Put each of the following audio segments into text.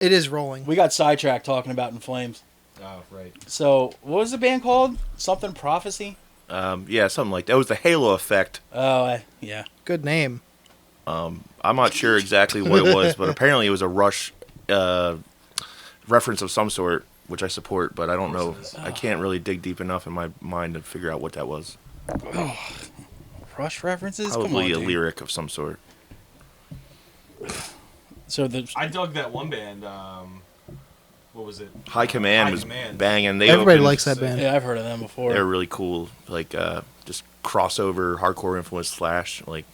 It is rolling. We got sidetracked talking about In Flames. Oh, right. So, what was the band called? Something Prophecy? Yeah, something like that. It was the Halo effect. Oh, yeah. Good name. I'm not sure exactly what it was, but apparently it was a Rush reference of some sort, which I support, but I don't know. I can't really dig deep enough in my mind to figure out what that was. Oh, Rush references? Probably Come on, a dude. lyric of some sort. So I dug that one band. What was it? High Command was Command. banging. They Everybody opened- likes that band. Yeah, I've heard of them before. They're really cool. Like, just crossover, hardcore influence Slash. Like,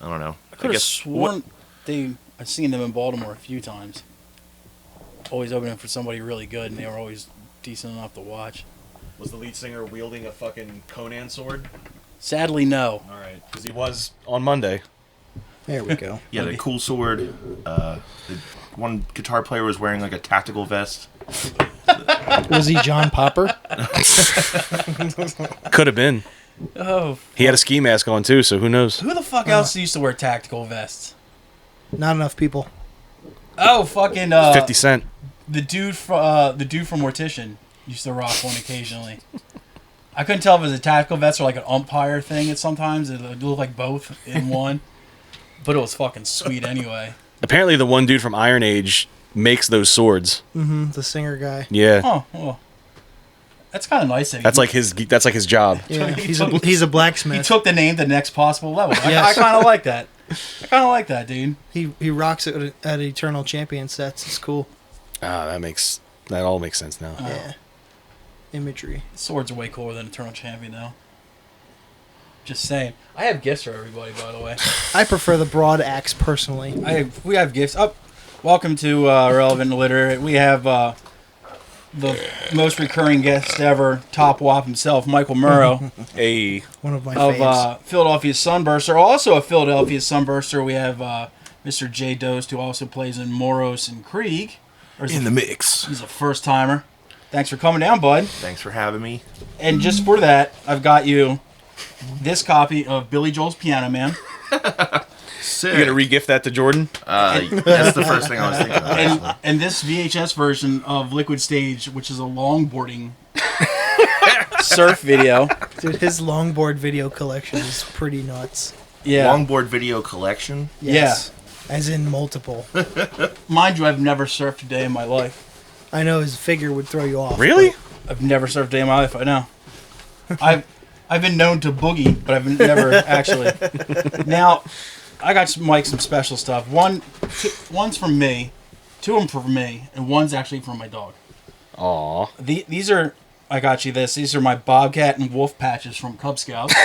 I don't know. I could have sworn I've seen them in Baltimore a few times. Always opening for somebody really good, and they were always decent enough to watch. Was the lead singer wielding a fucking Conan sword? Sadly, no. All right, because he was on Monday. There we go. Yeah, the cool sword. The one guitar player was wearing like a tactical vest. Was he John Popper? Could have been. Oh, He had a ski mask on too, so who knows? who the fuck else used to wear tactical vests? Not enough people. Oh, fucking 50 Cent. the dude from Mortician used to rock one occasionally. I couldn't tell if it was a tactical vest or like an umpire thing. Sometimes it looked like both in one, but it was fucking sweet anyway. Apparently, the one dude from Iron Age makes those swords. Mm-hmm. The singer guy. Yeah, Oh, well, that's kind of nice. That he- that's like his job. Yeah, He he's took- a He blacksmith. took the name to the next possible level. I Yes. kind of like that. I kind of like that, dude. He rocks it at Eternal Champion sets. It's cool. Ah, that all makes sense now. Yeah. Imagery. Swords are way cooler than Eternal Champion, though. Just saying. I have gifts for everybody, by the way. I prefer the broad axe personally. We have gifts. Oh, welcome to Relevant Litter. We have the most recurring guest ever, Top Wop himself, Michael Murro Hey, One of my of faves. Philadelphia Sunburster. Also a Philadelphia Sunburster, we have Mr. J. Dost, who also plays in Moros and Krieg. Or is In it- the mix. He's a first timer. Thanks for coming down, bud. Thanks for having me. And just for that, I've got you this copy of Billy Joel's Piano Man. Sick. you gonna re-gift that to Jordan? That's the first thing I was thinking of. actually. And this VHS version of Liquid Stage, which is a longboarding surf video. Dude, his longboard video collection is pretty nuts. Yeah. Longboard video collection. Yes. As in multiple. Mind you, I've never surfed a day in my life. I know his figure would throw you off. Really? I've never surfed a day in my life. I know. I've been known to boogie, but I've never actually. Now, I got some special stuff. One's from me, two of them from me, and one's actually from my dog. Aw. These are. I got you this. These are my Bobcat and Wolf patches from Cub Scouts.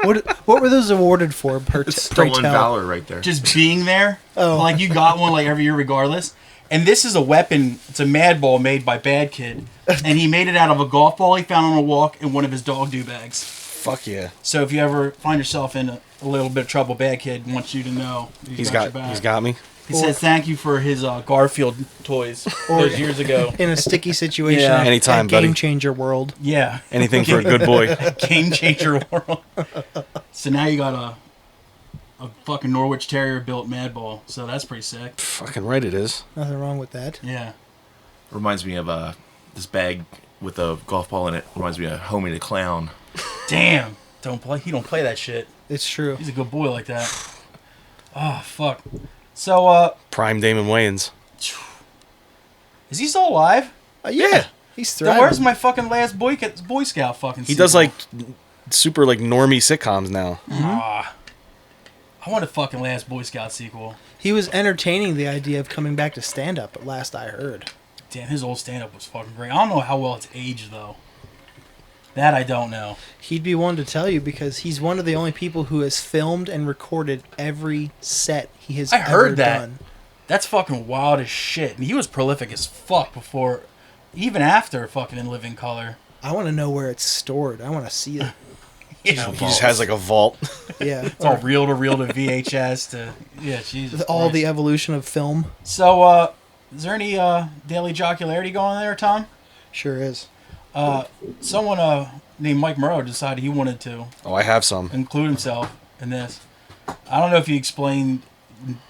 What were those awarded for? Stolen valor right there. Just being there. Oh. Like you got one like every year regardless. And this is a weapon. It's a mad ball made by Bad Kid. And he made it out of a golf ball he found on a walk in one of his dog do bags. Fuck yeah. So if you ever find yourself in a little bit of trouble, Bad Kid wants you to know He's your back. got me. He says thank you for his Garfield toys those years ago. In a sticky situation. Yeah. Anytime, at buddy. Game Changer World. Yeah. Anything for a good boy. Game changer world. So now you got a fucking Norwich Terrier built mad ball. So that's pretty sick. Fucking right it is. Nothing wrong with that. Yeah. Reminds me of this bag with a golf ball in it. Reminds me of Homie the Clown. Damn. He don't play that shit. It's true. He's a good boy like that. Oh fuck. So Prime Damon Wayans. is he still alive? Yeah. He's Then thriving. where's my fucking last Boy Scout fucking He sequel? does like super like normie sitcoms now. Ah. I want a fucking last Boy Scout sequel. He was entertaining the idea of coming back to stand-up, at last I heard. Damn, his old stand-up was fucking great. I don't know how well it's aged, though. That I don't know. He'd be one to tell you because he's one of the only people who has filmed and recorded every set he has I heard ever that. done. That's fucking wild as shit. And he was prolific as fuck before, even after fucking In Living Color. I want to know where it's stored. I want to see it. Yeah, He just has like a vault. Yeah. it's all reel to VHS to... Yeah, Jesus With all the Christ. evolution of film. So, is there any daily jocularity going on there, Tom? Sure is. Someone named Mike Murro decided he wanted to Oh, I have some. include himself in this. I don't know if you explained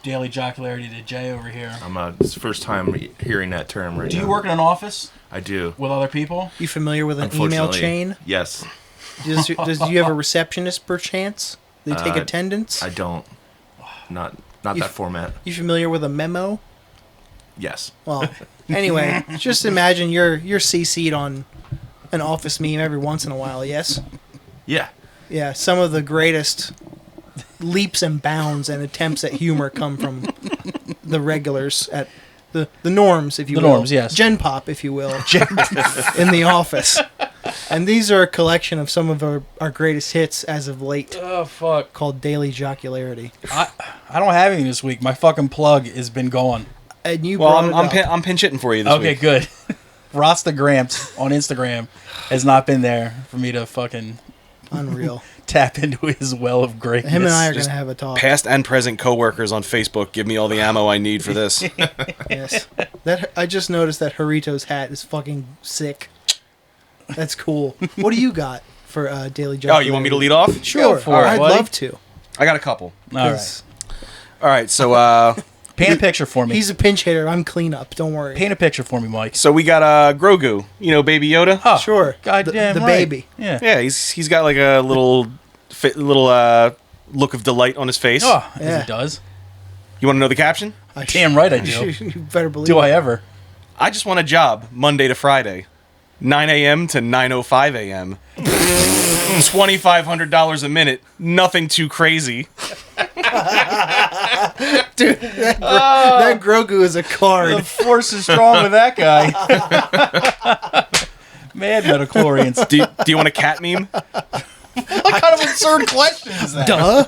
daily jocularity to Jay over here. It's the first time hearing that term right now. Do you work in an office I do. with other people? You familiar with an email Unfortunately, chain? Yes. Do you have a receptionist perchance? They take attendance? I don't. Not that format. You familiar with a memo? Yes. Well, anyway, just imagine you're CC'd on an office meme every once in a while, yes? Yeah. Yeah, some of the greatest leaps and bounds and attempts at humor come from the regulars at the norms, if you will. The norms, yes. Gen Pop, if you will. In the office. And these are a collection of some of our greatest hits as of late. Oh, fuck. Called Daily Jocularity. I don't have any this week. My fucking plug has been gone. And you Well, brought it up. I'm pinch hitting for you this Okay, week. good. Rasta Gramps on Instagram has not been there for me to fucking Unreal. tap into his well of greatness. Him and I are going Just to have a talk. Past and present coworkers on Facebook give me all the ammo I need for this. Yes. I just noticed that Harito's hat is fucking sick. That's cool. What do you got for Daily Jocularity? Oh, you want me to lead off? Sure. Go for it, I'd buddy. love to. I got a couple. All right. 'Cause All right, so Paint a picture for me. He's a pinch hitter. I'm cleanup. Don't worry. Paint a picture for me, Mike. we got Grogu, Baby Yoda. Oh, Sure. goddamn the right. baby. Yeah. Yeah, he's got like a little look of delight on his face. Oh, Yeah. as it does. You want to know the caption? Damn right I do. You better believe Do it. I ever? I just want a job Monday to Friday, 9 a.m. to 9:05 a.m. $2,500 a minute. Nothing too crazy. Dude, that Grogu is a The card. force is strong with that guy. Mad metachlorians. Do you want a cat meme? What kind of absurd question is that? Duh.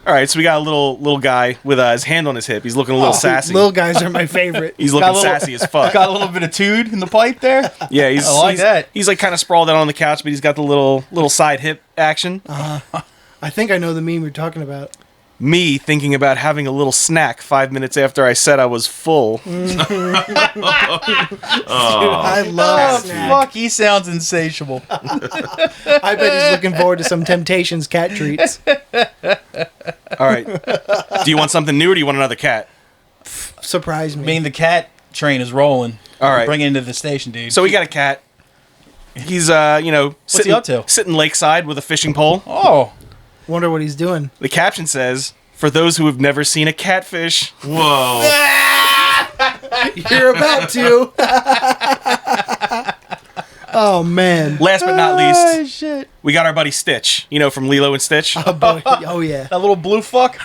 All right, so we got a little guy with his hand on his hip. He's looking a little sassy. Little guys are my favorite. He's Got looking a little- sassy as fuck. Got a little bit of tude in the pipe there. Yeah, he's I like that. He's like kind of sprawled out on the couch, but he's got the little side hip action. I think I know the meme you're talking about. Me thinking about having a little snack 5 minutes after I said I was full. Dude, I love Oh, snack. fuck, he sounds insatiable. I bet he's looking forward to some Temptations cat treats. All right. Do you want something new or do you want another cat? Surprise me. I mean, the cat train is rolling. All right. Bring it into the station, dude. So we got a cat. He's he up to? sitting lakeside with a fishing pole. Oh. Wonder what he's doing. The caption says, "For those who have never seen a catfish." Whoa. You're about to. Oh, man. Last but not Oh, least, shit. we got our buddy Stitch. From Lilo and Stitch. Oh, boy. Oh, yeah. That little blue fuck.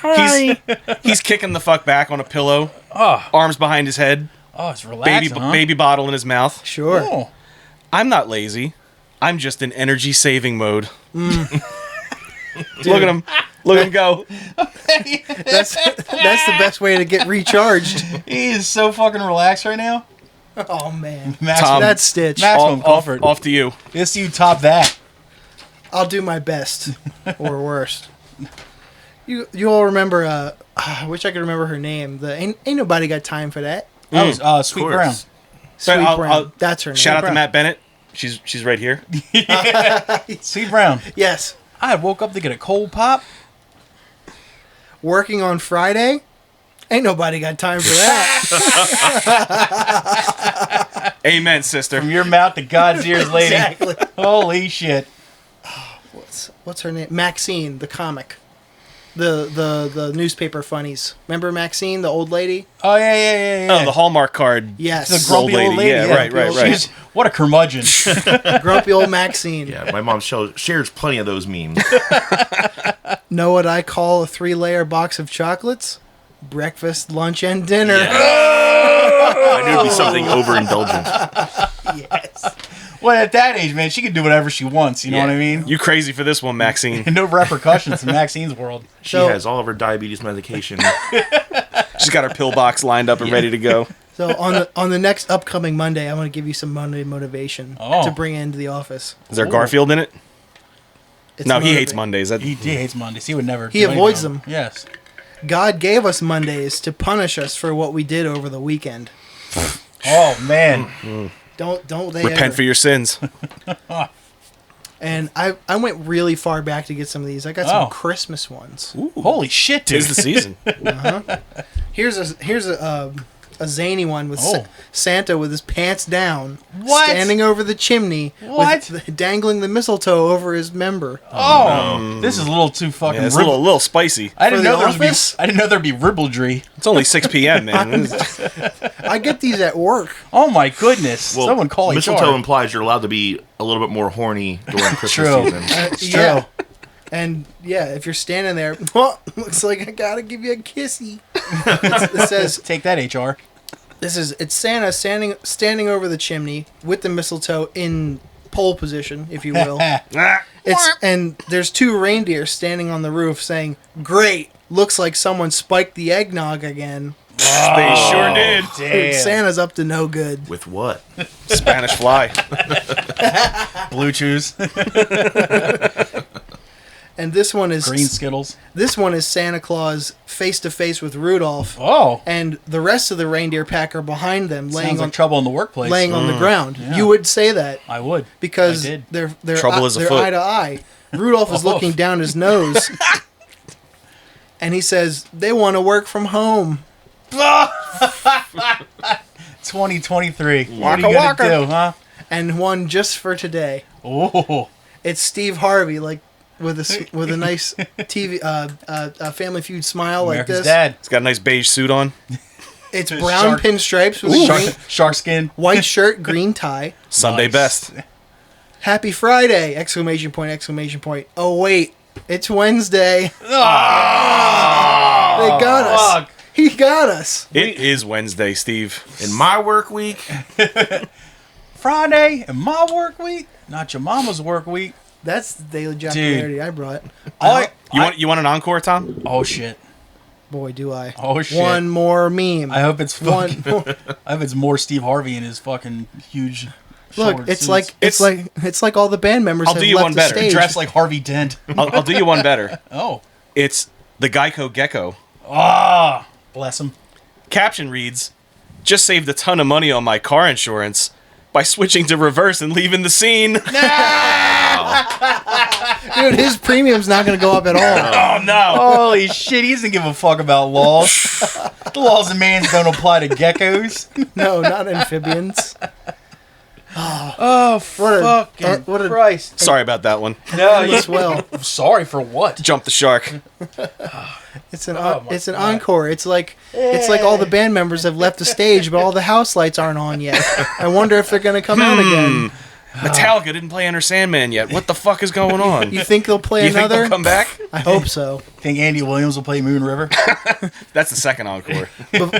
He's kicking the fuck back on a pillow, Oh, arms behind his head, it's relaxing, huh? baby bottle in his mouth. Sure. Oh. I'm not lazy. I'm just in energy saving mode. Look at him. Look at him go. That's the best way to get recharged. He is so fucking relaxed right now. Oh, man. Maximum, That's Stitch. maximum comfort. Off to you. This you top that. I'll do my best. Or worst. You all remember, I wish I could remember her name. Ain't nobody got time for that. That was Sweet course. Brown. Sweet I'll- Brown. I'll- That's her name. Shout out to Brown. Matt Bennett. She's right here. Sweet Brown. Yes. I woke up to get a cold pop. Working on Friday? Ain't nobody got time for that. Amen, sister. From your mouth to God's ears, lady. Exactly. Holy shit. What's her name? Maxine, the comic. The newspaper funnies. Remember Maxine, the old lady? Oh, yeah. Oh, the Hallmark card. Yes. The grumpy old lady. Yeah, right. She's, what a curmudgeon. Grumpy old Maxine. Yeah, my mom shares plenty of those memes. Know what I call a 3-layer box of chocolates? Breakfast, lunch, and dinner. I knew it'd be something overindulgent. Yes. Well, at that age, man, she can do whatever she wants. You know what I mean? You crazy for this one, Maxine. No repercussions in Maxine's world. She So- has all of her diabetes medication. She's got her pill box lined up and ready to go. So on the next upcoming Monday, I want to give you some Monday motivation to bring into the office. Is there Garfield in it? It's No, he motivate- hates Mondays. He hates Mondays. He would never. He do anything avoids to them. Yes. God gave us Mondays to punish us for what we did over the weekend. Oh man. Don't they Repent ever. for your sins. And I went really far back to get some of these. I got some Christmas ones. Ooh. Holy shit, dude. Tis the season. Here's a zany one with Santa with his pants down, standing over the chimney, dangling the mistletoe over his member. This is a little too fucking. It's a little spicy. I didn't know there'd be ribaldry. It's only 6 p.m., man. I get these at work. Oh my goodness! Well, someone call mistletoe HR. implies you're allowed to be a little bit more horny during Christmas True. season. It's true. And if you're standing there, looks like I gotta give you a kissy. It says, "Take that, HR." It's Santa standing over the chimney with the mistletoe in pole position, if you will. And there's 2 reindeer standing on the roof saying, "Great, looks like someone spiked the eggnog again." They sure did. Damn. Santa's up to no good. With what? Spanish fly. Blue chews. And this one is Green Skittles. This one is Santa Claus face to face with Rudolph. Oh. And the rest of the reindeer pack are behind them, Sounds like trouble in the workplace. laying on the ground. Yeah. You would say that. I would. Because I did. they're Trouble is they're afoot. eye to eye. Rudolph is looking down his nose. And he says, "They want to work from home." 2023. What are Waka you gonna waka. do, huh? And one just for today. Oh. It's Steve Harvey, like with a nice TV Family Feud smile America's like this. Dad. He's got a nice beige suit on. It's brown Shark- pinstripes with green, Shark skin. white shirt, green tie. Sunday Nice. best. Happy Friday! Exclamation point! Exclamation point! Oh wait, it's Wednesday. They got us. Fuck. He got us. It is Wednesday, Steve. In my work week, Friday and my work week, not your mama's work week. That's the daily jocularity I brought. You want an encore, Tom? Oh shit. Boy, do I. Oh shit. One more meme. I hope it's One fucking, more. I hope it's more Steve Harvey in his fucking huge. Look, short it's suits. like all the band members I'll have do you left one the better. stage. dressed like Harvey Dent. I'll do you one better. Oh. It's the Geico Gecko. Ah. Bless him. Caption reads, "Just saved a ton of money on my car insurance by switching to reverse and leaving the scene." Dude, his premium's not going to go up at all. Oh no. Holy shit, he doesn't give a fuck about laws. The laws of man don't apply to geckos. No, not amphibians. Oh, fucking what a- Christ. Sorry about that one. No, As well. sorry for what? Jump the shark. It's an Oh, my it's an God. encore. It's like all the band members have left the stage, but all the house lights aren't on yet. I wonder if they're going to come out again. Metallica didn't play Enter Sandman yet. What the fuck is going on? You think they'll play You think another? they'll come back? I hope so. Think Andy Williams will play Moon River? That's the second encore.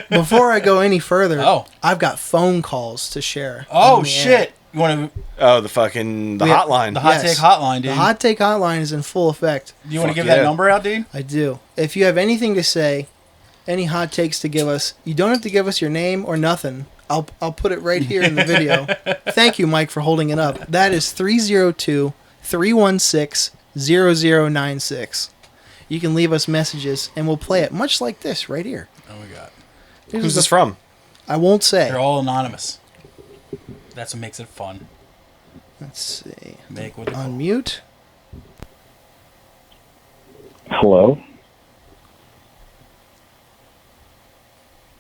Before I go any further, Oh. I've got phone calls to share. Oh, on the air. shit. You want to... Oh, the hotline. The hot Yes. take hotline, dude. The hot take hotline is in full effect. Do you want to Fuck give that yeah. number out, dude? I do. If you have anything to say, any hot takes to give us, you don't have to give us your name or nothing. I'll put it right here in the video. Thank you, Mike, for holding it up. That is 302-316-0096. You can leave us messages, and we'll play it, much like this right here. Oh, my God. Who's this from? I won't say. They're all anonymous. That's what makes it fun. Let's see. Make what they call. Unmute. Hello?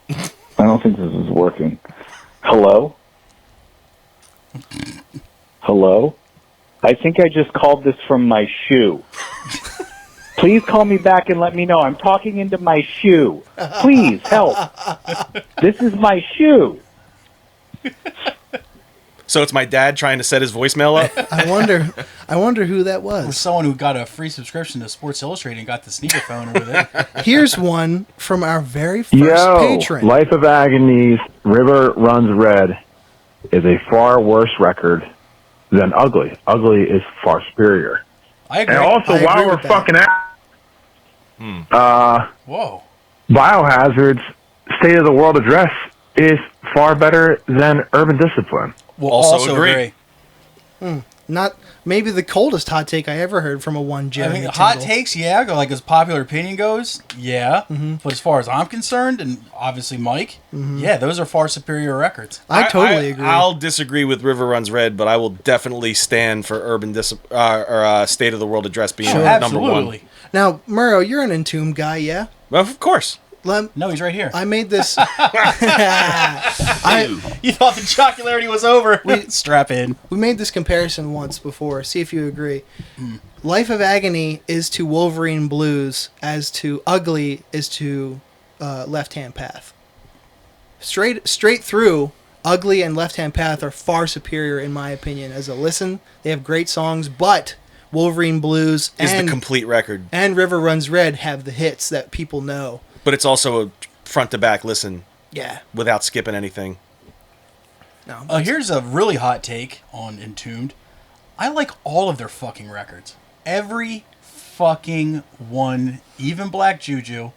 I don't think this is working. Hello? Hello? I think I just called this from my shoe. Please call me back and let me know. I'm talking into my shoe. Please, help. This is my shoe. So it's my dad trying to set his voicemail up? I wonder who that It was was. someone who got a free subscription to Sports Illustrated and got the sneaker phone over there. Here's one from our very first Yo, patron. Life of Agony's River Runs Red is a far worse record than Ugly. Ugly is far superior. I agree. And also, I while agree we're with that. fucking at Whoa. Biohazard's State of the World address is far better than Urban Discipline. We'll Also also agree. agree. Not maybe the coldest hot take I ever heard from a one I Jeremy mean, hot Tingle. takes, yeah, like as popular opinion goes, yeah. But as far as I'm concerned, and obviously Mike, yeah, those are far superior records. I totally agree. I'll disagree with River Runs Red, but I will definitely stand for State of the World Address being number Absolutely. one. Now, Murro, you're an Entombed guy, yeah? Well, of course. No, he's right here. I made this. You thought the jocularity was over. Strap in. We made this comparison once before. See if you agree. Life of Agony is to Wolverine Blues as to Ugly is to Left Hand Path. Straight through, Ugly and Left Hand Path are far superior in my opinion as a listen. They have great songs, but Wolverine Blues Is the complete record. and River Runs Red have the hits that people know. But it's also a front to back listen Yeah. without skipping anything. No. Here's a really hot take on Entombed. I like all of their fucking records. Every fucking one, even Black Juju.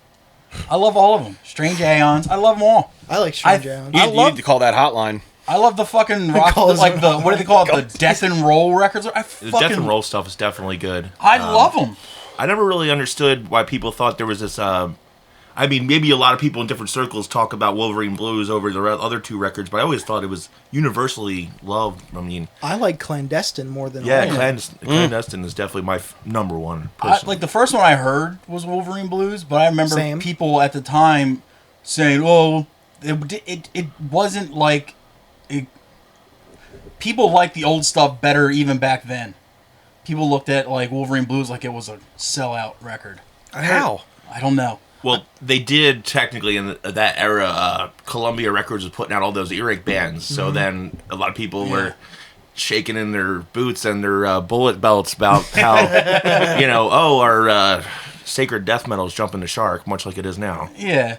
I love all of them. Strange Aeons. I love them all. I like Strange Islands. You need to call that hotline. I love the fucking rock, Calls like them the, what do they call it? The Death and Roll records. I The fucking, Death and Roll stuff is definitely good. I love them. I never really understood why people thought there was this. I mean, maybe a lot of people in different circles talk about Wolverine Blues over the other two records, but I always thought it was universally loved. I mean, I like Clandestine more than yeah, all of them. Clandestine is definitely my number one. Like the first one I heard was Wolverine Blues, but I remember Same. people at the time saying, "Oh, it wasn't like it." People liked the old stuff better even back then. People looked at like Wolverine Blues like it was a sellout record. How? I don't know. Well, they did technically in that era. Columbia Records was putting out all those earache bands, so then a lot of people were shaking in their boots and their bullet belts about how our sacred death metal is jumping the shark, much like it is now. Yeah,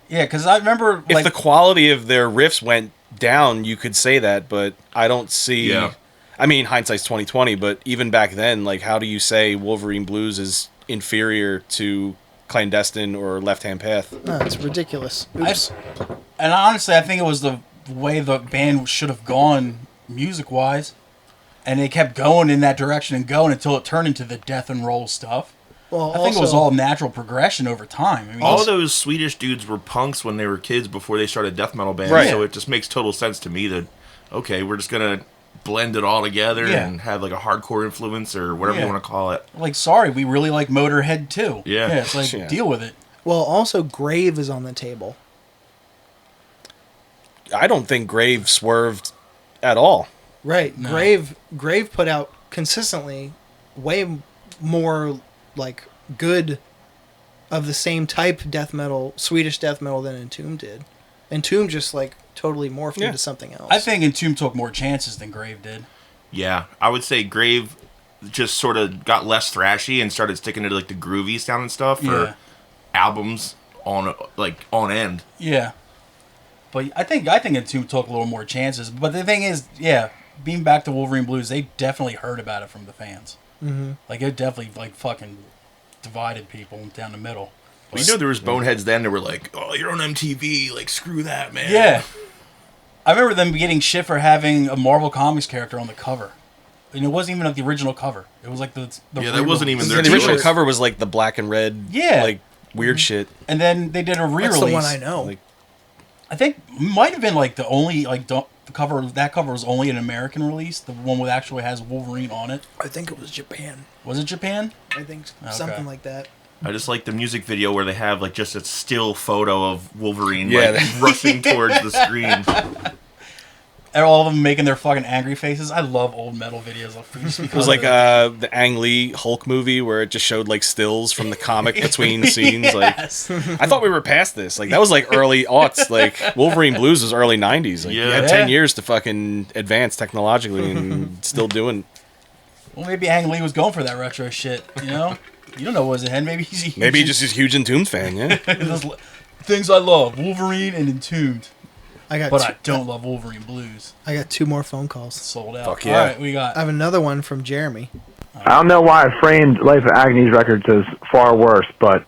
yeah. Because I remember If the quality of their riffs went down, you could say that, but I don't see. Yeah. I mean, hindsight's 20/20, but even back then, like, how do you say Wolverine Blues is inferior to Clandestine or Left Hand Path? No, it's ridiculous. Oops. and honestly, I think it was the way the band should have gone music wise, and they kept going in that direction and going until it turned into the death and roll stuff. Well, I think it was all natural progression over time. I mean, All of those Swedish dudes were punks when they were kids before they started death metal bands, Right. so it just makes total sense to me that, okay, we're just going to blend it all together and have like a hardcore influence or whatever you want to call it. like, sorry, we really like Motorhead too. Yeah. it's like, Yeah. deal with it. Well, also Grave is on the table. I don't think Grave swerved at all. Right. No. Grave put out consistently way more like good of the same type death metal, Swedish death metal than Entombed did. Entombed just like totally morphed into something else. I think Entombed took more chances than Grave did. Yeah, I would say Grave just sort of got less thrashy and started sticking to like the groovy sound and stuff for albums on end. Yeah. But I think Entombed took a little more chances. But the thing is, being back to Wolverine Blues, they definitely heard about it from the fans. Mm-hmm. Like, it definitely, like, fucking divided people down the middle. Well, you know there was boneheads then that were like, oh, you're on MTV, like, screw that, man. Yeah. I remember them getting shit for having a Marvel Comics character on the cover. And it wasn't even like the original cover. It was like the that wasn't even The their original choice. cover was like the black and red, Yeah. weird shit. And then they did a re-release. That's the one I know. Like, I think might have been like the only the cover. That cover was only an American release. The one that actually has Wolverine on it. I think it was Japan. Was it Japan? I think something like that. I just like the music video where they have like just a still photo of Wolverine Yeah. rushing towards the screen. And all of them making their fucking angry faces. I love old metal videos. it was like the Ang Lee Hulk movie where it just showed like stills from the comic between scenes. Yes. Like, I thought we were past this. Like, that was like early aughts. Like, Wolverine Blues was early 90s. Like, you had 10 years to fucking advance technologically and still doing. Well, maybe Ang Lee was going for that retro shit. You know, you don't know what was ahead. Maybe he's a huge, Maybe just a huge Entombed fan, yeah. Things I love: Wolverine and Entombed. I don't love Wolverine Blues. I got 2 more phone calls. Sold out. Fuck yeah. All right, we got. I have another one from Jeremy. I don't know why I framed Life of Agony's records as far worse, but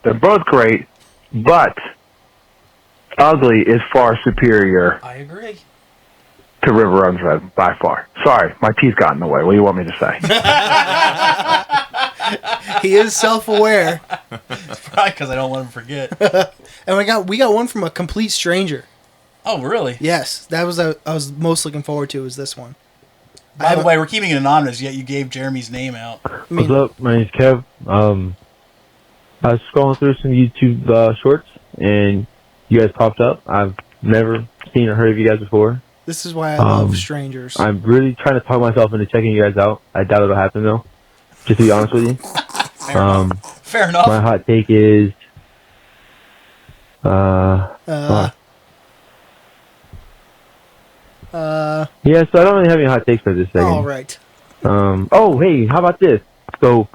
they're both great, but Ugly is far superior I agree. to River Runs Red by far. Sorry, my teeth got in the way. What do you want me to say? He is self-aware. Probably because I don't let him forget. And we got one from a complete stranger. Oh, really? Yes, that was I was most looking forward to is this one. By the way, we're keeping it anonymous, yet you gave Jeremy's name out. What's up? My name's Kev. I was scrolling through some YouTube shorts, and you guys popped up. I've never seen or heard of you guys before. This is why I love strangers. I'm really trying to talk myself into checking you guys out. I doubt it'll happen, though. Just to be honest with you. Fair enough. My hot take is... yeah, so I don't really have any hot takes for this segment. All right. Oh, hey, how about this? So...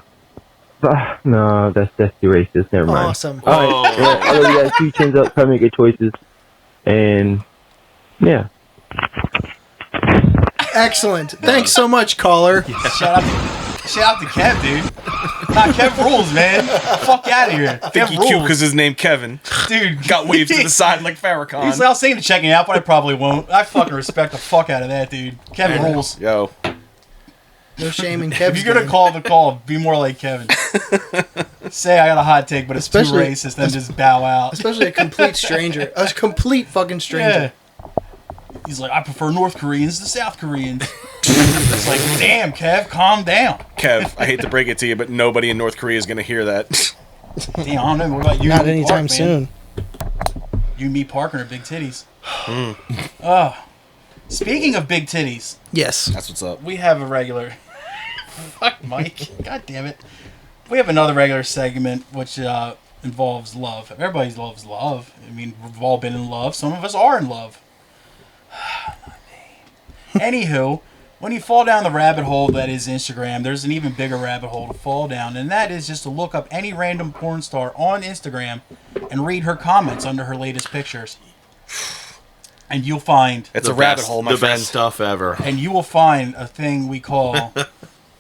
no, that's too racist. Never mind. Awesome. All right. Well, I love you guys. Two chins up. Try to make good choices. And, yeah. Excellent. Thanks so much, caller. Shout out to Kev, dude. Nah, Kev rules, man. Fuck out of here. I think he cute because his name Kevin. Dude. Got waved to the side like Farrakhan. He's like, I was thinking of checking it out, but I probably won't. I fucking respect the fuck out of that, dude. Kevin rules. Yo. No shame in Kev's If you're going to call the call, be more like Kevin. Say I got a hot take, but it's too racist, then just bow out. Especially a complete stranger. A complete fucking stranger. Yeah. He's like, I prefer North Koreans to South Koreans. It's like, damn, Kev, calm down. Kev, I hate to break it to you, but nobody in North Korea is going to hear that. Damn, I don't know. What about you? Not anytime soon. You and me, Parker, are big titties. Oh. Speaking of big titties. Yes. That's what's up. We have a regular... Fuck, Mike. God damn it. We have another regular segment which involves love. Everybody loves love. I mean, we've all been in love. Some of us are in love. Not me. Anywho, when you fall down the rabbit hole that is Instagram, there's an even bigger rabbit hole to fall down, and that is just to look up any random porn star on Instagram and read her comments under her latest pictures. And you'll find... It's a rabbit hole, my friend. The best stuff ever. And you will find a thing we call...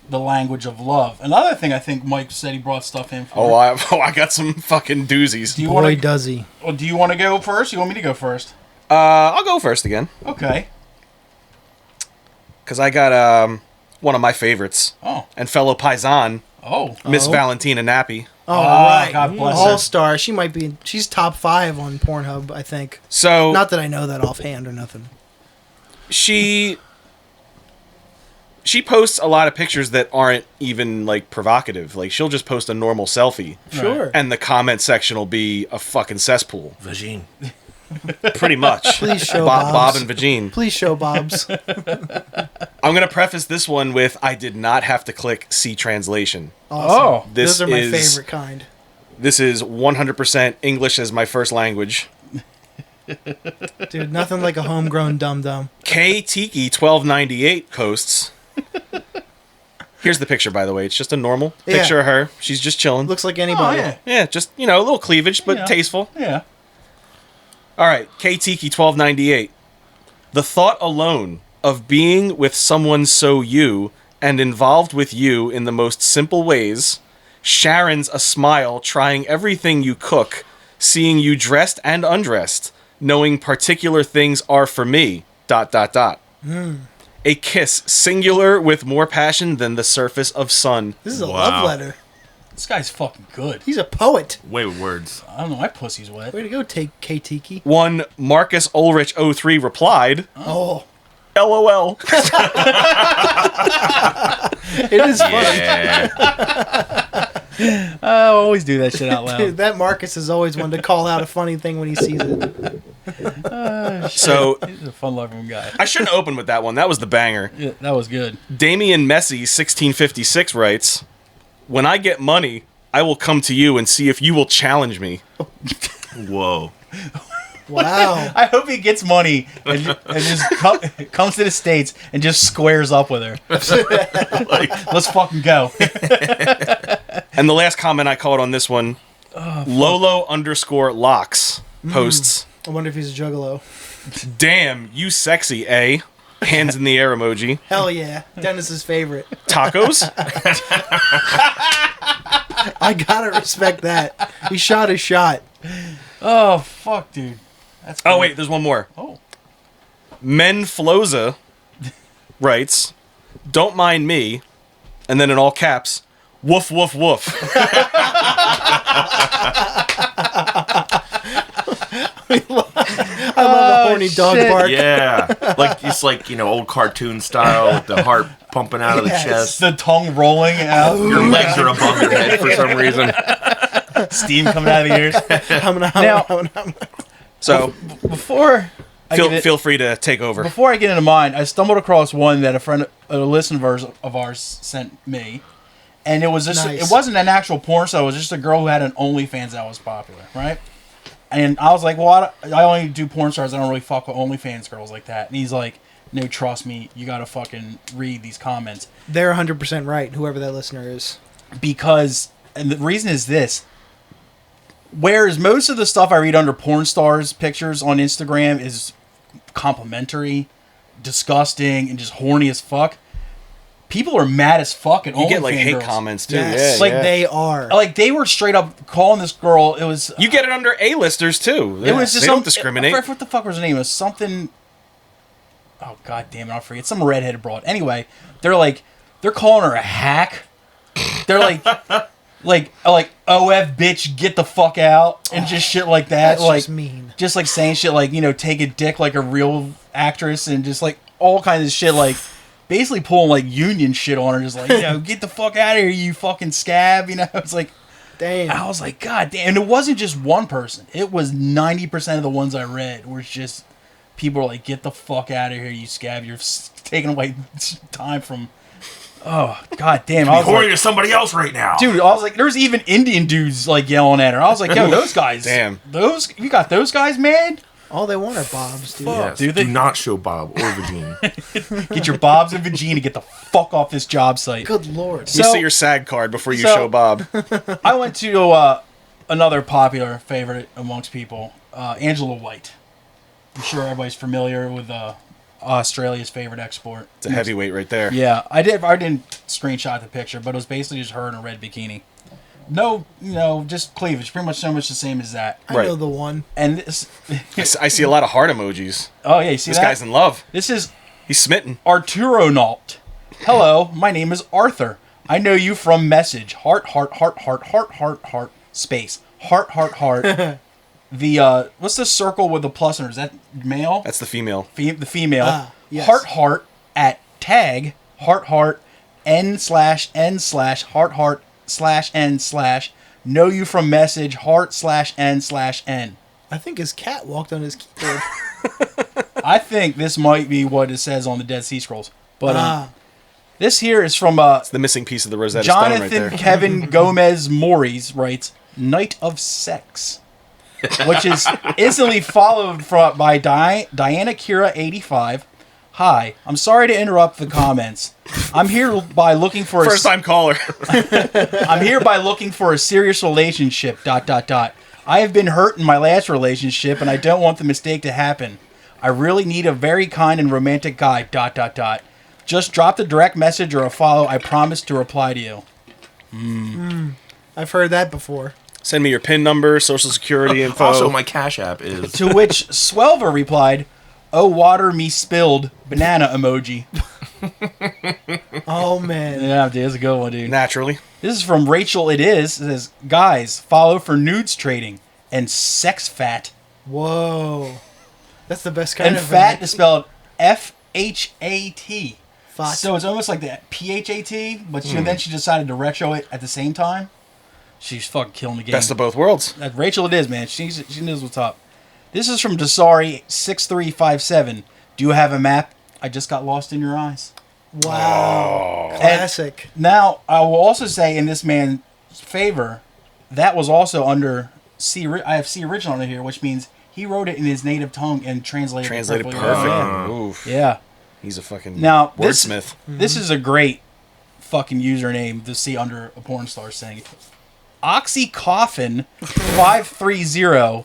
the language of love. Another thing I think Mike said he brought stuff in for. I got some fucking doozies. Boy, does he. Well, do you want to go first? You want me to go first? I'll go first again. Okay. Because I got one of my favorites. Oh. And fellow paisan. Oh. Miss Valentina Nappi. Oh, right. God bless her. All-star. She's top 5 on Pornhub, I think. So... Not that I know that offhand or nothing. She posts a lot of pictures that aren't even, like, provocative. Like, she'll just post a normal selfie. Sure. And the comment section will be a fucking cesspool. Vagine. Pretty much. Please show Bob Bobs. and Vagine. Please show Bob's. I'm going to preface this one with I did not have to click see translation. Awesome. Oh. Those are my favorite kind. This is 100% English as my first language. Dude, nothing like a homegrown dum-dum. K Tiki 1298 posts. Here's the picture, by the way. It's just a normal picture of her. She's just chilling. Looks like anybody. Oh, yeah, just, a little cleavage, but tasteful. Yeah. All right, K Tiki 1298. The thought alone of being with someone so you and involved with you in the most simple ways, Sharon's a smile trying everything you cook, seeing you dressed and undressed, knowing particular things are for me, ... A kiss, singular with more passion than the surface of sun. This is a love letter. This guy's fucking good. He's a poet. Way with words. I don't know, my pussy's wet. Way to go, K-Tiki. One Marcus Ulrich 03 replied, Oh. LOL. It is funny. Yeah. I always do that shit out loud. Dude, that Marcus is always one to call out a funny thing when he sees it. So he's a fun-loving guy. I shouldn't open with that one. That was the banger. Yeah, that was good. Damian Messi 1656 writes, when I get money, I will come to you and see if you will challenge me. Whoa. Wow. I hope he gets money and just comes to the States and just squares up with her. Let's fucking go. And the last comment I caught on this one, Lolo_locks posts, I wonder if he's a juggalo. damn, you sexy, eh? Hands in the air emoji. Hell yeah. Dennis's favorite. Tacos? I gotta respect that. He shot his shot. Oh, fuck, dude. That's Oh, cool. wait, there's one more. Oh. Menfloza writes, "Don't mind me," and then in all caps, "Woof woof woof." I love the horny dog bark. Yeah, like it's like old cartoon style with the heart pumping out of the chest. The tongue rolling out. Your legs are above your head for some reason. Steam coming out of the ears. So Before feel free to take over. Before I get into mine, I stumbled across one that a listener of ours sent me, and it was just Nice. it wasn't an actual porn star. It was just a girl who had an OnlyFans that was popular, right? And I was like, well, I only do porn stars. I don't really fuck with OnlyFans girls like that. And he's like, no, trust me, you gotta fucking read these comments. They're 100% right, whoever that listener is. Because, and the reason is this, whereas most of the stuff I read under porn stars pictures on Instagram is complimentary, disgusting, and just horny as fuck, people are mad as fuck at You get like OnlyFans hate girls. comments too. Yes, Yeah, like yeah. they are. Like they were straight up calling this girl. It was You get it under A-listers too. It was just they some, don't discriminate. What the fuck was her name? It was something. Oh god damn it! I'll forget. Some redheaded broad. Anyway, they're calling her a hack. They're like OF bitch, get the fuck out, and just shit like that. That's like just mean. Just like saying shit like take a dick like a real actress, and just like all kinds of shit like. Basically pulling like union shit on her, just like get the fuck out of here, you fucking scab. It's like, damn. I was like, god damn. And it wasn't just one person. It was 90% of the ones I read where it's just people are like, get the fuck out of here, you scab. You're taking away time from. Oh god damn. I was Horny like, to somebody else right now, dude. I was like, there's even Indian dudes like yelling at her. I was like, yo, those guys. Damn. You got those guys mad? All they want are bobs, dude. Fuck. Yes, Dude, do they- not show Bob or Vagine. Get your Bobs and Vagina, get the fuck off this job site. Good lord. You So- see your SAG card before you so- show Bob. I went to another popular favorite amongst people, Angela White. I'm sure everybody's familiar with Australia's favorite export. It's a heavyweight right there. Yeah, I didn't screenshot the picture, but it was basically just her in a red bikini. No, just cleavage, pretty much so much the same as that. I Right. know the one. And this, I see a lot of heart emojis. oh yeah, you see This that? guy's in love. This is He's smitten. Arturo Nault. Hello, my name is Arthur. I know you from message. Heart, space. Heart. The, what's the circle with the plus under? Is that male? That's the female. The female. Ah, yes. Heart at tag. Heart, n/n/heart/n/ know you from message. Heart/n/n. I think his cat walked on his keyboard. I think this might be what it says on the Dead Sea Scrolls. But, this here is from, The missing piece of the Rosetta Stone right Jonathan there. Kevin Gomez Morris writes, Night of Sex, which is instantly followed by Diana Kira 85. Hi, I'm sorry to interrupt the comments. I'm here by looking for First time caller. I'm here by looking for a serious relationship. ... I have been hurt in my last relationship, and I don't want the mistake to happen. I really need a very kind and romantic guy. ... Just drop the direct message or a follow. I promise to reply to you. I've heard that before. Send me your PIN number, social security info. Also, my Cash App is. To which Swelver replied, "Oh, water me spilled banana emoji." Oh, man. Yeah, dude, that's a good one, dude. Naturally. This is from Rachel. It says, guys, follow for nudes trading and sex fat. Whoa. That's the best kind And of... fat is spelled FHAT. Fat. So it's almost like the PHAT, but then she decided to retro it at the same time. She's fucking killing the game. Best of both worlds. Rachel it is, man. She knows what's up. This is from Dasari6357. Do you have a map? I just got lost in your eyes. Wow. Classic. Now, I will also say in this man's favor, that was also under C. I have C original on here, which means he wrote it in his native tongue and translated it perfectly. perfect. Oof. Yeah. He's a fucking Now, wordsmith. This is a great fucking username to see under a porn star saying. Oxycoffin530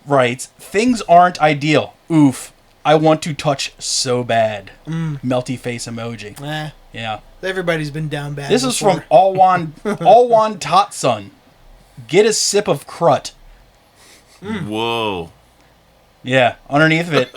writes, things aren't ideal. Oof. I want to touch so bad. Melty face emoji. Yeah. Everybody's been down bad. This is from before. Alwan Totson. Get a sip of crut. Whoa. Yeah. Underneath of it,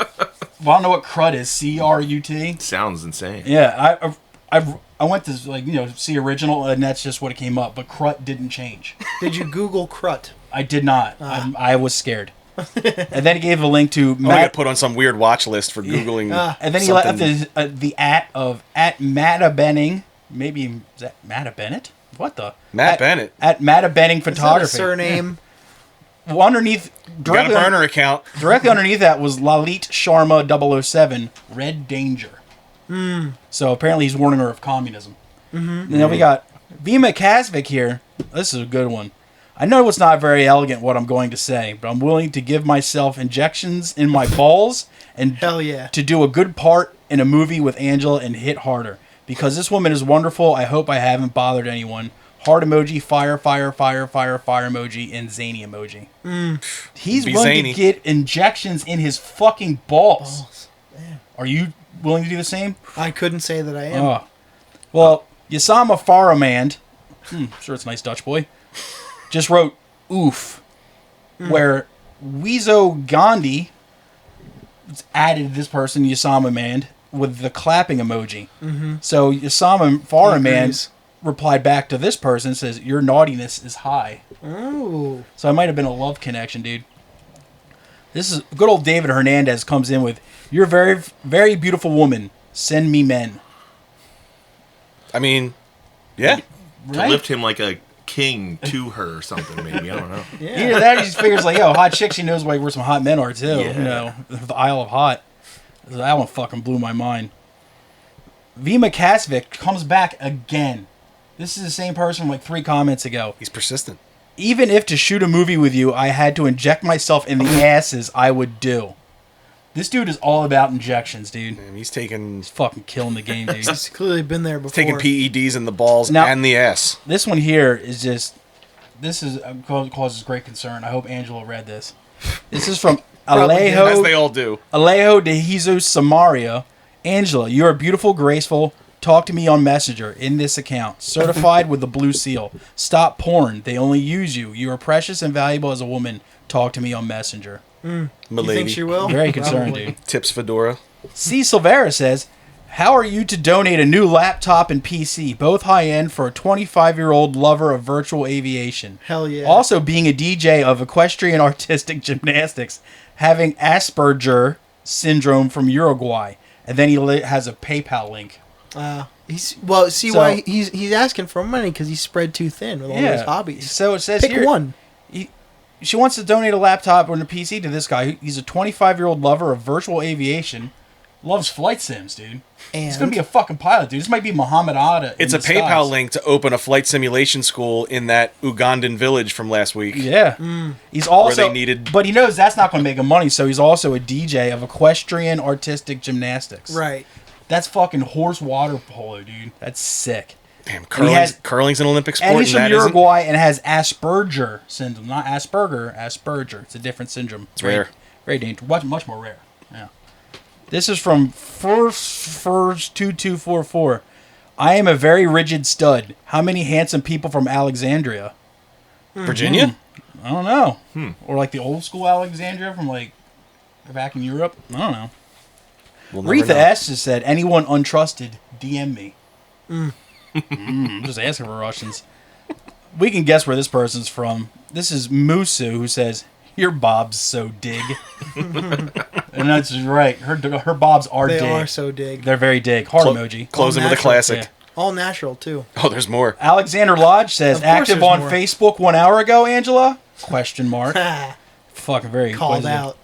Well, I don't know what crut is. C-R-U-T? Sounds insane. Yeah, I went to see original, and that's just what it came up. But crut didn't change. Did you Google crut? I did not. I was scared. And then he gave a link to I got put on some weird watch list for Googling. and then he left the at Matta Benning. Maybe is that Matta Bennett? What the? Bennett. At Matta Benning Photography. Is that a surname? Well, underneath, Got a burner account. directly underneath that was Lalit Sharma 007, Red Danger. So apparently he's warning her of communism. And then we got Vima Kasvik here. This is a good one. I know it's not very elegant what I'm going to say, but I'm willing to give myself injections in my balls and Hell yeah. to do a good part in a movie with Angela and hit harder. Because this woman is wonderful, I hope I haven't bothered anyone. Heart emoji, fire emoji, and zany emoji. He's Be willing zany. to get injections in his fucking balls. Are you willing to do the same? I couldn't say that I am. Oh. Well, Yasama Faramand, sure it's a nice Dutch boy, just wrote oof, where Weezo Gandhi added this person, Yasama Man, with the clapping emoji. So Yasama Faramand replied back to this person, says, your naughtiness is high. Oh. So it might have been a love connection, dude. This is good old David Hernandez comes in with, you're a very, very beautiful woman. Send me men. I mean, yeah. To lift him like a king to her or something, maybe. I don't know. Either that or he just figures like, yo, hot chick, she knows where some hot men are too. Yeah. You know, the Isle of Hot. So that one fucking blew my mind. Vima Kasvik comes back again. This is the same person from like 3 comments ago. He's persistent. Even if to shoot a movie with you, I had to inject myself in the asses, I would do. This dude is all about injections, dude. And he's taking He's fucking killing the game, dude. He's clearly been there before. taking PEDs in the balls Now- and the ass. This one here is just... This is causes great concern. I hope Angela read this. This is from As Alejo... they all do. Alejo de Jesus Samaria. Angela, you are beautiful, graceful. Talk to me on Messenger in this account. Certified with the blue seal. Stop porn. They only use you. You are precious and valuable as a woman. Talk to me on Messenger. You Milady. think she will? Very concerned, Probably. dude. Tips Fedora. C. Silvera says, how are you to donate a new laptop and PC, both high-end, for a 25-year-old lover of virtual aviation? Hell yeah. Also being a DJ of equestrian artistic gymnastics, having Asperger syndrome from Uruguay. And then he has a PayPal link. He's So- why he's asking for money because he's spread too thin with all his hobbies. So it says Pick here, one. she wants to donate a laptop or a PC to this guy. He's a 25-year-old lover of virtual aviation. Loves flight sims, dude. He's going to be a fucking pilot, dude. This might be Muhammad Atta. It's a PayPal link to open a flight simulation school in that Ugandan village from last week. Yeah. He's also... they needed- But he knows that's not going to make him money, so he's also a DJ of equestrian artistic gymnastics. Right. That's fucking horse water polo, dude. That's sick. Damn, And curling's an Olympic sport. And he's from that isn't? Uruguay and has Asperger syndrome. Not Asperger, Asperger. It's a different syndrome. It's rare. Very dangerous. Much more rare. Yeah. This is from First 2244. I am a very rigid stud. How many handsome people from Alexandria? Virginia? I don't know. Or like the old school Alexandria from like back in Europe? I don't know. We'll never Retha know. S just said, anyone untrusted, DM me. I'm just asking for Russians. We can guess where this person's from. This is Musu, who says, your bob's so dig. And that's right. Her bobs are They dig. are so dig. They're very dig. Heart emoji. Closing with a natural, classic. Yeah. All natural too. Oh, there's more. Alexander Lodge says, Of course active there's on more. Facebook 1 hour ago, Angela? Question mark. Fucking very Called inquisitive. out.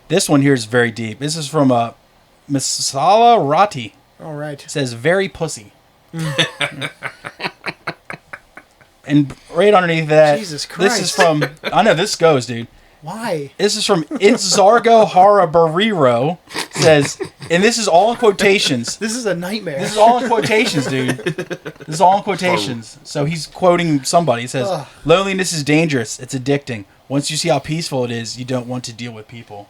This one here is very deep. This is from Masala Rati. All right. It says, very pussy. And right underneath that, Jesus this is Christ. from, I know this goes, dude. Why? This is from Itzargo Harabariro. Says, and this is all in quotations. This is a nightmare. This is all in quotations, dude. This is all in quotations. So he's quoting somebody. He says, Ugh. loneliness is dangerous. It's addicting. Once you see how peaceful it is, you don't want to deal with people.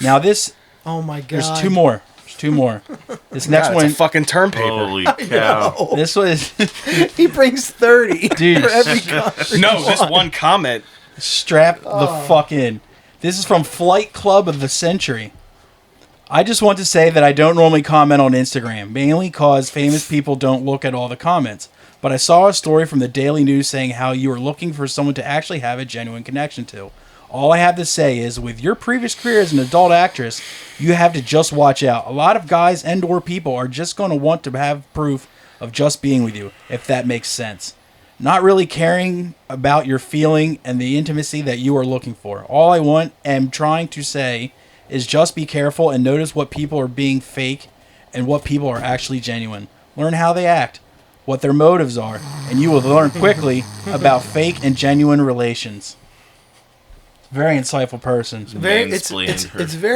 Now this, Oh my god. there's 2 more. There's 2 more. This next God, one, it's a fucking term paper. Holy cow. this was, He brings 30 Dude. for every conversation. No, this one comment. strap the fuck in. This is from Flight Club of the Century. I just want to say that I don't normally comment on Instagram, mainly cause famous people don't look at all the comments. But I saw a story from the Daily News saying how you are looking for someone to actually have a genuine connection to. All I have to say is, with your previous career as an adult actress, you have to just watch out. A lot of guys and or people are just going to want to have proof of just being with you, if that makes sense. Not really caring about your feeling and the intimacy that you are looking for. All I am trying to say is just be careful and notice what people are being fake and what people are actually genuine. Learn how they act, what their motives are, and you will learn quickly about fake and genuine relations. Very insightful person. It's very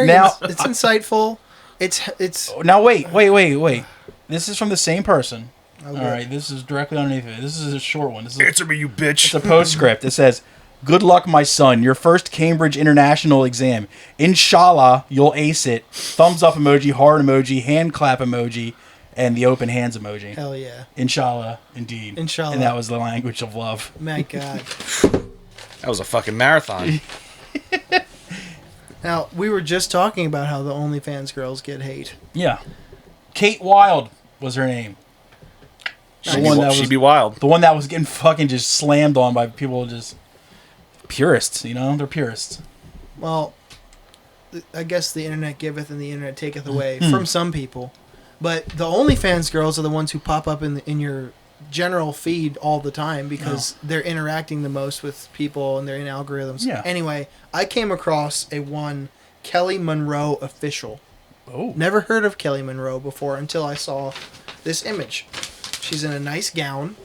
Now- it's insightful. It's Now wait. This is from the same person. Okay. All right, this is directly underneath it. This is a short one. This is Answer me, you bitch. It's a postscript. It says, "Good luck, my son. Your first Cambridge International exam. Inshallah, you'll ace it." Thumbs up emoji, heart emoji, hand clap emoji, and the open hands emoji. hell yeah. Inshallah, indeed. Inshallah. And that was the language of love. My God. That was a fucking marathon. Now, we were just talking about how the OnlyFans girls get hate. Yeah. Kate Wilde was her name. She'd be wild. The one that was getting fucking just slammed on by people just purists, you know? They're purists. Well, I guess the internet giveth and the internet taketh away from some people. But the OnlyFans girls are the ones who pop up in your general feed all the time because they're interacting the most with people and they're in algorithms. Yeah. Anyway, I came across a one Kelly Monroe official. Oh. Never heard of Kelly Monroe before until I saw this image. She's in a nice gown.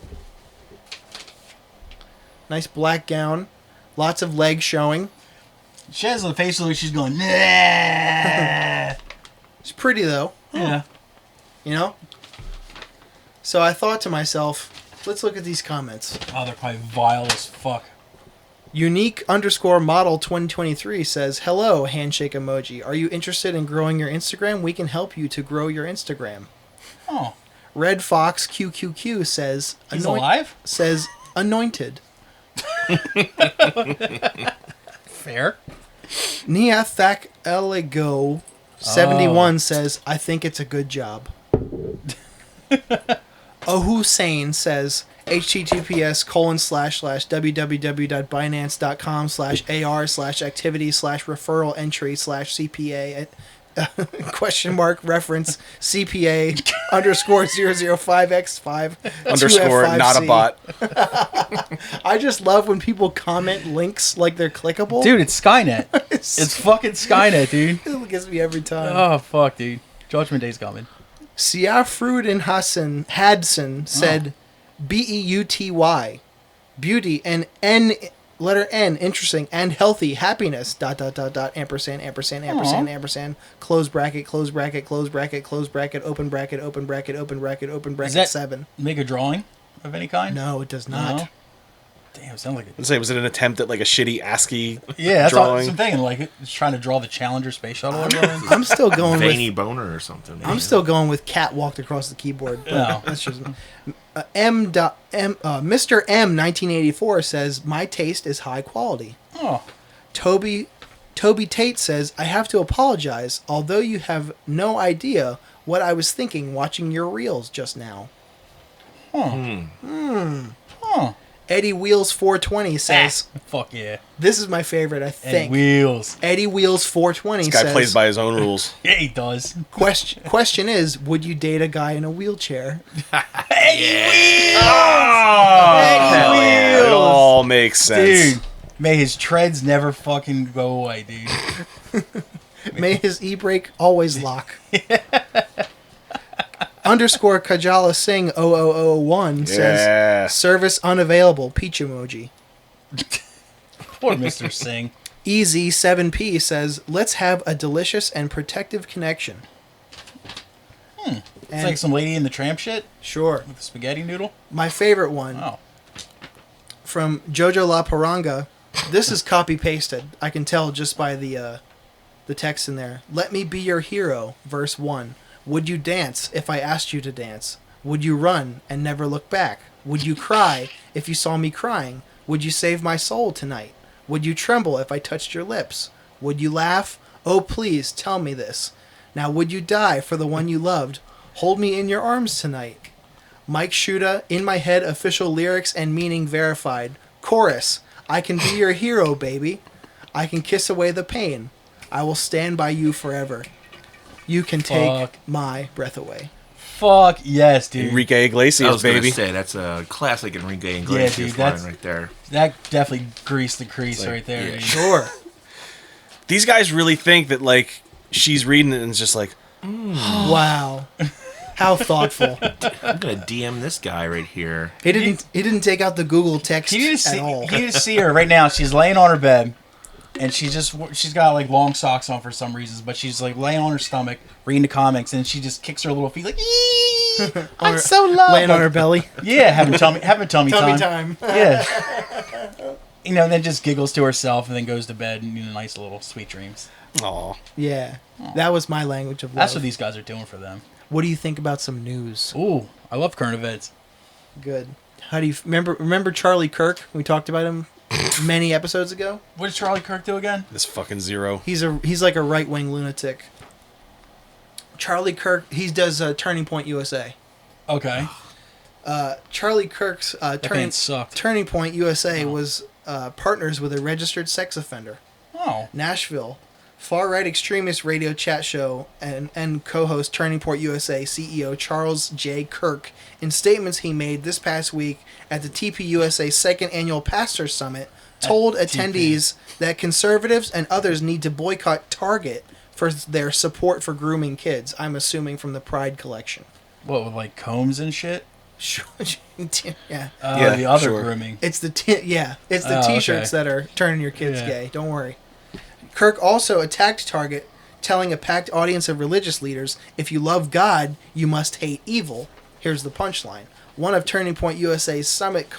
Nice black gown. Lots of legs showing. She has a face like she's going, nah. She's pretty though. Yeah. You know? So I thought to myself, let's look at these comments. Oh, they're probably vile as fuck. Unique_model 2023 says, "Hello, handshake emoji. Are you interested in growing your Instagram? We can help you to grow your Instagram." Oh. Red Fox QQQ says, He's alive? Says, anointed. Fair. Niathak Eligo 71 says, "I think it's a good job." Hussein says, https://www.binance.com/ar/activity/referral entry/CPA question mark reference CPA _005x5 _ not a bot. I just love when people comment links like they're clickable. Dude, it's Skynet. It's fucking Skynet, dude. It gets me every time. Oh, fuck, dude. Judgment Day's coming. Siafrudin Hadson said, BEUTY, beauty, and letter N, interesting, and healthy, happiness, ... ampersand, close bracket, close bracket, close bracket, close bracket, open bracket, open bracket, open bracket, open bracket, Does that 7. make a drawing of any kind? No, it does not. No? Damn, it sounds like it. Let's say, was it an attempt at like a shitty ASCII Yeah, that's what drawing? I'm thinking. Like, it's trying to draw the Challenger space shuttle or something. I'm still going Veiny with boner or something. I'm still going with cat walked across the keyboard. But No. that's just Mr. M 1984 says, "My taste is high quality." Oh. Toby Tate says, "I have to apologize, although you have no idea what I was thinking watching your reels just now." Huh. Eddie Wheels 420 says, Fuck yeah. this is my favorite, I And think. wheels. Eddie Wheels 420 This guy says, plays by his own rules. Yeah, he does. question is, would you date a guy in a wheelchair? It all makes sense. Dude, may his treads never fucking go away, dude. May his e-brake always lock. Underscore Kajala Singh 00001 says, service unavailable, peach emoji. Poor Mr. Singh. Easy 7P says, let's have a delicious and protective connection. It's And like some lady in the tramp shit sure. with a spaghetti noodle. My favorite one Oh. from Jojo La Paranga. This is copy pasted. I can tell just by the text in there. Let me be your hero, verse 1. Would you dance if I asked you to dance? Would you run and never look back? Would you cry if you saw me crying? Would you save my soul tonight? Would you tremble if I touched your lips? Would you laugh? Oh, please, tell me this. Now would you die for the one you loved? Hold me in your arms tonight. Mike Shuda, In My Head, official lyrics and meaning verified. Chorus, I can be your hero, baby. I can kiss away the pain. I will stand by you forever. You can take my breath away. Fuck yes, dude. Enrique I Iglesias, was gonna baby. say that's a classic Enrique Iglesias line right there. That definitely greased the crease right there. yeah. dude. Sure. These guys really think that, like, she's reading it and it's just like, Wow. How thoughtful. I'm gonna DM this guy right here. He didn't take out the Google text You just at see, all. you just see her right now. She's laying on her bed, and she's got like long socks on for some reasons, but she's like laying on her stomach reading the comics, and she just kicks her little feet like, "Eee, I'm so loved." Laying on her belly. Yeah, having tummy Tummy time. time. Yeah. Then just giggles to herself and then goes to bed and nice little sweet dreams. aw. Yeah. That was my language of love. That's what these guys are doing for them. What do you think about some news? Ooh, I love current events. Good. How do you remember Charlie Kirk? We talked about him many episodes ago. What does Charlie Kirk do again? This fucking Zero. He's like a right-wing lunatic. Charlie Kirk, he does Turning Point USA. Okay. Charlie Kirk's band sucked. Turning Point USA was partners with a registered sex offender. Oh. Nashville. Far-right extremist radio chat show and co-host Turning Point USA CEO Charles J. Kirk, in statements he made this past week at the TPUSA Second Annual Pastor Summit, told attendees that conservatives and others need to boycott Target for their support for grooming kids. I'm assuming from the Pride collection. What, with like combs and shit? Yeah. The other sure. grooming. It's the t-shirts that are turning your kids Yeah. gay. Don't worry. Kirk also attacked Target, telling a packed audience of religious leaders, if you love God, you must hate evil. Here's the punchline. One of Turning Point USA's summit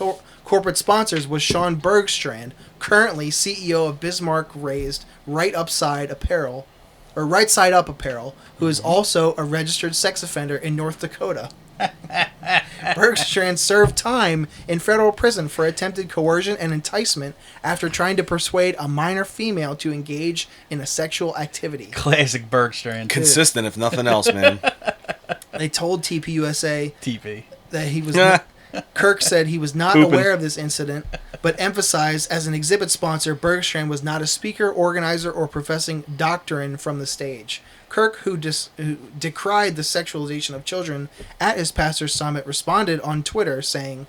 corporate sponsors was Sean Bergstrand, currently CEO of Bismarck Raised Right Side Up Apparel, who is also a registered sex offender in North Dakota. Bergstrand served time in federal prison for attempted coercion and enticement after trying to persuade a minor female to engage in a sexual activity. Classic Bergstrand. Consistent, if nothing else, man. They told TPUSA TP. that he was Kirk said he was not aware of this incident, but emphasized as an exhibit sponsor, Bergstrand was not a speaker, organizer, or professing doctrine from the stage. Kirk, who decried the sexualization of children at his pastor's summit, responded on Twitter saying,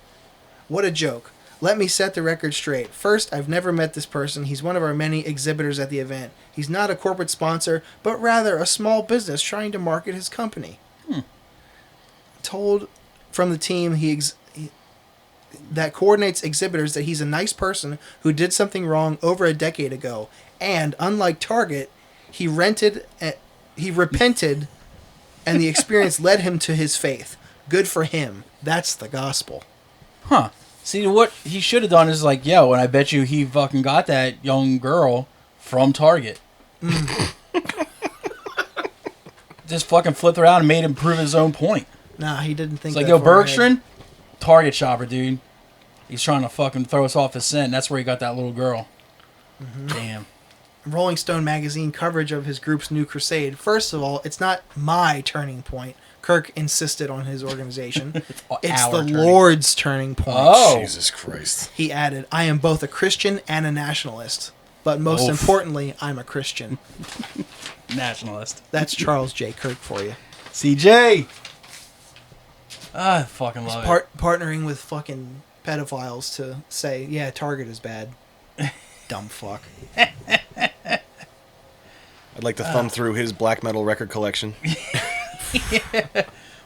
"What a joke. Let me set the record straight. First, I've never met this person. He's one of our many exhibitors at the event. He's not a corporate sponsor, but rather a small business trying to market his company." Told from the team that coordinates exhibitors that he's a nice person who did something wrong over a decade ago, and unlike Target, he repented, and the experience led him to his faith. Good for him. That's the gospel. Huh. See, what he should have done is like, yo, and I bet you he fucking got that young girl from Target. Just fucking flipped around and made him prove his own point. Nah, he didn't think It's like, that yo, far ahead. Bergstrand, Target shopper, dude. He's trying to fucking throw us off his scent. That's where he got that little girl. Damn. Rolling Stone magazine coverage of his group's new crusade. First of all, it's not my turning point. Kirk insisted on his organization. It's our the turning- Lord's turning point. Oh. Jesus Christ. He added, I am both a Christian and a nationalist. But most Oof. importantly, I'm a Christian. Nationalist. That's Charles J. Kirk for you. CJ! I fucking love it. Partnering with fucking pedophiles to say, yeah, Target is bad. Dumb fuck. I'd like to thumb through his black metal record collection.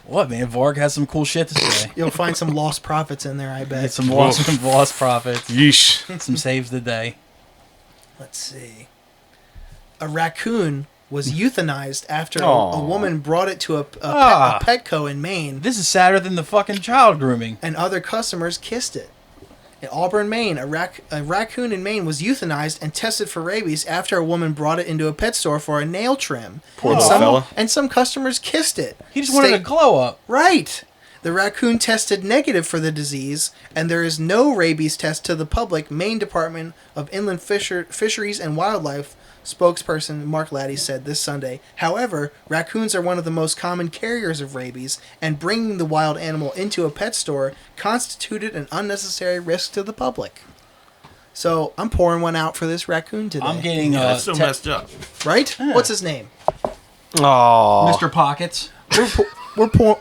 What, man? Varg has some cool shit to say. You'll find some lost prophets in there, I bet. Get some lost profits. Yeesh. Some saves the day. Let's see. A raccoon was euthanized after a Aw. woman brought it to a Petco in Maine, This is sadder than the fucking child grooming. and other customers kissed it. In Auburn, Maine, a raccoon in Maine was euthanized and tested for rabies after a woman brought it into a pet store for a nail trim. Poor and little fella. And some customers kissed it. He just wanted to glow up. Right. The raccoon tested negative for the disease, and there is no rabies test to the public. Maine Department of Inland Fisheries and Wildlife Spokesperson Mark Laddie said this Sunday. However, raccoons are one of the most common carriers of rabies, and bringing the wild animal into a pet store constituted an unnecessary risk to the public. So I'm pouring one out for this raccoon today. I'm getting That's so messed up. right. Yeah. What's his name? Oh, Mr. Pockets.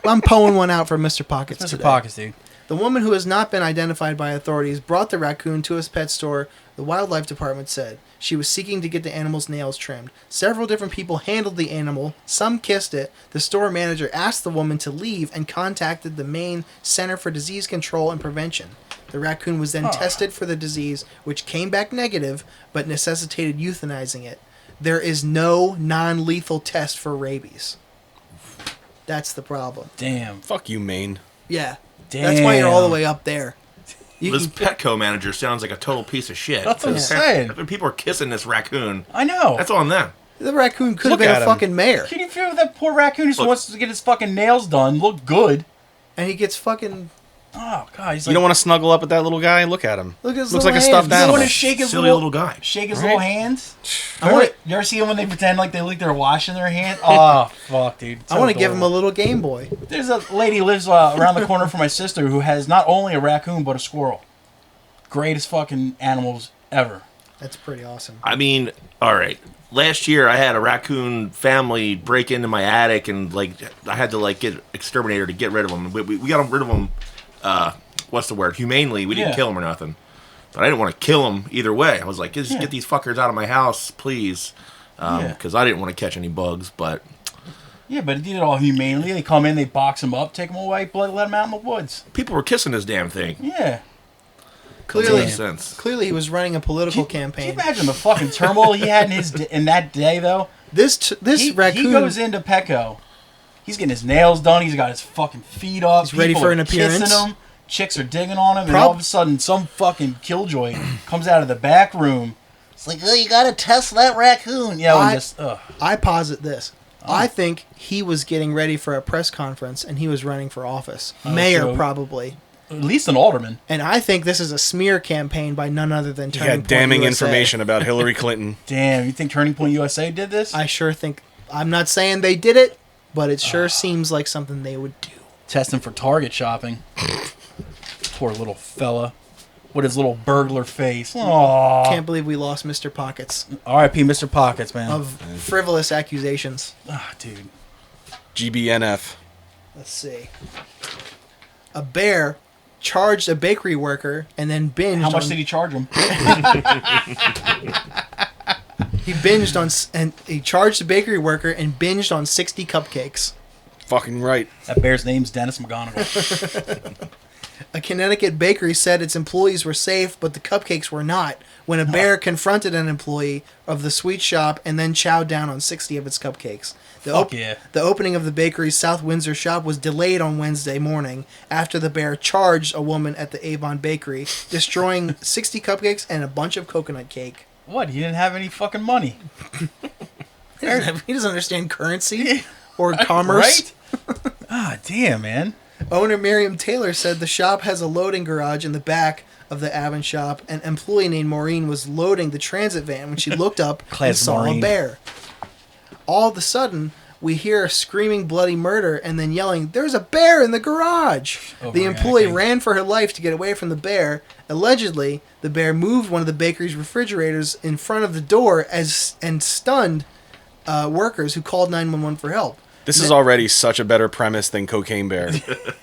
I'm pouring one out for Mr. Pockets Mr. today. Pockets, dude. The woman who has not been identified by authorities brought the raccoon to his pet store, the wildlife department said. She was seeking to get the animal's nails trimmed. Several different people handled the animal. Some kissed it. The store manager asked the woman to leave and contacted the Maine Center for Disease Control and Prevention. The raccoon was then tested for the disease, which came back negative, but necessitated euthanizing it. There is no non-lethal test for rabies. That's the problem. Damn. fuck you, Maine. Yeah. That's why you're all the Damn. way up there. This Petco manager sounds like a total piece of shit. That's what I'm saying. If people are kissing this raccoon, I know. that's on them. The raccoon could have Look been at a him. fucking mayor. Can you feel that poor raccoon who Look. wants to get his fucking nails done, look good? And he gets fucking... Oh god, he's You like, don't want to snuggle up with that little guy? Look at him. Look at his Looks little like a stuffed hands. you don't animal. want to shake his Silly little guy. shake his Right? little hands. I want You ever see them when they pretend like they're washing their hands? Oh fuck, dude. I want to give him a little Game Boy. There's a lady who lives around the corner from my sister who has not only a raccoon but a squirrel. Greatest fucking animals ever. That's pretty awesome. I mean, all right. Last year, I had a raccoon family break into my attic, and like I had to like get exterminator to get rid of them. We got rid of them. What's the word? Humanely. We didn't Yeah. kill them or nothing. But I didn't want to kill them either way. I was like, just Yeah. get these fuckers out of my house, please, because I didn't want to catch any bugs. But Yeah, but he did it all humanely. They come in, they box them up, take them away, let them out in the woods. people were kissing this damn thing. Yeah. Clearly, Makes sense. clearly he was running a political Can you campaign. imagine the fucking turmoil he had in that day, though? This raccoon... He goes into Petco. He's getting his nails done. He's got his fucking feet up. He's ready People for are an appearance. kissing him. Chicks are digging on him. And all of a sudden, some fucking killjoy comes out of the back room. It's like, oh, you got to test that raccoon. Yeah, and just, ugh. I posit this. I think he was getting ready for a press conference and he was running for office. Mayor, true. probably. At least an alderman. And I think this is a smear campaign by none other than He Turning had Point damning USA. information about Hillary Clinton. Damn, you think Turning Point USA did this? I sure think... I'm not saying they did it, but it sure seems like something they would do. Testing for Target shopping. Poor little fella. With his little burglar face. Aww. Can't believe we lost Mr. Pockets R.I.P. Mr. Pockets, man. of frivolous accusations. Ah, dude. GBNF. Let's see. A bear charged a bakery worker and then binged How much on... did he charge him? He binged on... And he charged a bakery worker and binged on 60 cupcakes. Fucking right. That bear's name's Dennis McGonigal. A Connecticut bakery said its employees were safe, but the cupcakes were not, when a bear confronted an employee of the sweet shop and then chowed down on 60 of its cupcakes. Yeah. The opening of the bakery's South Windsor shop was delayed on Wednesday morning after the bear charged a woman at the Avon Bakery, destroying 60 cupcakes and a bunch of coconut cake. What? He didn't have any fucking money. He doesn't understand currency or commerce. Right? Ah, damn, man. Owner Miriam Taylor said the shop has a loading garage in the back of the Avon shop. An employee named Maureen was loading the transit van when she looked up and Class saw Maureen. a bear. All of a sudden, we hear a screaming bloody murder and then yelling, "There's a bear in the garage!" The employee Overreacting. ran for her life to get away from the bear. Allegedly, the bear moved one of the bakery's refrigerators in front of the door and stunned workers who called 911 for help. This is already such a better premise than Cocaine Bear.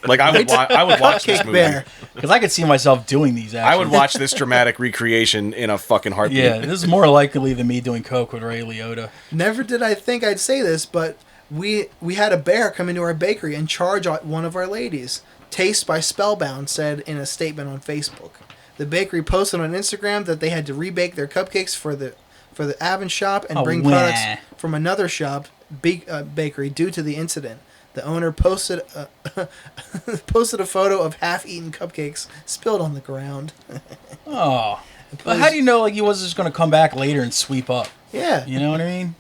Like I would watch this Cupcake movie. bear. Because I could see myself doing these, actually. I would watch this dramatic recreation in a fucking heartbeat. Yeah, this is more likely than me doing coke with Ray Liotta. Never did I think I'd say this, but we had a bear come into our bakery and charge one of our ladies. Taste by Spellbound said in a statement on Facebook. The bakery posted on Instagram that they had to rebake their cupcakes for the Avon shop and bring products from another shop, bakery, due to the incident. The owner posted posted a photo of half-eaten cupcakes spilled on the ground. Oh. But how do you know like he wasn't just going to come back later and sweep up? Yeah. You know what I mean?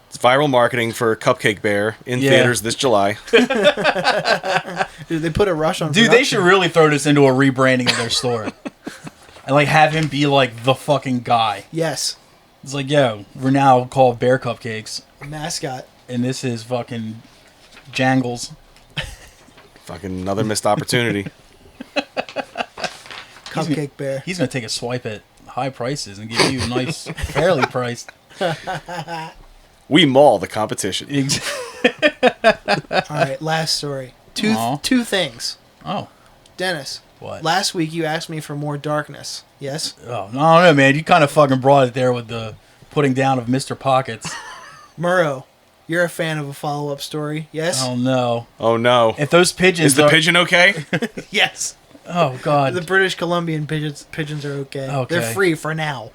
It's viral marketing for Cupcake Bear in theaters this July. Dude, they put a rush on Dude, they production. should really throw this into a rebranding of their store. And like have him be like the fucking guy. Yes. It's like, yo, we're now called Bear Cupcakes, Mascot. and this is fucking Jangles. Fucking another missed opportunity. Cupcake Bear. He's gonna take a swipe at high prices and give you a nice, fairly priced. We maul the competition. All right, last story. Two things. Oh, Dennis. what? Last week you asked me for more darkness. Yes? Oh, no, I don't know, man. You kind of fucking brought it there with the putting down of Mr. Pockets. Murro, you're a fan of a follow-up story. Yes? Oh no! Oh no. If those pigeons Is the pigeon okay? Yes. Oh god! The British Columbian pigeons are okay. Okay. They're free for now.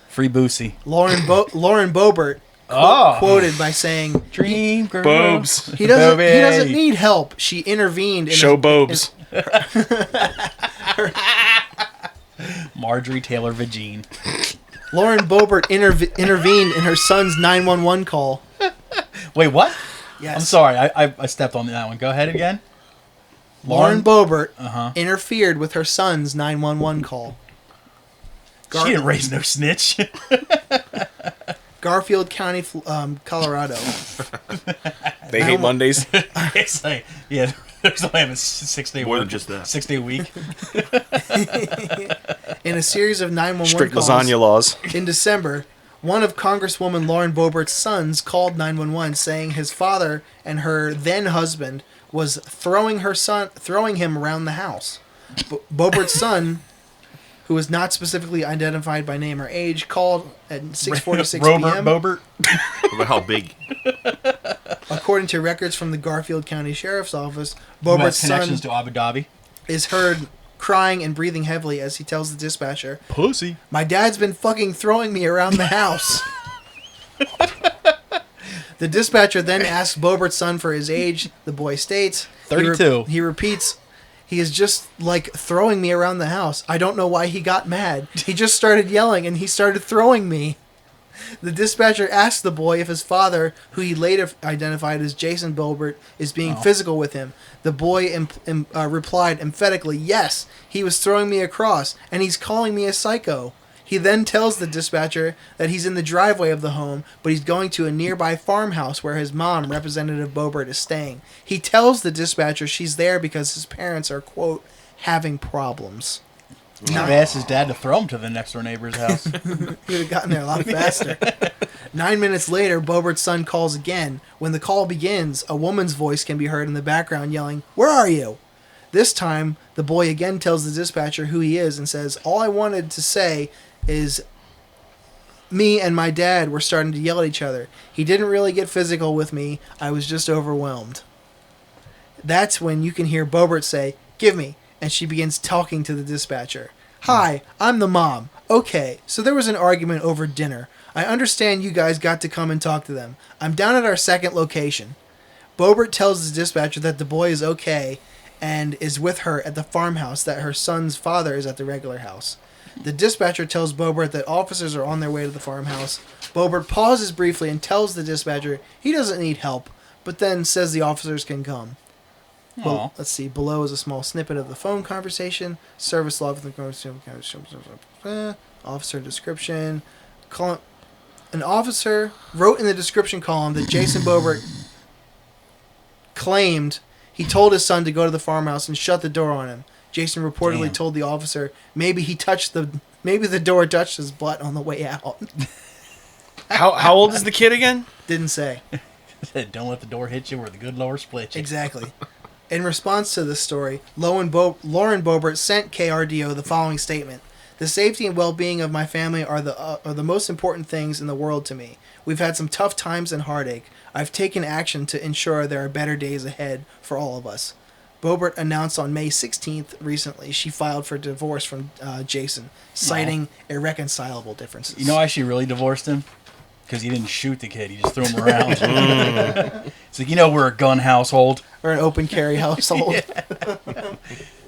Free Boosie. Lauren Boebert quoted by saying Dream girl. Bobes. he doesn't need help. She intervened in Show Bobes. Marjorie Taylor Vagine. Lauren Boebert intervened in her son's 911 call. Wait, what? Yes. I'm sorry. I stepped on that one. Go ahead again. Lauren Boebert Uh-huh. interfered with her son's 911 call. She didn't raise no snitch. Garfield County, Colorado. They hate Mondays. It's like, yeah, there's only a 6-day More work. than just that. 6-day week. In a series of 911 Strict calls lasagna laws. in December, one of Congresswoman Lauren Boebert's sons called 911 saying his father and her then husband was throwing him around the house. Boebert's son, who was not specifically identified by name or age, called at 6:46 p.m. Bobert. What about how big? According to records from the Garfield County Sheriff's Office, Who has Boebert's son connections to Abu Dhabi. is heard crying and breathing heavily as he tells the dispatcher, Pussy. "My dad's been fucking throwing me around the house." The dispatcher then asks Boebert's son for his age. The boy states, 32. He repeats, "He is just like throwing me around the house. I don't know why he got mad. He just started yelling and he started throwing me." The dispatcher asked the boy if his father, who he later identified as Jason Boebert, is being physical with him. The boy replied emphatically, "Yes, he was throwing me across, and he's calling me a psycho." He then tells the dispatcher that he's in the driveway of the home, but he's going to a nearby farmhouse where his mom, Representative Boebert, is staying. He tells the dispatcher she's there because his parents are, quote, having problems. He asked his dad to throw him to the next door neighbor's house. He would have gotten there a lot faster. 9 minutes later, Boebert's son calls again. When the call begins, a woman's voice can be heard in the background yelling, "Where are you?" This time, the boy again tells the dispatcher who he is and says, "All I wanted to say is me and my dad were starting to yell at each other. He didn't really get physical with me. I was just overwhelmed." That's when you can hear Boebert say, "Give me," and she begins talking to the dispatcher. "Hi, I'm the mom. Okay, so there was an argument over dinner. I understand you guys got to come and talk to them. I'm down at our second location." Boebert tells the dispatcher that the boy is okay and is with her at the farmhouse, that her son's father is at the regular house. The dispatcher tells Boebert that officers are on their way to the farmhouse. Boebert pauses briefly and tells the dispatcher he doesn't need help, but then says the officers can come. Well, let's see. Below is a small snippet of the phone conversation. Service log with the officer description. An officer wrote in the description column that Jason Boebert claimed he told his son to go to the farmhouse and shut the door on him. Jason reportedly told the officer maybe the door touched his butt on the way out. How old is the kid again? Didn't say. Don't let the door hit you or the good Lord split you. Exactly. In response to this story, Lauren Boebert sent KRDO the following statement: "The safety and well-being of my family are the most important things in the world to me. We've had some tough times and heartache. I've taken action to ensure there are better days ahead for all of us." Boebert announced on May 16th recently she filed for divorce from Jason, citing irreconcilable differences. You know why she really divorced him? Because he didn't shoot the kid. He just threw him around. It's like, we're a gun household. Or an open carry household. I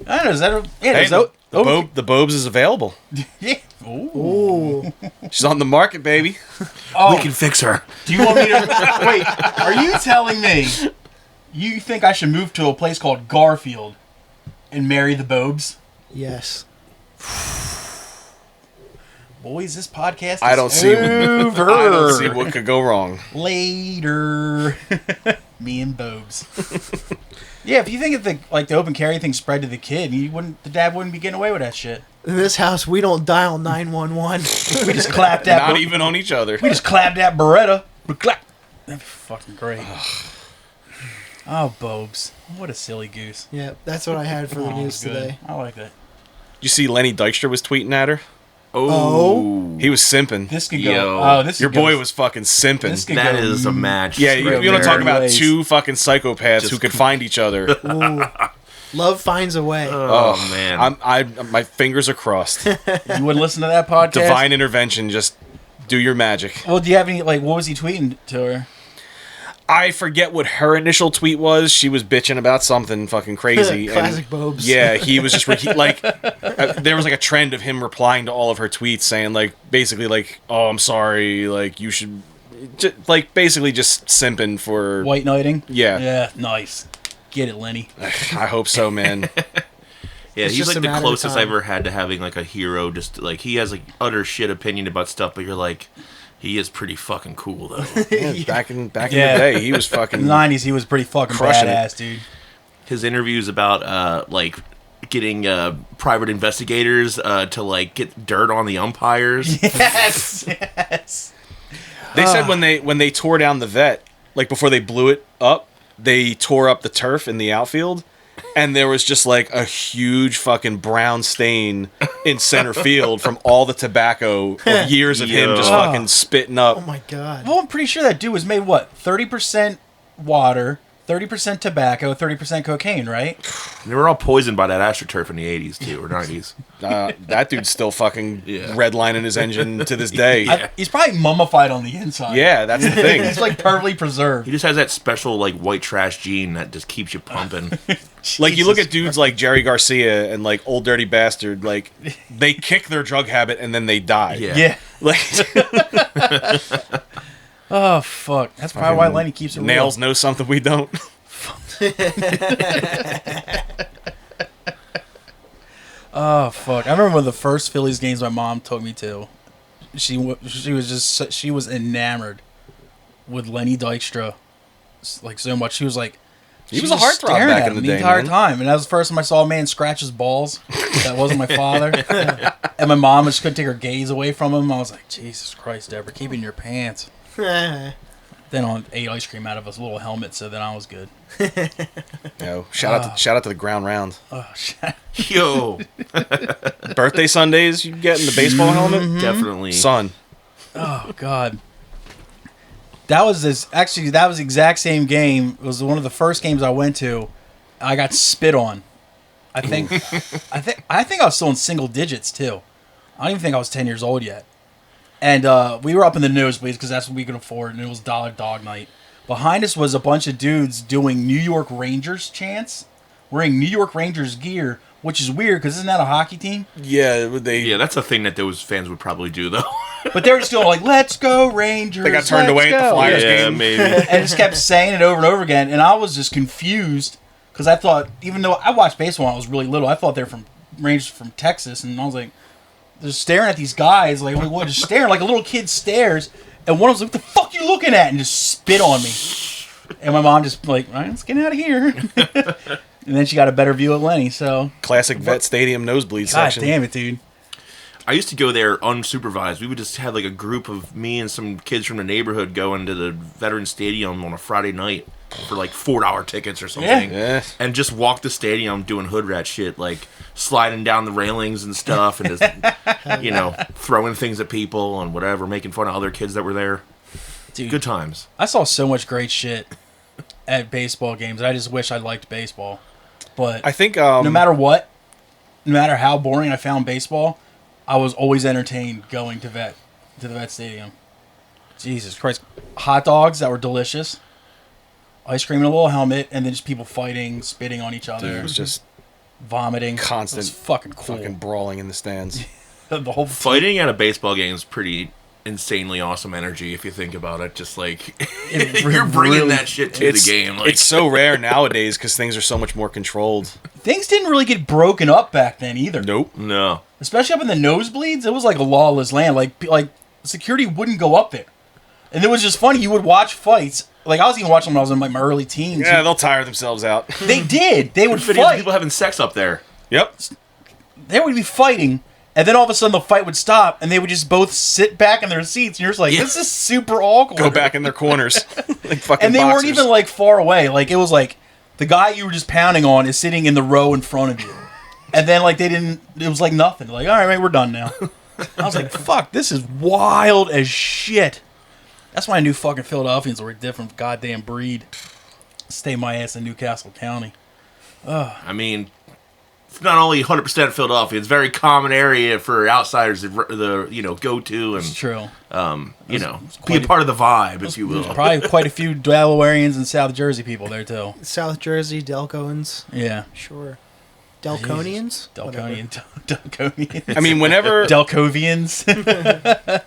don't know. Is that Hey, the Bobes is available. Yeah. Ooh. She's on the market, baby. Oh, We can fix her. do you want me to... Wait, are you telling me you think I should move to a place called Garfield and marry the Bobes? Yes. Boys, this podcast is I don't see. over. I don't see what could go wrong. Later. Me and Bobes. Yeah, if you think of the open carry thing spread to the kid, the dad wouldn't be getting away with that shit. In this house, we don't dial 911. We just clapped that. Not even on each other. We just clapped that Beretta. That'd be fucking great. Oh, Bobes. What a silly goose. Yeah, that's what I had for the Oh, news good. today. I like that. You see Lenny Dykstra was tweeting at her? Oh. He was simping. This could Yo. go. Oh, this Your could go- boy was fucking simping. This could That go- is a match. Yeah, you right want to there. talk about Ways. two fucking psychopaths Just who could find each other. Ooh. Love finds a way. Oh, man. My fingers are crossed. You wouldn't listen to that podcast? Divine intervention, just do your magic. Well, do you have any, what was he tweeting to her? I forget what her initial tweet was. She was bitching about something fucking crazy. Classic Bobes. Yeah, he was just there was a trend of him replying to all of her tweets saying basically oh, I'm sorry, you should basically just simping for White knighting? Yeah. Yeah, nice. Get it, Lenny. I hope so, man. Yeah, It's he's just a the matter of closest I've time. ever had to having a hero. Just he has utter shit opinion about stuff, but you're he is pretty fucking cool though. Yeah, back in the Yeah. day, he was fucking In the 90s, he was pretty fucking Crushing it. badass, dude. His interviews about getting private investigators to get dirt on the umpires. Yes, yes. They said when they tore down the vet, before they blew it up, they tore up the turf in the outfield, and there was just a huge fucking brown stain in center field from all the tobacco of years of him just Yo. fucking spitting up. Oh my god. Well, I'm pretty sure that dude was made, 30% water, 30% tobacco, 30% cocaine, right? They were all poisoned by that AstroTurf in the 80s too, or 90s. That dude's still fucking Yeah. redlining his engine to this day. He's probably mummified on the inside. Yeah, that's the thing. He's perfectly preserved. He just has that special white trash gene that just keeps you pumping. You look at dudes like Jerry Garcia and Old Dirty Bastard, they kick their drug habit and then they die. Yeah. Yeah. Oh, fuck. That's probably why Lenny keeps it real. Nails know something we don't. Oh, fuck. I remember one of the first Phillies games my mom took me to. She was enamored with Lenny Dykstra. So much. She was He was a heartthrob back in the day, entire man. time. And that was the first time I saw a man scratch his balls. That wasn't my father. And my mom just couldn't take her gaze away from him. I was like, Jesus Christ, Deborah, keep it in your pants. Then I ate ice cream out of a little helmet, so then I was good. Shout out to the ground round. Oh, shit. Yo, Birthday Sundays you get in the baseball helmet? definitely. Son. Oh, God. That was the exact same game. It was one of the first games I went to. I got spit on. I think I was still in single digits too. I don't even think I was 10 years old yet. And we were up in the nosebleeds because that's what we could afford, and it was $1 dog night. Behind us was a bunch of dudes doing New York Rangers chants, wearing New York Rangers gear, which is weird because isn't that a hockey team? Yeah, Yeah, that's a thing that those fans would probably do though. But they were just going "Let's go Rangers!" They got turned let's away at the go." Flyers Yeah, game. maybe. And just kept saying it over and over again. And I was just confused because I thought, even though I watched baseball when I was really little, I thought they were from Rangers from Texas. And I was they're staring at these guys, what, just staring, like a little kid stares. And one of them was what the fuck you looking at? And just spit on me. And my mom just all right, let's get out of here. And then she got a better view of Lenny, so. Classic vet stadium nosebleed God section. damn it, dude. I used to go there unsupervised. We would just have a group of me and some kids from the neighborhood going to the Veterans Stadium on a Friday night for $4 tickets or something. Yeah. And just walk the stadium doing hood rat shit, sliding down the railings and stuff and just, throwing things at people and whatever, making fun of other kids that were there. Dude, Good times. I saw so much great shit at baseball games. I just wish I liked baseball. But I think no matter what, no matter how boring I found baseball, I was always entertained going to the vet stadium. Jesus Christ. Hot dogs that were delicious. Ice cream in a little helmet, and then just people fighting, spitting on each other. it was just vomiting. constant It was fucking cool. fucking brawling in the stands. The whole Fighting at a baseball game is pretty insanely awesome energy if you think about it. Just you're bringing really- that shit to the game. It's so rare nowadays because things are so much more controlled. things didn't really get broken up back then either. Nope. No. especially up in the nosebleeds. It was like a lawless land. Like security wouldn't go up there, and it was just funny. You would watch fights. Like I was even watching when I was in like my early teens. Yeah, they'll tire themselves out. They did. They would Videos of fight. people having sex up there. Yep. They would be fighting, and then all of a sudden the fight would stop, and they would just both sit back in their seats. And you're just like, this is super awkward. Go back in their corners. Like fucking And they boxers. weren't even like far away. Like it was like the guy you were just pounding on is sitting in the row in front of you, and then like they didn't. It was like nothing. Like all right, mate, we're done now. I was like, fuck, this is wild as shit. That's why I knew fucking Philadelphians were a different goddamn breed. Stay my ass in Newcastle County. I mean, it's not only 100% Philadelphia. It's a very common area for outsiders to go to and It's true. be a part of the vibe, if you will. Probably quite a few Delawareans and South Jersey people there too. South Jersey, Delcoans. Yeah. Sure. Delconians? Delconians. I mean, whenever Delcovians.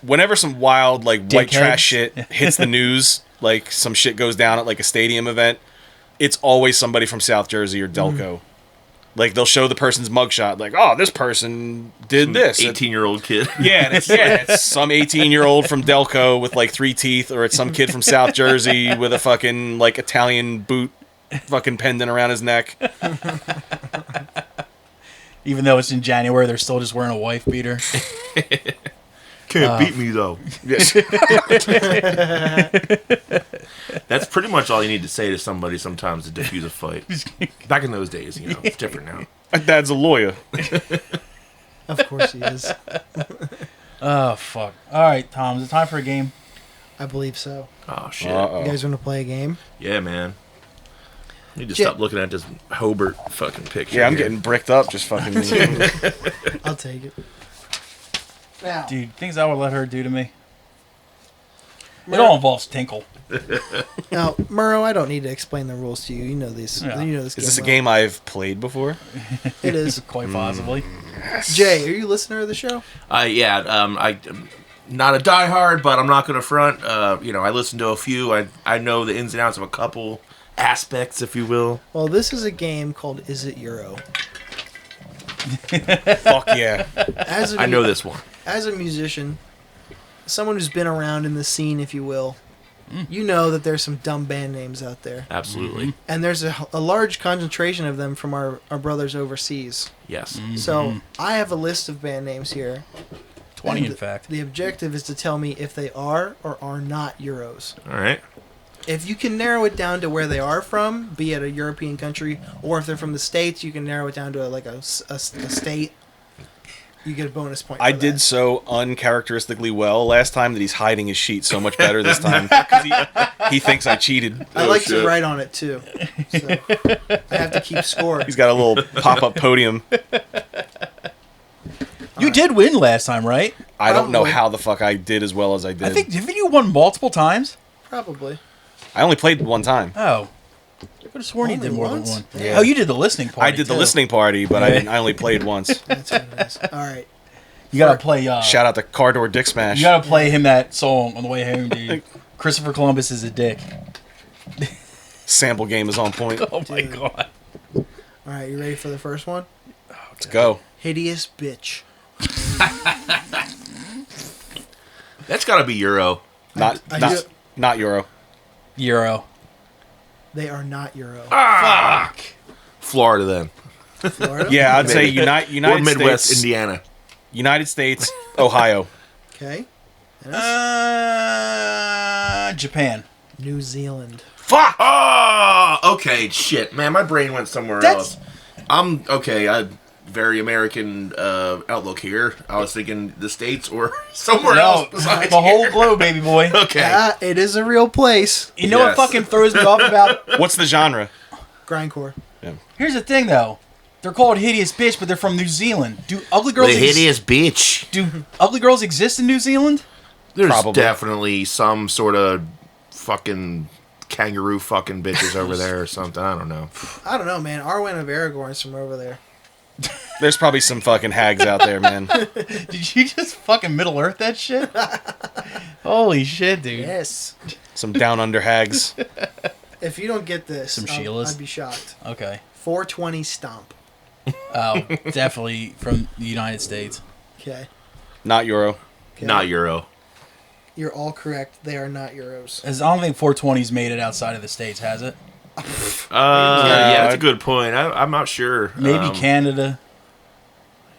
whenever some wild like white Dickheads. trash shit hits the news, like some shit goes down at like a stadium event, it's always somebody from South Jersey or Delco. Like they'll show the person's mugshot, like, oh, this person did this. 18-year-old kid. Yeah, it's some 18-year-old from Delco with like 3 teeth, or it's some kid from South Jersey with a fucking like Italian boot fucking pendant around his neck. Even though it's in January, they're still just wearing a wife beater. Can't beat me, though. That's pretty much all you need to say to somebody sometimes to diffuse a fight. Back in those days, it's different now. My dad's a lawyer. Of course he is. Oh, fuck. All right, Tom, is it time for a game? I believe so. Oh, shit. Uh-oh. You guys want to play a game? Yeah, man. I need to Jim- stop looking at this Hobart fucking picture. Yeah, I'm here. getting bricked up just fucking. I'll take it. Now, Dude, things I would let her do to me. It all involves tinkle. now, Murro, I don't need to explain the rules to you. You know these. Yeah. You know this. Is this a well. game I've played before? It is. Quite possibly. Jay, are you a listener of the show? I'm not a diehard, but I'm not going to front. I listen to a few. I know the ins and outs of a couple aspects, if you will. Well, this is a game called Is It Euro? Fuck yeah. I know this one. As a musician, someone who's been around in the scene, if you will, you know that there's some dumb band names out there. Absolutely. And there's a large concentration of them from our brothers overseas. Yes. So I have a list of band names here. 20, And in fact. The objective is to tell me if they are or are not Euros. All right. If you can narrow it down to where they are from, be it a European country, or if they're from the States, you can narrow it down to a state. You get a bonus point. I for did that. so uncharacteristically well last time that he's hiding his sheet so much better this time because he thinks I cheated. I like shit. to write on it too, so I have to keep score. He's got a little pop-up podium. You did win last time, right? I don't know Probably. how the fuck I did as well as I did. I think, haven't you won multiple times? Probably. I only played one time. Oh. I could have sworn you Only did more once? than one. Yeah. Oh, you did the listening part. I did the listening party, but I only played once. That's what it is. All right. You gotta play. Shout out to Car Door Dick Smash. You gotta play him that song on the way home, dude. Christopher Columbus is a dick. Sample game is on point. Oh my Dude. god. All right. You ready for the first one? Let's go. Hideous bitch. That's got to be Euro. Not I not, do- not Euro. Euro. They are not Euro. Fuck. Florida, then. Florida. Yeah, I'd say Or United Midwest, States, Indiana. United States, Ohio. Okay. Japan. New Zealand. Fuck! Oh, okay, shit. Man, my brain went somewhere That's- else. Okay, very American outlook here. I was thinking the States or somewhere else besides the whole here. globe, baby boy. Okay. Ah, it is a real place. You know Yes. what fucking throws me off about? What's the genre? Grindcore. Here's the thing, though. They're called hideous bitch, but they're from New Zealand. Do ugly girls? The hideous bitch. Do ugly girls exist in New Zealand? There's Probably. definitely some sort of fucking kangaroo fucking bitches over there or something. I don't know. I don't know, man. Arwen of Aragorn's from over there. There's probably some fucking hags out there, man. Did you just fucking Middle Earth that shit? Holy shit, dude. Yes. Some down under hags. If you don't get this, Some Sheilas. I'd be shocked. Okay. 420 stomp. Oh, definitely from the United States. Okay. Not Euro. Okay. Not Euro. You're all correct. They are not euros. I don't think 420's made it outside of the States, has it? Yeah, that's a good point. I'm not sure. Maybe Canada.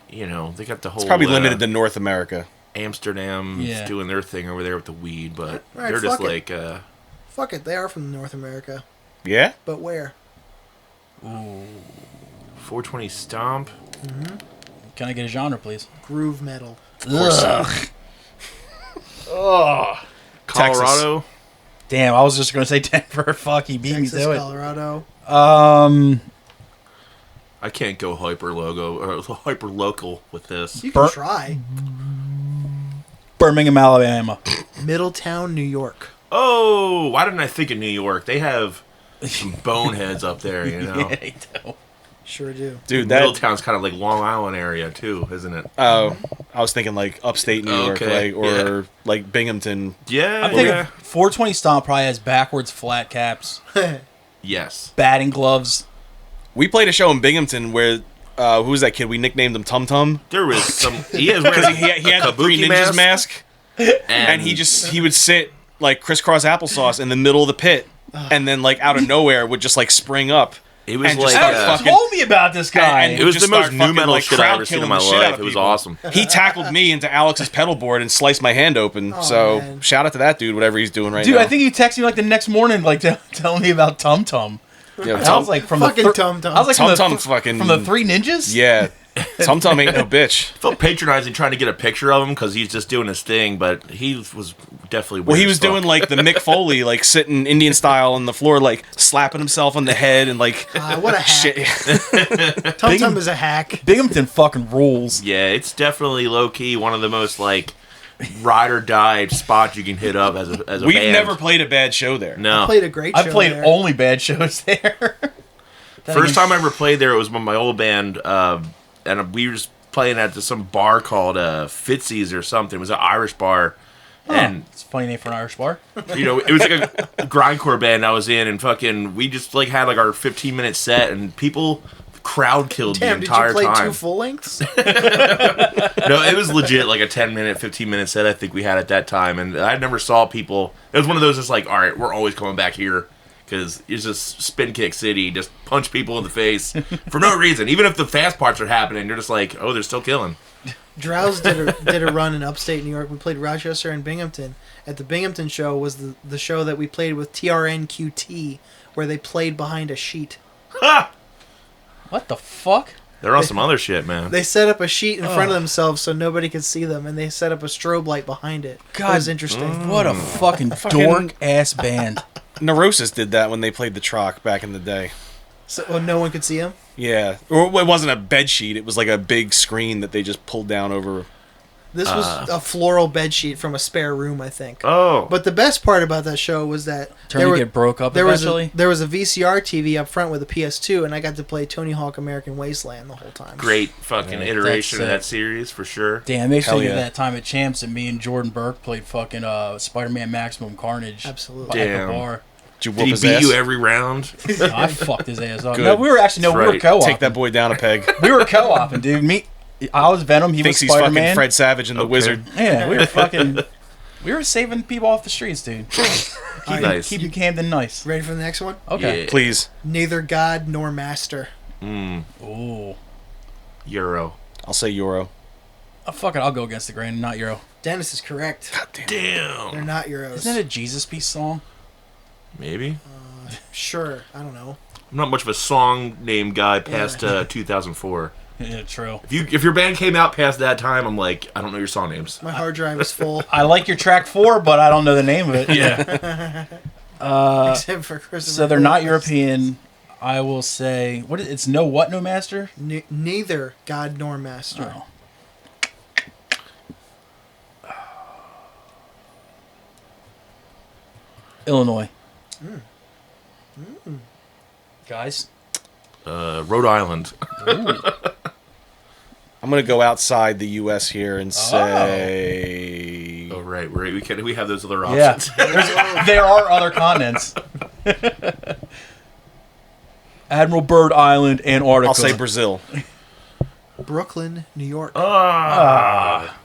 You know, they got the whole. It's probably limited to North America. Amsterdam doing their thing over there with the weed, but Right, they're just fuck like. Fuck it. They are from North America. Yeah? But where? Ooh. 420 Stomp. Can I get a genre, please? Groove metal. Ugh. Oh. Colorado. Texas. Damn, I was just going to say Denver. Fuck, he beat Texas, me to it. Colorado. I can't go hyper local with this. You can try. Birmingham, Alabama. Middletown, New York. Oh, why didn't I think of New York? They have some boneheads up there, you know. Yeah, they do. Sure do. Dude, that... Middletown's kind of like Long Island area too, isn't it? Oh, I was thinking like upstate New York, Okay, like, or like Binghamton. Yeah, I think yeah. 420 Stomp probably has backwards flat caps, Yes. batting gloves. We played a show in Binghamton where, who was that kid? We nicknamed him Tum Tum. There was some. He is wearing He had the Three kabuki Ninjas mask, and he would sit like crisscross applesauce in the middle of the pit, and then like out of nowhere would just like spring up. It was and like just start You told me about this guy. and it was just the most start new fucking, metal like, shit I've crowd ever seen in killing my the shit out life. of It was people. awesome. He tackled me into Alex's pedal board and sliced my hand open. Oh, So man. shout out to that dude, whatever he's doing right Dude, now. I think you texted me like the next morning, like telling me about Tum Tum. yeah, I was like from Fucking the Tum Tum. I was like Tum from Tum the, fucking from the Three Ninjas. yeah. Tum Tum ain't no bitch. I felt patronizing trying to get a picture of him because he's just doing his thing, but he was definitely weird Well, he as was fuck. doing like the Mick Foley, like sitting Indian style on the floor, like slapping himself on the head and like What a hack. shit. Tum Tum is a hack. Binghamton fucking rules. Yeah, it's definitely low key one of the most like ride or die spots you can hit up as a We've band. never played a bad show there. No. Played a great show I played there. only bad shows there. First time I ever played there was with my old band, and we were just playing at some bar called Fitzy's or something. It was an Irish bar. And It's a funny name for an Irish bar. you know, it was like a grindcore band I was in, and fucking we just like had like our 15-minute set, and people crowd killed Damn, the did you entire play time. 2 full lengths? No, it was legit like a 10-minute, 15-minute set I think we had at that time, and I never saw people. It was one of those that's like, all right, we're always coming back here because it's just spin kick city, just punch people in the face for no reason. Even if the fast parts are happening, they're just like, oh, they're still killing. Drowse did a run in upstate New York. We played Rochester and Binghamton. At the Binghamton show was the show that we played with TRNQT, where they played behind a sheet. Ha! What the fuck? They're on some other shit, man. They set up a sheet in front of themselves so nobody could see them, and they set up a strobe light behind it. God, it was interesting. What a fucking dork ass band. Neurosis did that when they played the Troc back in the day. So no one could see them. Yeah, or it wasn't a bed sheet; it was like a big screen that they just pulled down over. This was a floral bed sheet from a spare room, I think. Oh. But the best part about that show was that Turned to get broke up eventually. There was a VCR TV up front with a PS2, and I got to play Tony Hawk American Wasteland the whole time. Great fucking Yeah, iteration of that's that series, for sure. Damn, it makes me Hell think of yeah. that time at Champs and me and Jordan Burke played fucking Spider-Man Maximum Carnage. Absolutely. At Damn. the bar. Did you Did whoop he his beat ass? you every round? I fucked his ass up. Good. No, we were That's we were right. co-oping. Take that boy down a peg. We were co-oping, dude. I was Venom. He Thinks was he's Spider-Man. fucking Fred Savage and the Okay. Wizard. Yeah, we were fucking. We were saving people off the streets, dude. Nice. Keeping Camden nice. Ready for the next one? Okay. Yeah. Please, Neither God nor Master. Ooh. Euro. I'll say Euro. Oh, fuck it. I'll go against the grain. Not Euro. Dennis is correct. Damn. They're not Euros. Isn't that a Jesus Piece song? Maybe. Sure, I don't know. I'm not much of a song name guy past 2004. Yeah, true. If your band came out past that time, I'm like, I don't know your song names. My hard drive is full, I like your track 4, but I don't know the name of it. Yeah. except for Christopher. So they're not Columbus. European. I will say, it's no what, no master? Neither God nor Master. Oh. Illinois. Guys. Rhode Island. I'm gonna go outside the U.S. here and say. Oh right, we have those other Yeah. options. There are other continents. Admiral Byrd Island, Antarctica. I'll say Brazil. Brooklyn, New York. Ah.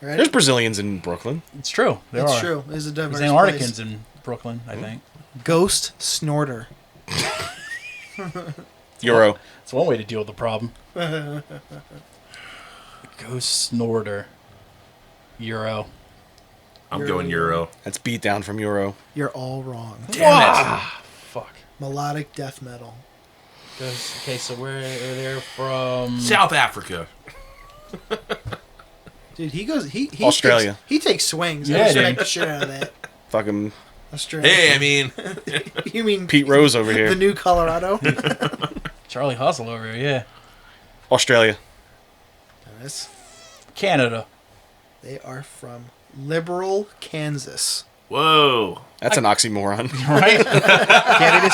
Ready? There's Brazilians in Brooklyn. It's true. There It's are. true. It's a diverse There's place. Antarcticans in Brooklyn, I think. Ghost Snorter. Euro. It's one way to deal with the problem. Ghost Snorter. Euro. I'm going Euro. That's beat down from Euro. You're all wrong. Damn it. Fuck. Melodic death metal. Okay, so where are they from? South Africa. Dude, he goes. He Australia. He takes swings. Yeah, I respect dude. the shit out of that. Fucking Australia. Hey, I mean, You mean Pete Rose over here. the new Colorado? Charlie Hustle over here, yeah. Australia. Nice. Canada. They are from Liberal, Kansas. whoa. That's an oxymoron. Right? Can't even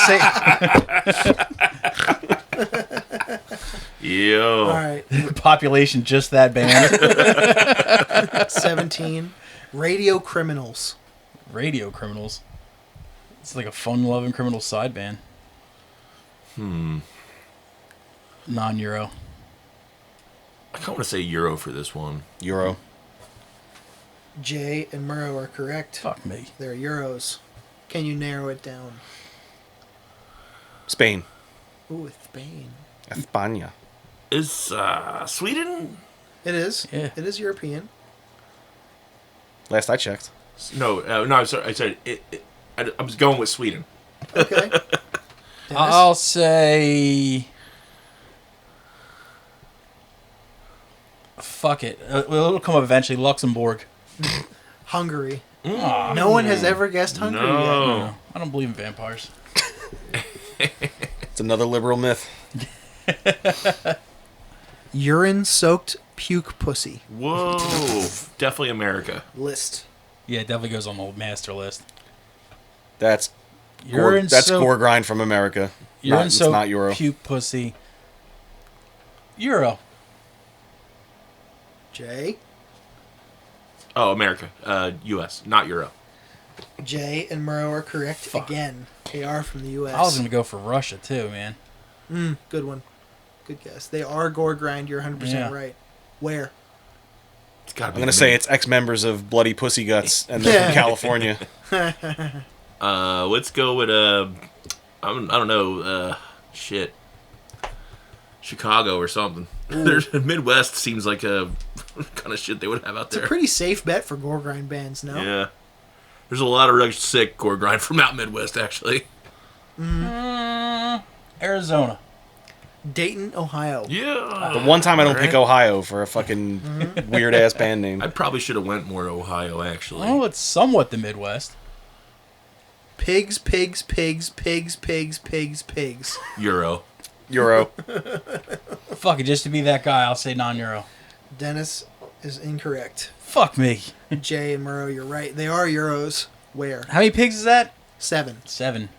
Yo. All right. say population just that band. 17. Radio Criminals. Radio Criminals. It's like a fun-loving criminal side band. Non-Euro. I kind of want to say Euro for this one. Euro. Jay and Murro are correct. Fuck me. They're Euros. Can you narrow it down? Spain. Ooh, it's Spain. España. Is Sweden? It is. Yeah. It is European. Last I checked. No, no. I'm sorry. I said I was going with Sweden. Okay. Dennis? I'll say... Fuck it. It'll come up eventually. Luxembourg. Hungary. No one has ever guessed Hungary yet. No. I don't believe in vampires. It's another liberal myth. Urine-soaked puke pussy. Whoa. Definitely America. List. Yeah, it definitely goes on the master list. That's Urine that's soaked- gore grind from America. Urine It's soaked not Euro. puke pussy. Euro. Jay. Oh, America. U.S. Not Euro. Jay and Murro are correct again. They are from the U.S. I was gonna go for Russia too, man. Good one. Good guess. They are gore grind. You're 100% Yeah. right. Where? It's got to be. I'm gonna say it's ex-members of Bloody Pussy Guts and they're from California. Let's go with I don't know. Shit. Chicago or something. There's Midwest seems like a kind of shit they would have out It's there. a pretty safe bet for gore grind bands, no? Yeah. There's a lot of really sick gore grind from out Midwest, actually. Arizona. Dayton, Ohio. Yeah. The one time I don't pick Alright. Ohio for a fucking weird ass band name. I probably should have went more to Ohio, actually. Oh, it's somewhat the Midwest. Pigs, pigs, pigs, pigs, pigs, pigs, pigs. Euro. Euro. Fuck it, just to be that guy, I'll say non-Euro. Dennis is incorrect. Fuck me. Jay and Murro, you're right. They are Euros. Where? How many pigs is that? 7. 7.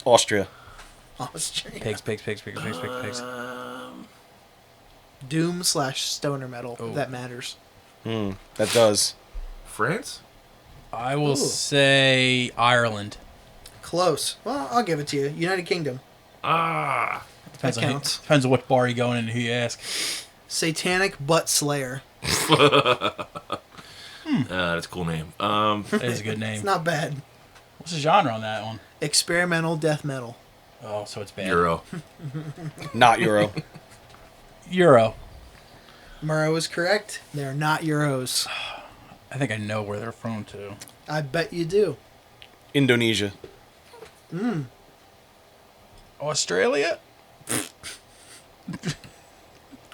Austria. Austria. Pigs. Doom/stoner metal. Oh. If that matters. That does. France? I will Ooh. say Ireland. Close. Well, I'll give it to you. United Kingdom. Ah. Depends That on counts. depends on what bar you're going in and who you ask. Satanic Butt Slayer. That's a cool name. That is a good name. It's not bad. What's the genre on that one? Experimental death metal. Oh, so it's bad. Euro. Not Euro. Euro. Murro is correct. They're not Euros. I think I know where they're from too. I bet you do. Indonesia. Australia?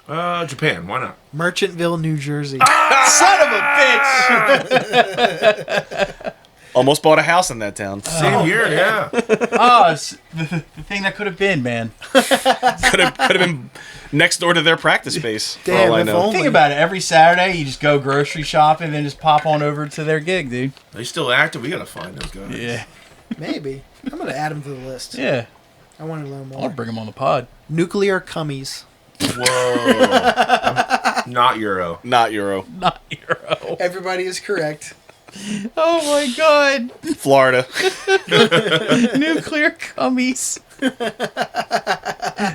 Japan. Why not? Merchantville, New Jersey. Son of a bitch! Almost bought a house in that town. Same here, yeah. Oh, it's the thing that could have been, man. Could have been next door to their practice space. For Damn, all I if know. only. Think about it. Every Saturday, you just go grocery shopping and then just pop on over to their gig, dude. Are they still active? We gotta find those guys. Yeah. Maybe. I'm going to add them to the list. Yeah. I want to learn I'll more. bring them on the pod. Nuclear Cummies. Whoa. Not Euro. Not Euro. Not Euro. Everybody is correct. Oh my god. Florida. Nuclear cummies.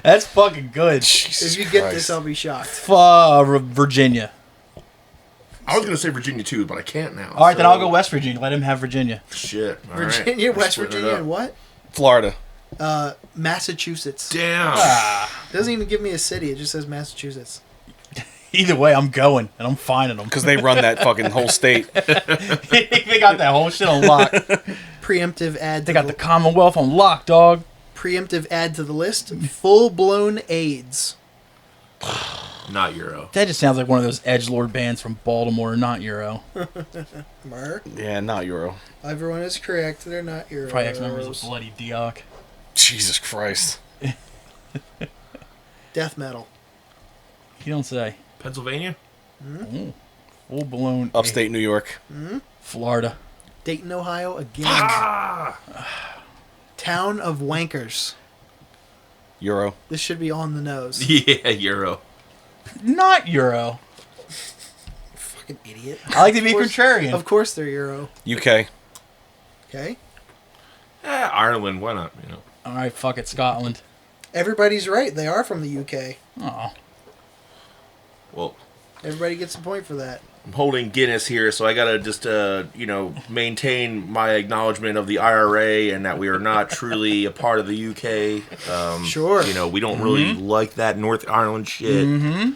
That's fucking good. If you get this, I'll be shocked. Virginia. I was gonna say Virginia too, but I can't now. All right, then I'll go West Virginia. Let him have Virginia. Shit. All right. Virginia, We're West splitting it Virginia, up. and what? Florida. Massachusetts. Damn. It doesn't even give me a city. It just says Massachusetts. Either way, I'm going, and I'm finding them. Because they run that fucking whole state. They got that whole shit on lock. Preemptive add. They got the Commonwealth on lock, dog. Preemptive add to the list. Full-blown AIDS. Not Euro. That just sounds like one of those edgelord bands from Baltimore, not Euro. Mer. Yeah, not Euro. Everyone is correct. They're not Euros. Probably ex-members of Bloody Dioc. Jesus Christ. Death metal. You don't say. Pennsylvania? Full-blown Upstate New York. Florida. Dayton, Ohio again. Town of Wankers. Euro. This should be on the nose. Yeah, Euro. Not Euro. Fucking idiot. I like to be Of course- contrarian. Of course they're Euro. UK. Okay. Ireland, why not? You know. All right, fuck it, Scotland. Everybody's right. They are from the UK. Oh, Well, Everybody gets a point for that. I'm holding Guinness here, so I gotta just, maintain my acknowledgement of the IRA and that we are not truly a part of the UK. Sure. We don't really like that North Ireland shit. This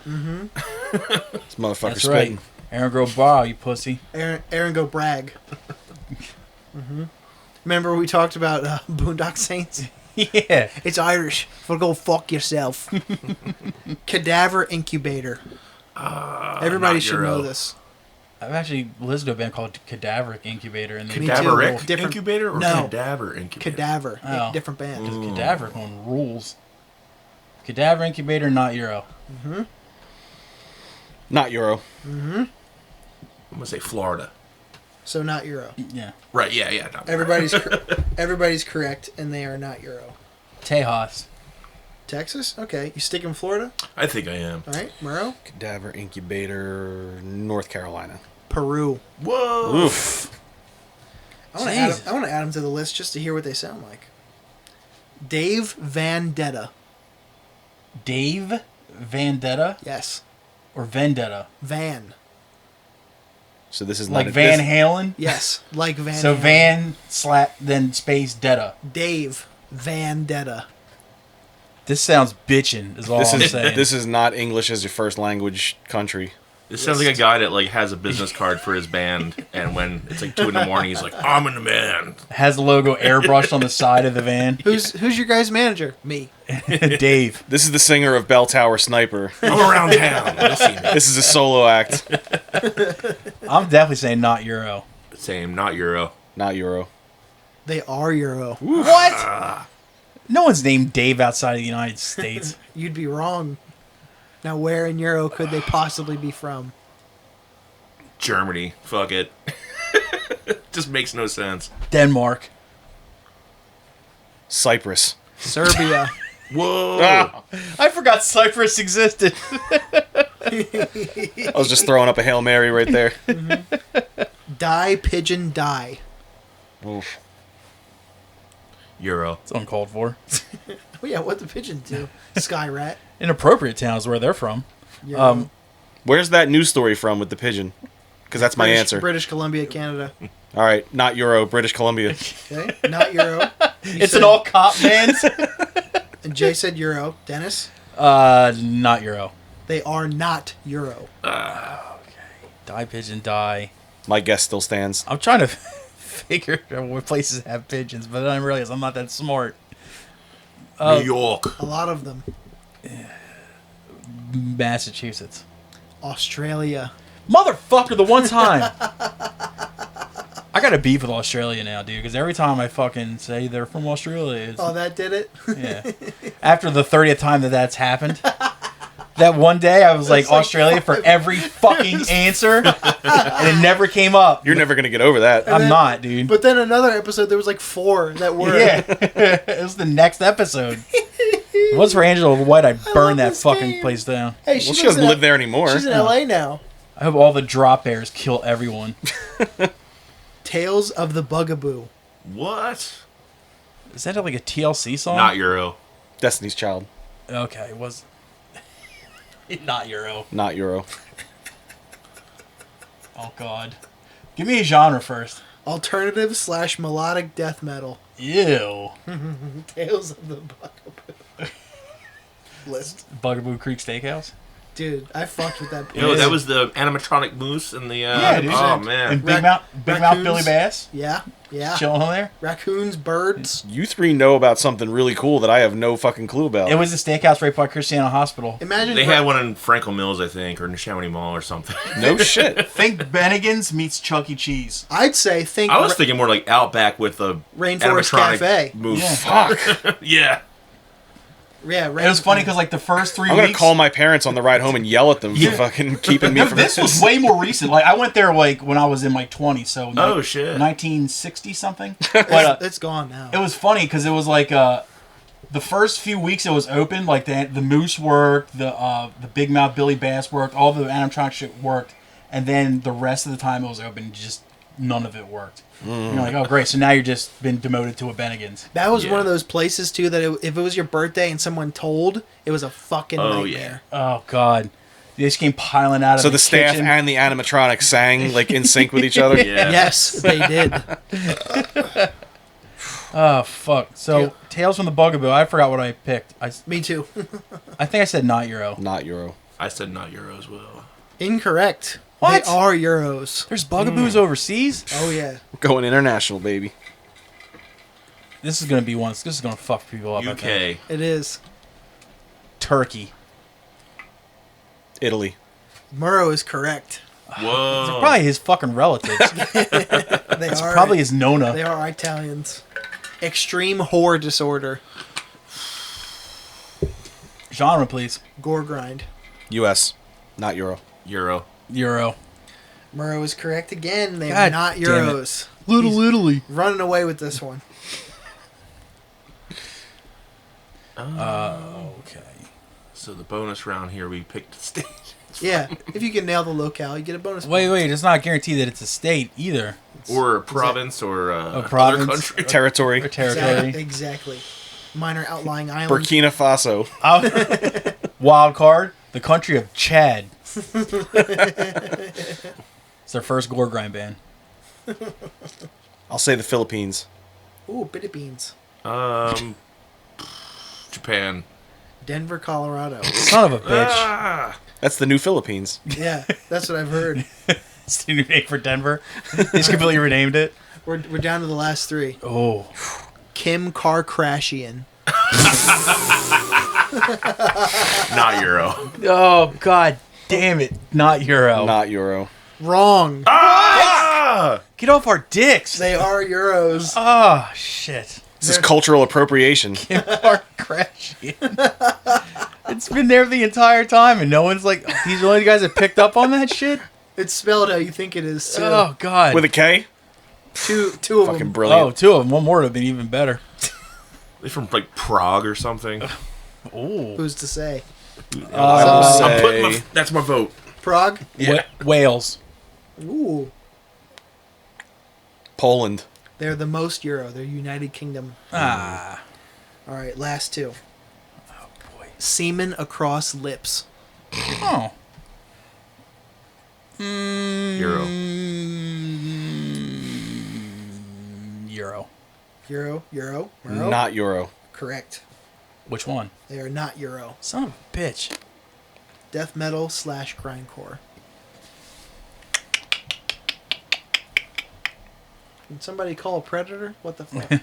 motherfucker's that's right. spitting. Aaron Grove Bar, you pussy. Aaron go brag. Remember we talked about Boondock Saints? Yeah. It's Irish. For go fuck yourself. Cadaver Incubator. Everybody not should Euro. know this. I've actually listened to a band called Cadaveric Incubator. And Me too. Cadaveric Different- incubator or No. cadaver incubator? Cadaver. Oh. Different band. Cadaveric one rules. Cadaver Incubator, not Euro. Not Euro. I'm gonna say Florida. So not Euro. Yeah. Right? Yeah. No. Everybody's correct, and they are not Euro. Tejas. Texas? Okay. You stick in Florida? I think I am. All right. Murro? Cadaver Incubator, North Carolina. Peru. Whoa. Oof. I want to add them to the list just to hear what they sound like. Dave Vendetta. Dave Vendetta Yes. or Vendetta? Van. So this is Like not Van this- Halen? Yes. Like Van. So Halen. Van then space Detta. Dave Vendetta. This sounds bitchin', is all This I'm is saying. this is not English as your first language country. This sounds like a guy that has a business card for his band, and when it's 2 a.m, he's like, "I'm in the band." Has the logo airbrushed on the side of the van. Who's your guys' manager? Me. Dave. This is the singer of Bell Tower Sniper. I'm around town. You'll see me. This is a solo act. I'm definitely saying not Euro. Same, not Euro. Not Euro. They are Euro. What? No one's named Dave outside of the United States. You'd be wrong. Now, where in Euro could they possibly be from? Germany. Fuck it. Just makes no sense. Denmark. Cyprus. Serbia. Whoa. Ah, I forgot Cyprus existed. I was just throwing up a Hail Mary right there. Die, pigeon, die. Oof. Euro. It's uncalled for. Oh, yeah, what the pigeon do? Sky rat. Inappropriate towns where they're from. Euro. Where's that news story from with the pigeon? Because that's my answer. British Columbia, Canada. All right, not Euro, British Columbia. Okay, not Euro. It's an all cop band. And Jay said Euro. Dennis? Not Euro. They are not Euro. Die pigeon die. My guess still stands. I'm trying to figure out what places have pigeons, but then I realize I'm not that smart. New York. A lot of them. Massachusetts. Australia. Motherfucker, the one time. I got a beef with Australia now, dude, because every time I fucking say they're from Australia, it's, Oh, that did it? yeah. After the 30th time that's happened, that one day I was like Australia for every fucking answer, and it never came up. You're never going to get over that. I'm then- not, dude. But then another episode, there was like 4 that were. Yeah, it was the next episode. If it was for Angela White, I'd burn that this fucking game. place down. Hey, Well, she she doesn't lives live there anymore. She's in LA now. I hope all the drop bears kill everyone. Tales of the Bugaboo. What? Is that like a TLC song? Not Euro. Destiny's Child. Okay, it was not Euro. Not Euro. Oh God. Give me a genre first. Alternative / melodic death metal. Ew. Tales of the Bugaboo. List. Bugaboo Creek Steakhouse. Dude, I fucked with that. Yo, that was the animatronic moose and the. Yeah, dude. Oh man. And Big Mouth Billy Bass. Yeah. Chilling on there. Raccoons, birds. You three know about something really cool that I have no fucking clue about. It was the steakhouse right by Christiana Hospital. Imagine They had one in Franklin Mills, I think, or in Chamonix Mall or something. No shit. Think Bennigan's meets Chuck E. Cheese. I'd say think. I was thinking more like Outback with a Rainforest animatronic Cafe. moose. Yeah. Fuck. Yeah. Yeah, It was funny because like the first 3 I'm weeks. gonna call my parents on the ride home and yell at them for fucking keeping me from This was way more recent. Like I went there like when I was in like 20, so like, Oh, shit. 1960 something. But It's gone now. it was funny because it was like the first few weeks it was open. Like the moose worked, the Big Mouth Billy Bass worked, all the animatronic shit worked, and then the rest of the time it was open, just none of it worked. You're like, oh great, so now you're just been demoted to a Bennigan's. That was Yeah. one of those places too that if it was your birthday and someone told, it was a fucking Oh, nightmare. Oh god, they just came piling out of So the the staff kitchen. and the animatronics sang like in sync with each other. Yeah. Yes, they did. Oh fuck. So Yeah. Tales from the Bugaboo. I forgot what I picked. Me too. I think I said not Euro. Not Euro. I said not Euro as well. Incorrect. What? They are Euros. There's Bugaboos overseas. Oh yeah. Going international, baby. This is gonna be one. This is gonna fuck people up. I think. UK. It is. Turkey. Italy. Murro is correct. Whoa. They're probably his fucking relatives. They It's are probably his Nona. They are Italians. Extreme whore disorder. Genre, please. Gore grind. U.S. Not Euro. Euro. Euro. Murro is correct again. They are God not damn it. Euros. Little Italy. Running away with this one. Okay. So the bonus round here, we picked state. Yeah. If you can nail the locale, you get a bonus. Wait. It's not guaranteed that it's a state either. Or a province or province. other country. Territory. Or territory. Exactly. Minor outlying island. Burkina Faso. Wild card. The country of Chad. It's their first gore grind band. I'll say the Philippines. Ooh, bitty beans. Japan. Denver, Colorado. Son of a bitch. Ah. That's the new Philippines. Yeah, that's what I've heard. It's the new name for Denver. They just completely renamed it. We're down to the last three. Oh. Kim Kardashian. Not Euro. Oh, god damn it. Not Euro. Not Euro. Wrong. Ah! Get off our dicks. They are Euros. Oh, shit. This is cultural appropriation. Kardashian. It's been there the entire time, and no one's like, these are the only guys that picked up on that shit? It's spelled how you think it is, too. Oh, God. With a K? Two of Fucking them. brilliant. Oh, two of them. One more would have been even better. They're from like Prague or something. Oh. Who's to say? I'm putting my, that's my vote. Prague? Yeah. Wales. Ooh. Poland. They're the most Euro. They're United Kingdom. Ah. All right, last two. Oh, boy. Semen across lips. Oh. Euro. Euro. Euro? Not Euro. Correct. Which one? They are not Euro. Son of a bitch. Death metal / grindcore. Did somebody call a predator? What the fuck?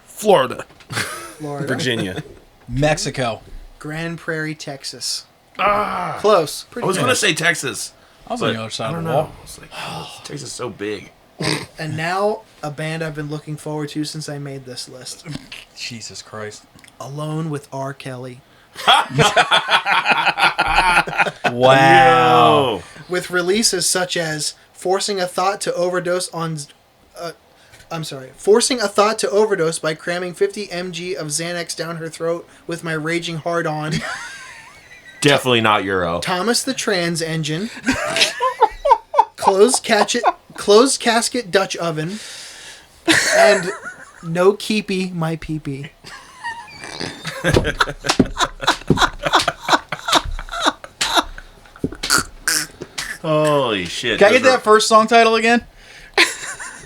Florida. Florida. Virginia. Mexico. Grand Prairie, Texas. Ah. Close. Pretty I was close. going to say Texas. I was But on the other side I of don't the know. wall. I was like, oh, Texas is so big. And now, a band I've been looking forward to since I made this list. Jesus Christ. Alone with R. Kelly. Wow. Yo. With releases such as Forcing a Thought to Overdose by cramming 50 mg of Xanax down her throat with my raging hard on. Definitely not Euro. Thomas the Trans Engine. Closed casket Dutch oven. And No Keepy My Peepee. Holy shit. Can I get that first song title again?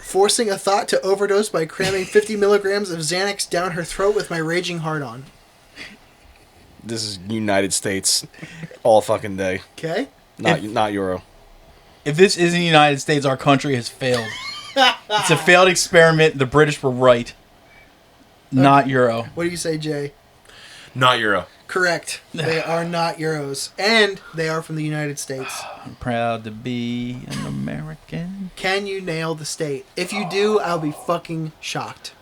Forcing a thought to overdose by cramming 50 milligrams of Xanax down her throat with my raging heart on. This is United States all fucking day. Okay? Not Euro. If this isn't the United States, our country has failed. It's a failed experiment. The British were right. Not Euro. What do you say, Jay? Not Euro. Correct. They are not Euros. And they are from the United States. I'm proud to be an American. Can you nail the state? If you do, I'll be fucking shocked.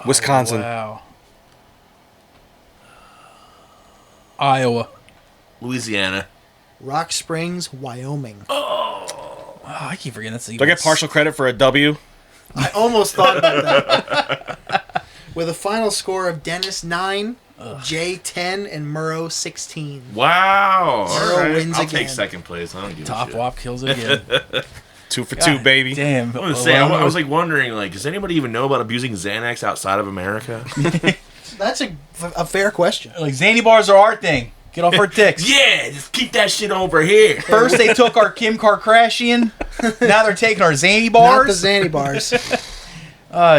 Wisconsin. Wow. Iowa. Louisiana. Rock Springs, Wyoming. Oh, I keep forgetting that's the Do I get partial credit for a W? I almost thought about that. With a final score of Dennis 9, Jay 10, and Murro 16. Wow. Murro All right. wins I'll again. take second place. I don't give Top a shit. Wop kills it again. 2 for 2, baby. Damn. I was gonna say, I was like wondering, like, does anybody even know about abusing Xanax outside of America? That's a fair question. Like, Zany bars are our thing. Get off our dicks. Yeah, just keep that shit over here. First they took our Kim Kardashian. Now they're taking our Zany Not bars. the Xanny bars.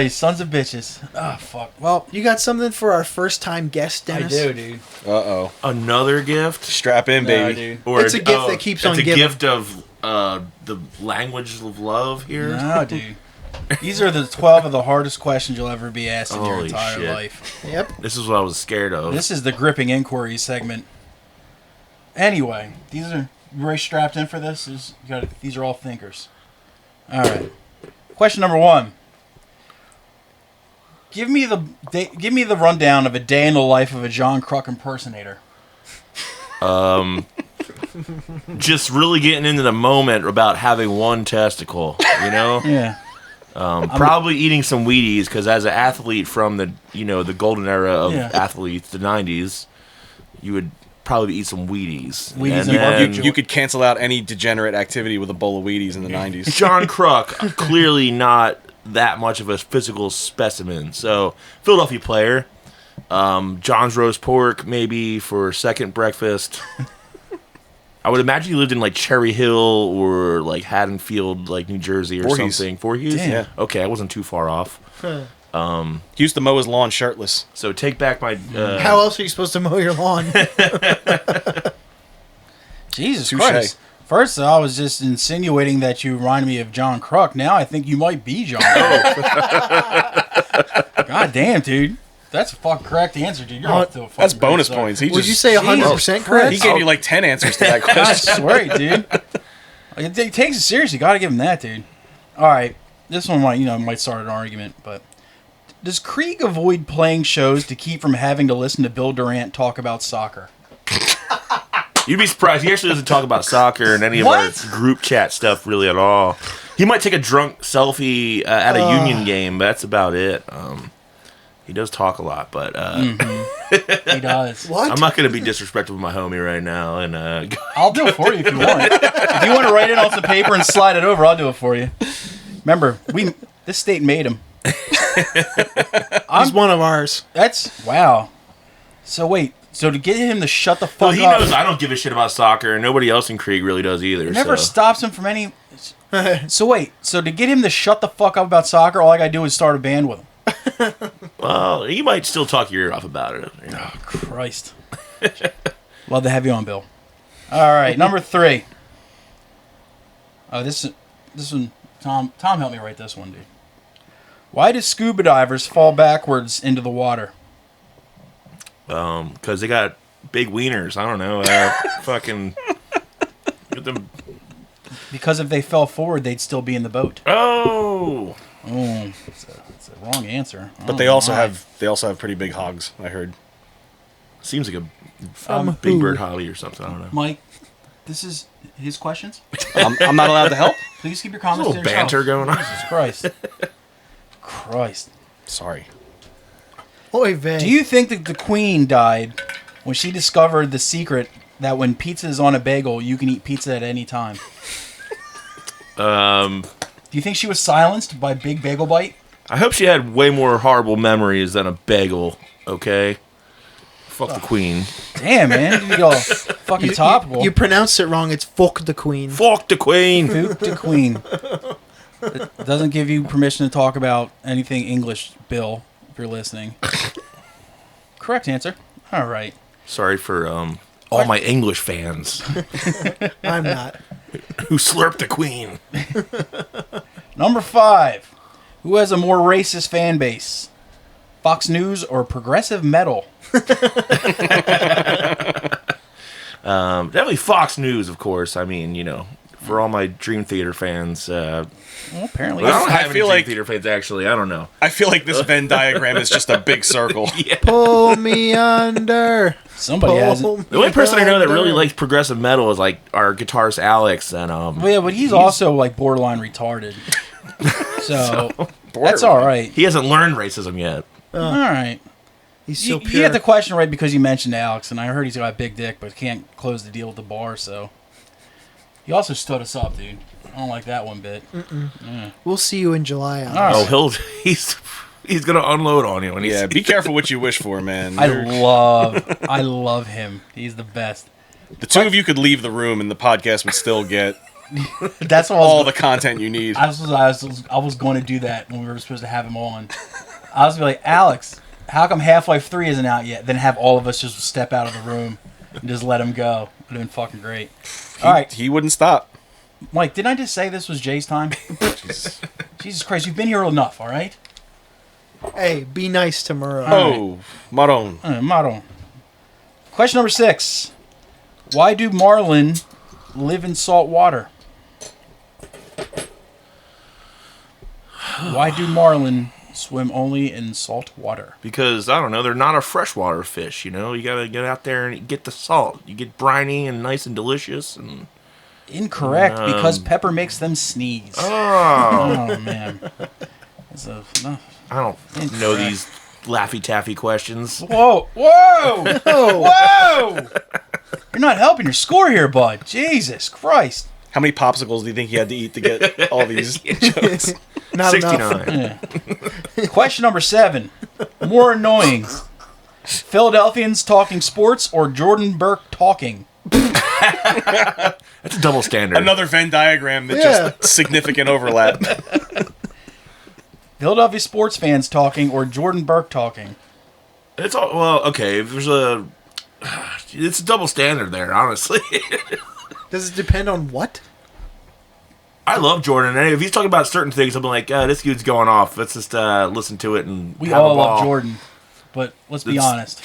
You sons of bitches. Oh, fuck. Well, You got something for our first time guest, Dennis? I do, dude. Uh-oh. Another gift? Strap in, baby. dude. Or It's a gift that keeps on It's a giving. gift of the language of love here. No, dude. These are the 12 of the hardest questions you'll ever be asked in your Holy entire shit. life. Yep. This is what I was scared of. This is the gripping inquiry segment. Anyway, these are you very strapped in for this. These are all thinkers. All right. Question number 1. Give me the rundown of a day in the life of a John Kruk impersonator. Just really getting into the moment about having one testicle, you know? Yeah. Probably eating some Wheaties, because as an athlete from the golden era of athletes, the 90s, you would probably eat some Wheaties. Wheaties and then You could cancel out any degenerate activity with a bowl of Wheaties in the 90s. John Kruk, clearly not that much of a physical specimen. So, Philadelphia player. John's roast pork, maybe for second breakfast. I would imagine you lived in like Cherry Hill or like Haddonfield, like New Jersey or Voorhees. something. Voorhees? Damn. Yeah. Okay, I wasn't too far off. He used to mow his lawn shirtless. So take back my. How else are you supposed to mow your lawn? Jesus Touche. Christ. First, I was just insinuating that you reminded me of John Kruk. Now I think you might be John Kruk. God damn, dude. That's a fuck correct answer, dude. You're off to a fucking That's bonus great start. points. He Would just, you say 100% correct? He gave you like 10 answers to that I question. swear, dude. It takes it seriously. Got to give him that, dude. All right, this one might start an argument, but does Krieg avoid playing shows to keep from having to listen to Bill Durant talk about soccer? You'd be surprised. He actually doesn't talk about soccer and any of What? our group chat stuff really at all. He might take a drunk selfie at a Union game, but that's about it. He does talk a lot, but He does. What? I'm not going to be disrespectful with my homie right now. And I'll do it for you if you want. If you want to write it on some paper and slide it over, I'll do it for you. Remember, this state made him. He's one of ours. That's wow. So wait, so to get him to shut the fuck well, he up, knows I don't give a shit about soccer, and nobody else in Krieg really does either. it never so. stops him from any. So wait, so to get him to shut the fuck up about soccer, all I gotta do is start a band with him. Well, he might still talk your ear off about it. You know. Oh, Christ. Love to have you on, Bill. All right, number 3. Oh, this one, Tom helped me write this one, dude. Why do scuba divers fall backwards into the water? Because they got big wieners. I don't know. Fucking get them. Because if they fell forward, they'd still be in the boat. Oh, It's a wrong answer. But they also have pretty big hogs, I heard. seems like a From big who? bird hobby or something. I don't know. Mike, this is his questions. I'm not allowed to help? Please keep your A comments little to yourself. banter going on. Jesus Christ. Christ. Sorry. Oy vey. Do you think that the Queen died when she discovered the secret that when pizza is on a bagel, you can eat pizza at any time? Do you think she was silenced by Big Bagel Bite? I hope she had way more horrible memories than a bagel. Okay. Fuck the queen. Damn, man. You go fucking topical. You pronounced it wrong. It's fuck the queen. Fuck the queen. Fuck the queen. It doesn't give you permission to talk about anything English, Bill, if you're listening. Correct answer. All right. Sorry for all my English fans I'm not. who slurp the queen. Number 5. Who has a more racist fan base? Fox News or Progressive Metal? Definitely Fox News, of course. I mean, you know, for all my Dream Theater fans. Well, apparently. I don't I have any feel Dream like- Theater fans, actually. I don't know. I feel like this Venn diagram is just a big circle. Pull me under. Somebody hasn't. The only person I know that really likes progressive metal is like our guitarist Alex, and Well, yeah, but he's also like borderline retarded. So that's all right. he hasn't learned racism yet. All right. He's You, so you pure. had the question right because you mentioned Alex, and I heard he's got a big dick, but can't close the deal with the bar. So he also stood us up, dude. I don't like that one bit. We'll see you in July. Alex. All Oh, right. he's gonna unload on you when he's Yeah, be careful what you wish for, man. I love him. He's the best. The two of you could leave the room and the podcast would still get That's what all the content you need. I was going to do that when we were supposed to have him on. I was gonna be like, Alex, how come Half-Life 3 isn't out yet? Then have all of us just step out of the room and just let him go. It would have been fucking great. All right, He wouldn't stop. Mike, didn't I just say this was Jay's time? Jesus Christ, you've been here enough, all right? Hey, be nice to Murro. Oh, Maron. Muro. Question number 6. Why do marlin live in salt water? Why do marlin swim only in salt water? because I don't know, they're not a freshwater fish. You know, you gotta get out there and get the salt. You get briny and nice and delicious. And Incorrect, because pepper makes them sneeze. oh, Oh, man. No. I don't know these Laffy Taffy questions. Whoa! Whoa! Whoa! You're not helping your score here, bud. Jesus Christ. How many popsicles do you think he had to eat to get all these jokes? Not 69. enough. Question number 7. More annoying. Philadelphians talking sports or Jordan Burke talking? That's a double standard. Another Venn diagram that just significant overlap. Philadelphia sports fans talking or Jordan Burke talking? It's all well, okay. If there's a, it's a double standard there. Honestly, Does it depend on what? I love Jordan. And if he's talking about certain things, I'm like, this dude's going off. Let's just listen to it and We have a all ball. love Jordan, but let's be It's- honest.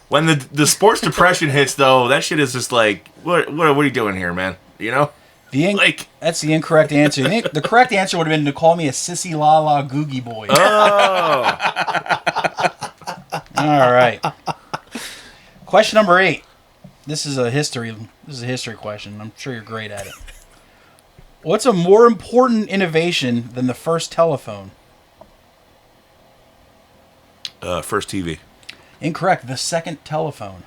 When the sports depression hits, though, that shit is just like, what are you doing here, man? You know, like That's the incorrect answer. The correct answer would have been to call me a sissy la la googie boy. oh, All right. Question number 8. This is a history question. I'm sure you're great at it. What's a more important innovation than the first telephone? first TV. Incorrect. The second telephone.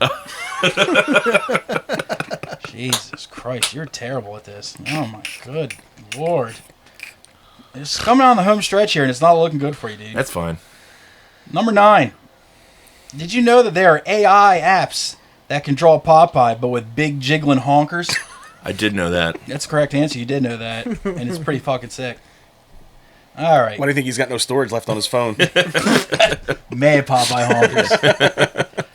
Jesus Christ, you're terrible at this. Oh my good Lord. It's coming on the home stretch here, and it's not looking good for you, dude. That's fine. Number 9. Did you know that there are AI apps that can draw Popeye, but with big jiggling honkers? I did know that. That's the correct answer. You did know that, and it's pretty fucking sick. All right. Why do you think he's got no storage left on his phone? May Popeye honkers.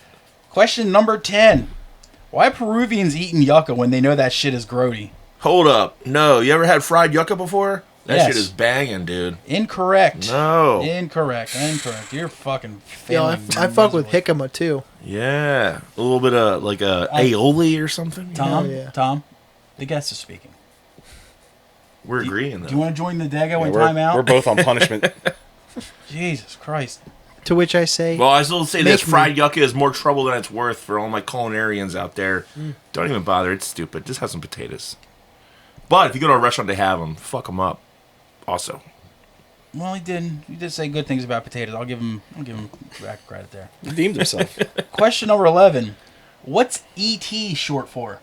Question number 10. Why are Peruvians eating yucca when they know that shit is grody? Hold up. No, you ever had fried yucca before? That Yes. shit is banging, dude. Incorrect. No. Incorrect. You're fucking Yo, I failing. fuck with jicama too. Yeah, a little bit of like a aioli or something. Tom, Hell yeah. Tom, the guest is speaking. We're agreeing though. Do you want to join the Dago and we're, time out? we're both on punishment. Jesus Christ. To which I say, Well, I still say this: Make me. fried yucca is more trouble than it's worth for all my culinarians out there. Don't even bother; it's stupid. Just have some potatoes. But if you go to a restaurant, they have them. Fuck them up. Also, Well, he did say good things about potatoes. I'll give him back credit there. Redeemed himself. Question number 11. What's ET short for?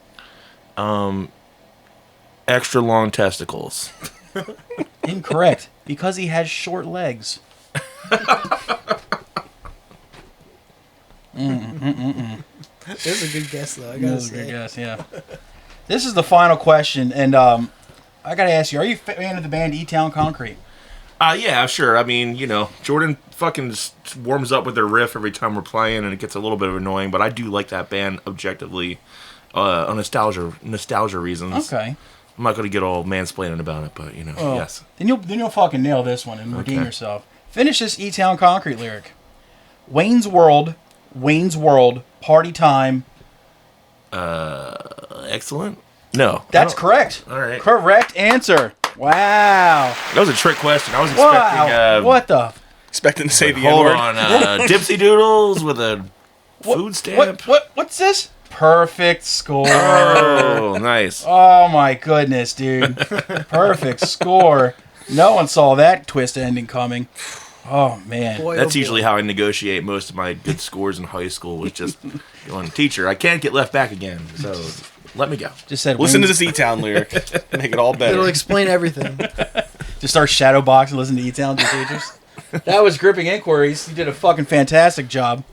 extra long testicles. Incorrect. Because he has short legs. This is a good guess, though. I That gotta was a good say. guess, yeah. This is the final question, and I gotta ask you: are you a fan of the band E-Town Concrete? Yeah, sure. I mean, Jordan fucking just warms up with their riff every time we're playing, and it gets a little bit annoying. But I do like that band objectively, on nostalgia reasons. Okay. I'm not going to get all mansplaining about it, but yes. Then you'll fucking nail this one and redeem yourself. Finish this E-Town Concrete lyric. Wayne's World, party time. Excellent. No, That's correct. All right. Correct answer. Wow. That was a trick question. I was expecting. Wow. What the? Expecting to say the Hold N-word. on, Dipsy Doodles with a food stamp. What's this? Perfect score. Oh, nice. Oh my goodness, dude. Perfect score. No one saw that twist ending coming. Oh man. Boy, That's oh, usually boy. how I negotiate most of my good scores in high school. Was just going, teacher, I can't get left back again, so let me go. Just said Listen to Wayne's- this E-Town lyric. Make it all better. It'll explain everything. Just start shadow box and listen to E-Town to teachers. That was Gripping Inquiries. You did a fucking fantastic job.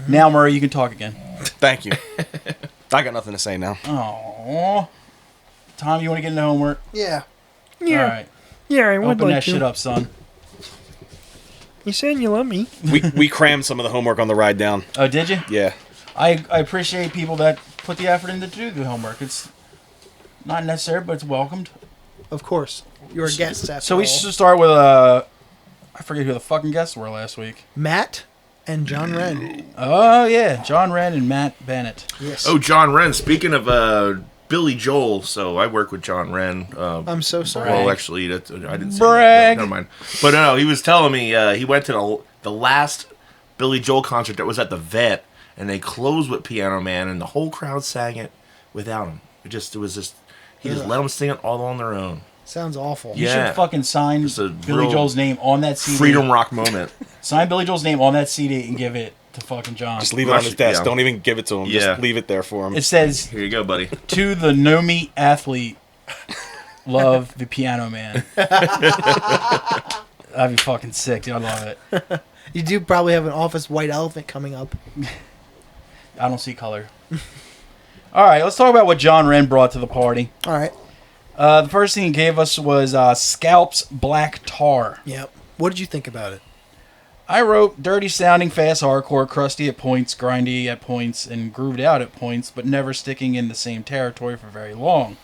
Now, Murray, you can talk again. Thank you. I got nothing to say now. Oh, Tom, you want to get into homework? Yeah. All right. Yeah, I would Open like that to. shit up, son. You saying you love me? We crammed some of the homework on the ride down. Oh, did you? Yeah. I appreciate people that put the effort in to do the homework. It's not necessary, but it's welcomed. Of course. You're a guest after So we all. should start with I forget who the fucking guests were last week. Matt and John Wren. Oh yeah, John Wren and Matt Bennett. Yes. Oh, John Wren. Speaking of Billy Joel, so I work with John Wren. I'm so sorry. Well, actually, I didn't say Brag. that. No, never mind. But no, he was telling me he went to the last Billy Joel concert that was at the Vet, and they closed with Piano Man, and the whole crowd sang it without him. He just let them sing it all on their own. Sounds awful. You Yeah. should fucking sign Just a Billy real Joel's name on that CD. Freedom rock moment. Sign Billy Joel's name on that CD and give it to fucking John. Just leave it on his desk. Yeah. Don't even give it to him. Yeah. Just leave it there for him. It says, Here you go, buddy. to the no-meat athlete, love the Piano Man. That'd be fucking sick, dude. I love it. You do probably have an Office White Elephant coming up. I don't see color. All right, let's talk about what John Wren brought to the party. All right. The first thing he gave us was Scalp's Black Tar. Yep. What did you think about it? I wrote dirty sounding, fast hardcore, crusty at points, grindy at points, and grooved out at points, but never sticking in the same territory for very long.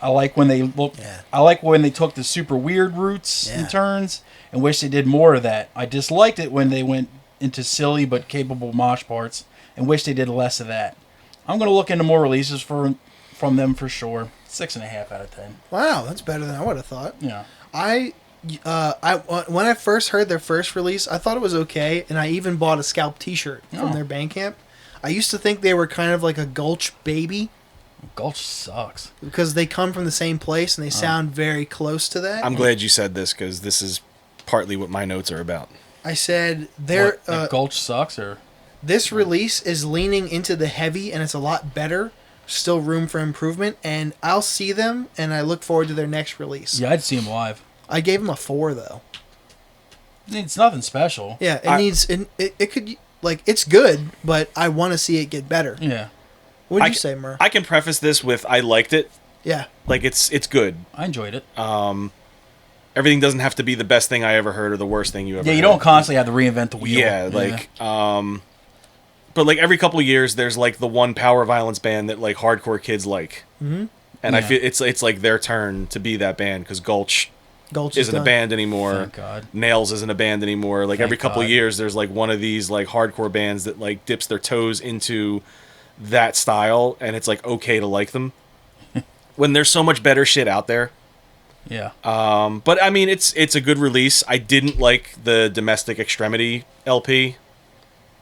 I like when they I like when they took the super weird routes and turns, and wish they did more of that. I disliked it when they went into silly but capable mosh parts, and wish they did less of that. I'm gonna look into more releases from them for sure. 6.5 out of 10. Wow, that's better than I would have thought. Yeah. When I first heard their first release, I thought it was okay, and I even bought a Scalp T-shirt from their Bandcamp. I used to think they were kind of like a Gulch baby Gulch sucks because they come from the same place and they sound very close to that. I'm glad you said this because this is partly what my notes are about. I said Like Gulch sucks, or this release is leaning into the heavy, and it's a lot better. Still room for improvement, and I'll see them, and I look forward to their next release. yeah, I'd see them live. I gave them a 4 though. It's nothing special. Yeah, it could like it's good, but I want to see it get better. Yeah, What did you say, Murro? I can preface this with I liked it. Yeah, Like it's good. I enjoyed it. Everything doesn't have to be the best thing I ever heard or the worst thing you ever Yeah, you heard. don't constantly have to reinvent the wheel. Yeah, but like every couple of years, there's like the one power violence band that like hardcore kids like, and I feel it's like their turn to be that band because Gulch isn't a band anymore. Thank God. Nails isn't a band anymore. Like every Thank couple of God. years, there's like one of these like hardcore bands that like dips their toes into that style, and it's like okay to like them when there's so much better shit out there. Yeah. But I mean, it's a good release. I didn't like the Domestic Extremity LP.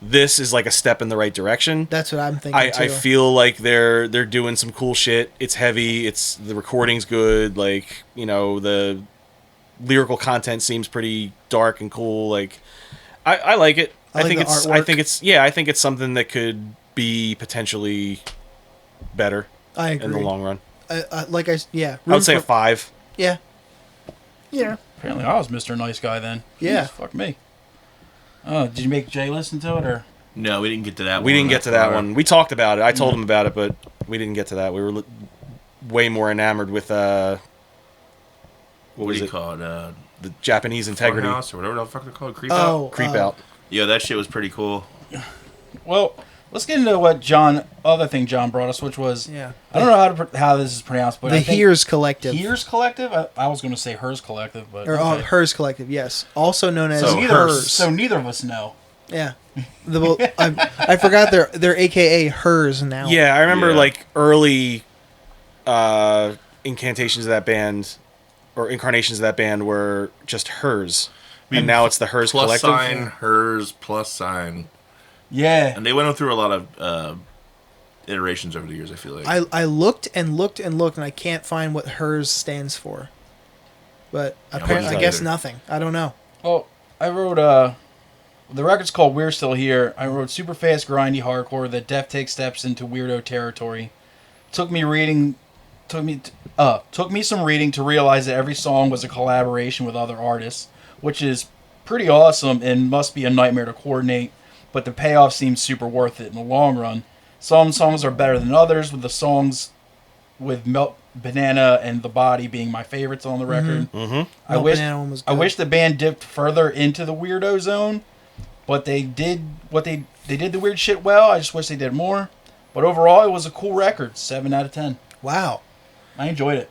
This is like a step in the right direction. That's what I'm thinking too. I feel like they're doing some cool shit. It's heavy. The recording's good. Like, you know, the lyrical content seems pretty dark and cool. Like, I like it. I like think the it's artwork. I think it's something that could be potentially better I agree. in the long run. I would say a 5. Yeah, Yeah. Apparently, I was Mr. Nice Guy then. Yeah. Jeez, fuck me. Oh, did you make Jay listen to it, or? No, we didn't get to that. We didn't get to that one. We talked about it. I told him about it, but we didn't get to that. We were way more enamored with what do you call it? The Japanese integrity Funhouse or whatever the fuck they're called. Creep out. Yeah, that shit was pretty cool. Well, let's get into what other thing John brought us, which was I don't know how this is pronounced, but the Hears Collective. Hears Collective. I was going to say Hers Collective, but Hers Collective, yes, also known as Hers. So neither of us know. Yeah, I forgot they're AKA Hers now. Yeah, I remember like early incantations of that band or incarnations of that band were just Hers, and now it's the Hers plus Collective. Sign, Hers plus sign. Yeah, and they went through a lot of iterations over the years. I feel like I looked and looked and looked, and I can't find what Hers stands for. But apparently, I guess nothing. I don't know. Well, I wrote the record's called We're Still Here. I wrote super fast, grindy hardcore that Def takes steps into weirdo territory. Took me some reading to realize that every song was a collaboration with other artists, which is pretty awesome and must be a nightmare to coordinate. But the payoff seems super worth it in the long run. Some songs are better than others, with the songs with Melt Banana and The Body being my favorites on the record. Mm-hmm. I wish the band dipped further into the weirdo zone, but they did the weird shit well. I just wish they did more. But overall, it was a cool record. 7 out of 10. Wow. I enjoyed it.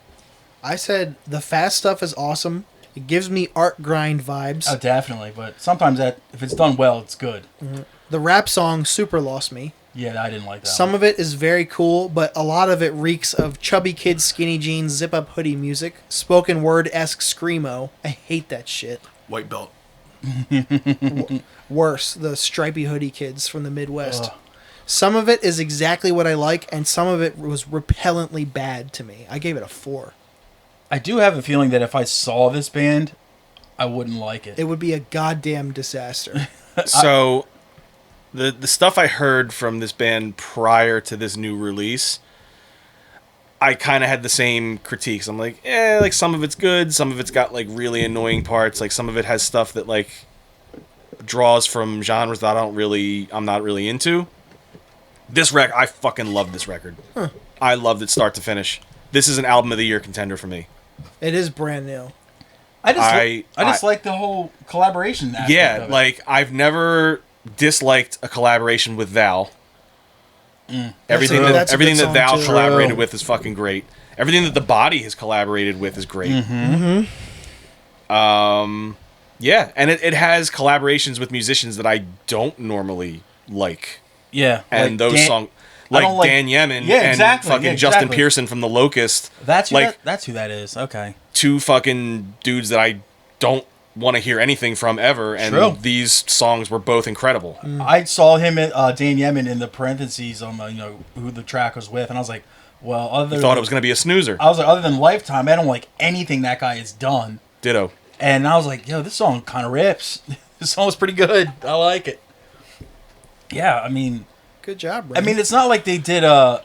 I said the fast stuff is awesome. It gives me art grind vibes. Oh, definitely. But sometimes if it's done well, it's good. Mm-hmm. The rap song super lost me. Yeah, I didn't like that. Some of it is very cool, but a lot of it reeks of chubby kids, skinny jeans, zip-up hoodie music, spoken word-esque screamo. I hate that shit. White belt. Worse, the stripy hoodie kids from the Midwest. Some of it is exactly what I like, and some of it was repellently bad to me. I gave it a 4. I do have a feeling that if I saw this band, I wouldn't like it. It would be a goddamn disaster. So, the stuff I heard from this band prior to this new release, I kind of had the same critiques. I'm like, like some of it's good, some of it's got like really annoying parts, like some of it has stuff that like draws from genres that I'm not really into. This record, I fucking love this record. Huh. I loved it start to finish. This is an album of the year contender for me. It is brand new. I just like the whole collaboration aspect of it. Like I've never disliked a collaboration with Val. Everything that Val collaborated with is fucking great. Everything that The Body has collaborated with is great. Mm-hmm. Yeah, and it has collaborations with musicians that I don't normally like. Yeah, and like those songs, like Dan Yemin and fucking Justin Pearson from The Locust. That's who that is. Okay, 2 fucking dudes that I don't want to hear anything from ever, and these songs were both incredible. I saw him at Dan Yemin in the parentheses on the who the track was with, and I was like, well, you thought it was going to be a snoozer. I was like, other than Lifetime, I don't like anything that guy has done. Ditto. And I was like, yo, this song kind of rips. This song's pretty good. I like it. Yeah, I mean... Good job, Brandon. I mean, it's not like they did a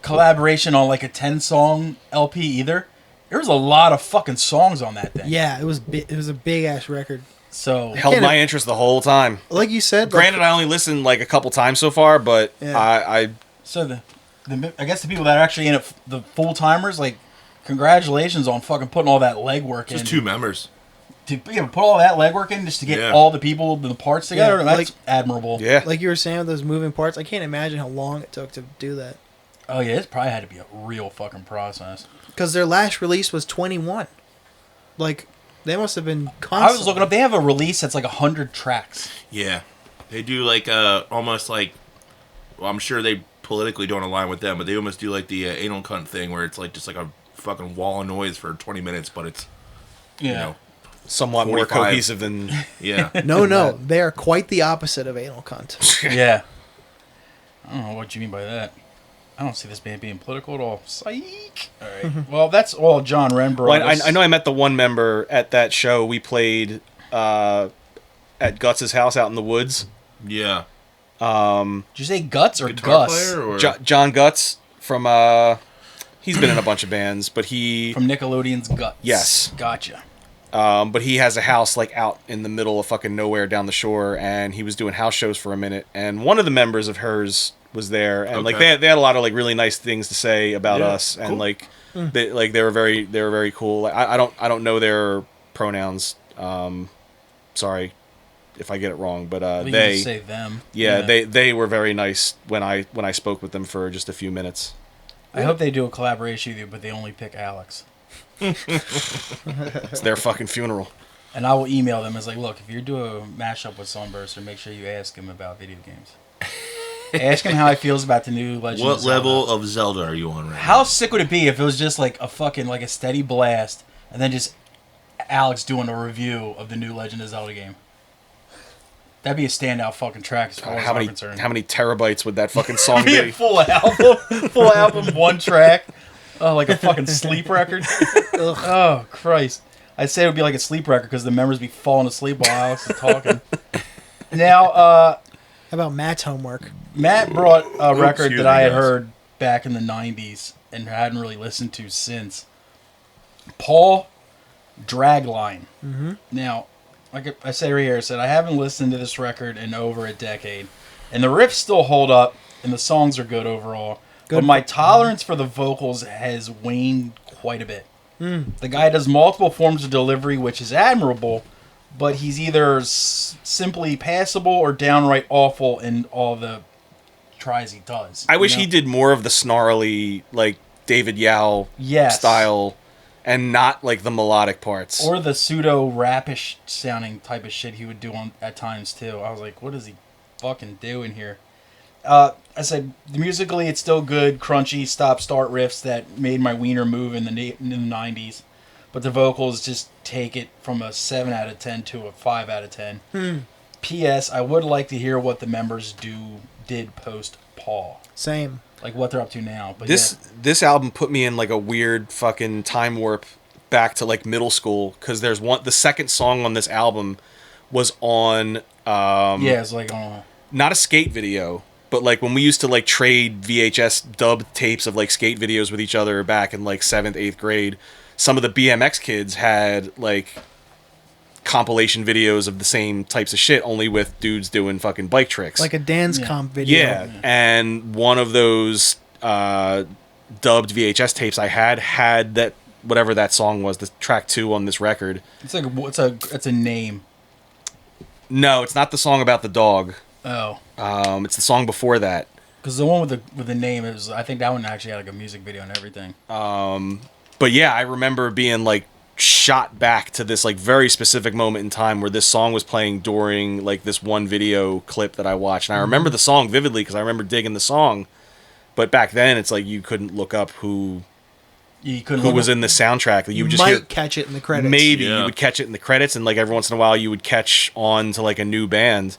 collaboration on like a 10-song LP either. There was a lot of fucking songs on that thing. Yeah, it was a big-ass record. So held my interest the whole time. Like you said... Granted, I only listened like a couple times so far, but I So I guess the people that are actually in it, the full-timers, like, congratulations on fucking putting all that legwork in. Just 2 members. To put all that legwork in just to get all the people, the parts together, that's admirable. Yeah. Like you were saying with those moving parts, I can't imagine how long it took to do that. Oh, yeah, it probably had to be a real fucking process. Because their last release was 21. Like, they must have been constant. I was looking up, they have a release that's like 100 tracks. Yeah. They do like almost like, well, I'm sure they politically don't align with them, but they almost do like the anal cunt thing where it's like just like a fucking wall of noise for 20 minutes, but it's, you know, somewhat 45. more cohesive than... Yeah. No, they are quite the opposite of anal cunt. Yeah. I don't know what you mean by that. I don't see this band being political at all. Psych! Alright. Well, that's all John Wren brought us. I know I met the one member at that show. We played at Guts' house out in the woods. Yeah. Did you say Guts or Guitar Gus? player or? John Guts from... he's been in a bunch of bands, but he... From Nickelodeon's Guts. Yes. Gotcha. But he has a house like out in the middle of fucking nowhere down the shore, and he was doing house shows for a minute. And one of the members of hers was there, and like they had a lot of like really nice things to say about us, and like they were very cool. Like, I don't know their pronouns. Sorry if I get it wrong, but they just say them. Yeah, they were very nice when I spoke with them for just a few minutes. I hope they do a collaboration with you, but they only pick Alex. It's their fucking funeral. And I will email them as like, look, if you do a mashup with Sunburster, make sure you ask him about video games. Ask him how he feels about the new Legend What of Zelda. level of Zelda are you on right How sick would it be if it was just like a fucking like a steady blast, and then just Alex doing a review of the new Legend of Zelda game? That'd be a standout fucking track as far as I'm concerned. How many terabytes would that fucking song Be be? a full album, one track. Oh, like a fucking sleep record. Oh, Christ. I'd say it would be like a sleep record because the members be falling asleep while Alex is talking. Now, how about Matt's homework? Matt brought a record that I had heard back in the 90s and hadn't really listened to since. Paul Dragline. Mm-hmm. Now, like I say right here, I said I haven't listened to this record in over a decade. And the riffs still hold up, and the songs are good overall. But my tolerance for the vocals has waned quite a bit. The guy does multiple forms of delivery, which is admirable, but he's either simply passable or downright awful in all the tries he does. I wish he did more of the snarly, like, David Yao style, and not, like, the melodic parts. Or the pseudo-rapish sounding type of shit he would do at times, too. I was like, what is he fucking doing here? I said, musically, it's still good, crunchy, stop-start riffs that made my wiener move in the 90s. But the vocals just take it from a 7 out of 10 to a 5 out of 10. P.S. I would like to hear what the members did post-Paul. Same. Like, what they're up to now. But this album put me in, like, a weird fucking time warp back to, like, middle school. Because there's the second song on this album was on... it's like on... Not a skate video... But, like, when we used to, like, trade VHS dubbed tapes of, like, skate videos with each other back in, like, 7th, 8th grade, some of the BMX kids had, like, compilation videos of the same types of shit, only with dudes doing fucking bike tricks. Like a dance comp video. Yeah, and one of those dubbed VHS tapes I had that, whatever that song was, the track 2 on this record. It's like, it's a name. No, it's not the song about the dog. Oh. It's the song before that. Because the one with the name, I think that one actually had like a music video and everything. But yeah, I remember being like shot back to this like very specific moment in time where this song was playing during like this one video clip that I watched. And I remember the song vividly because I remember digging the song. But back then, it's like you couldn't look up who was in the soundtrack. You would just catch it in the credits. Maybe you would catch it in the credits, and like every once in a while, you would catch on to like a new band.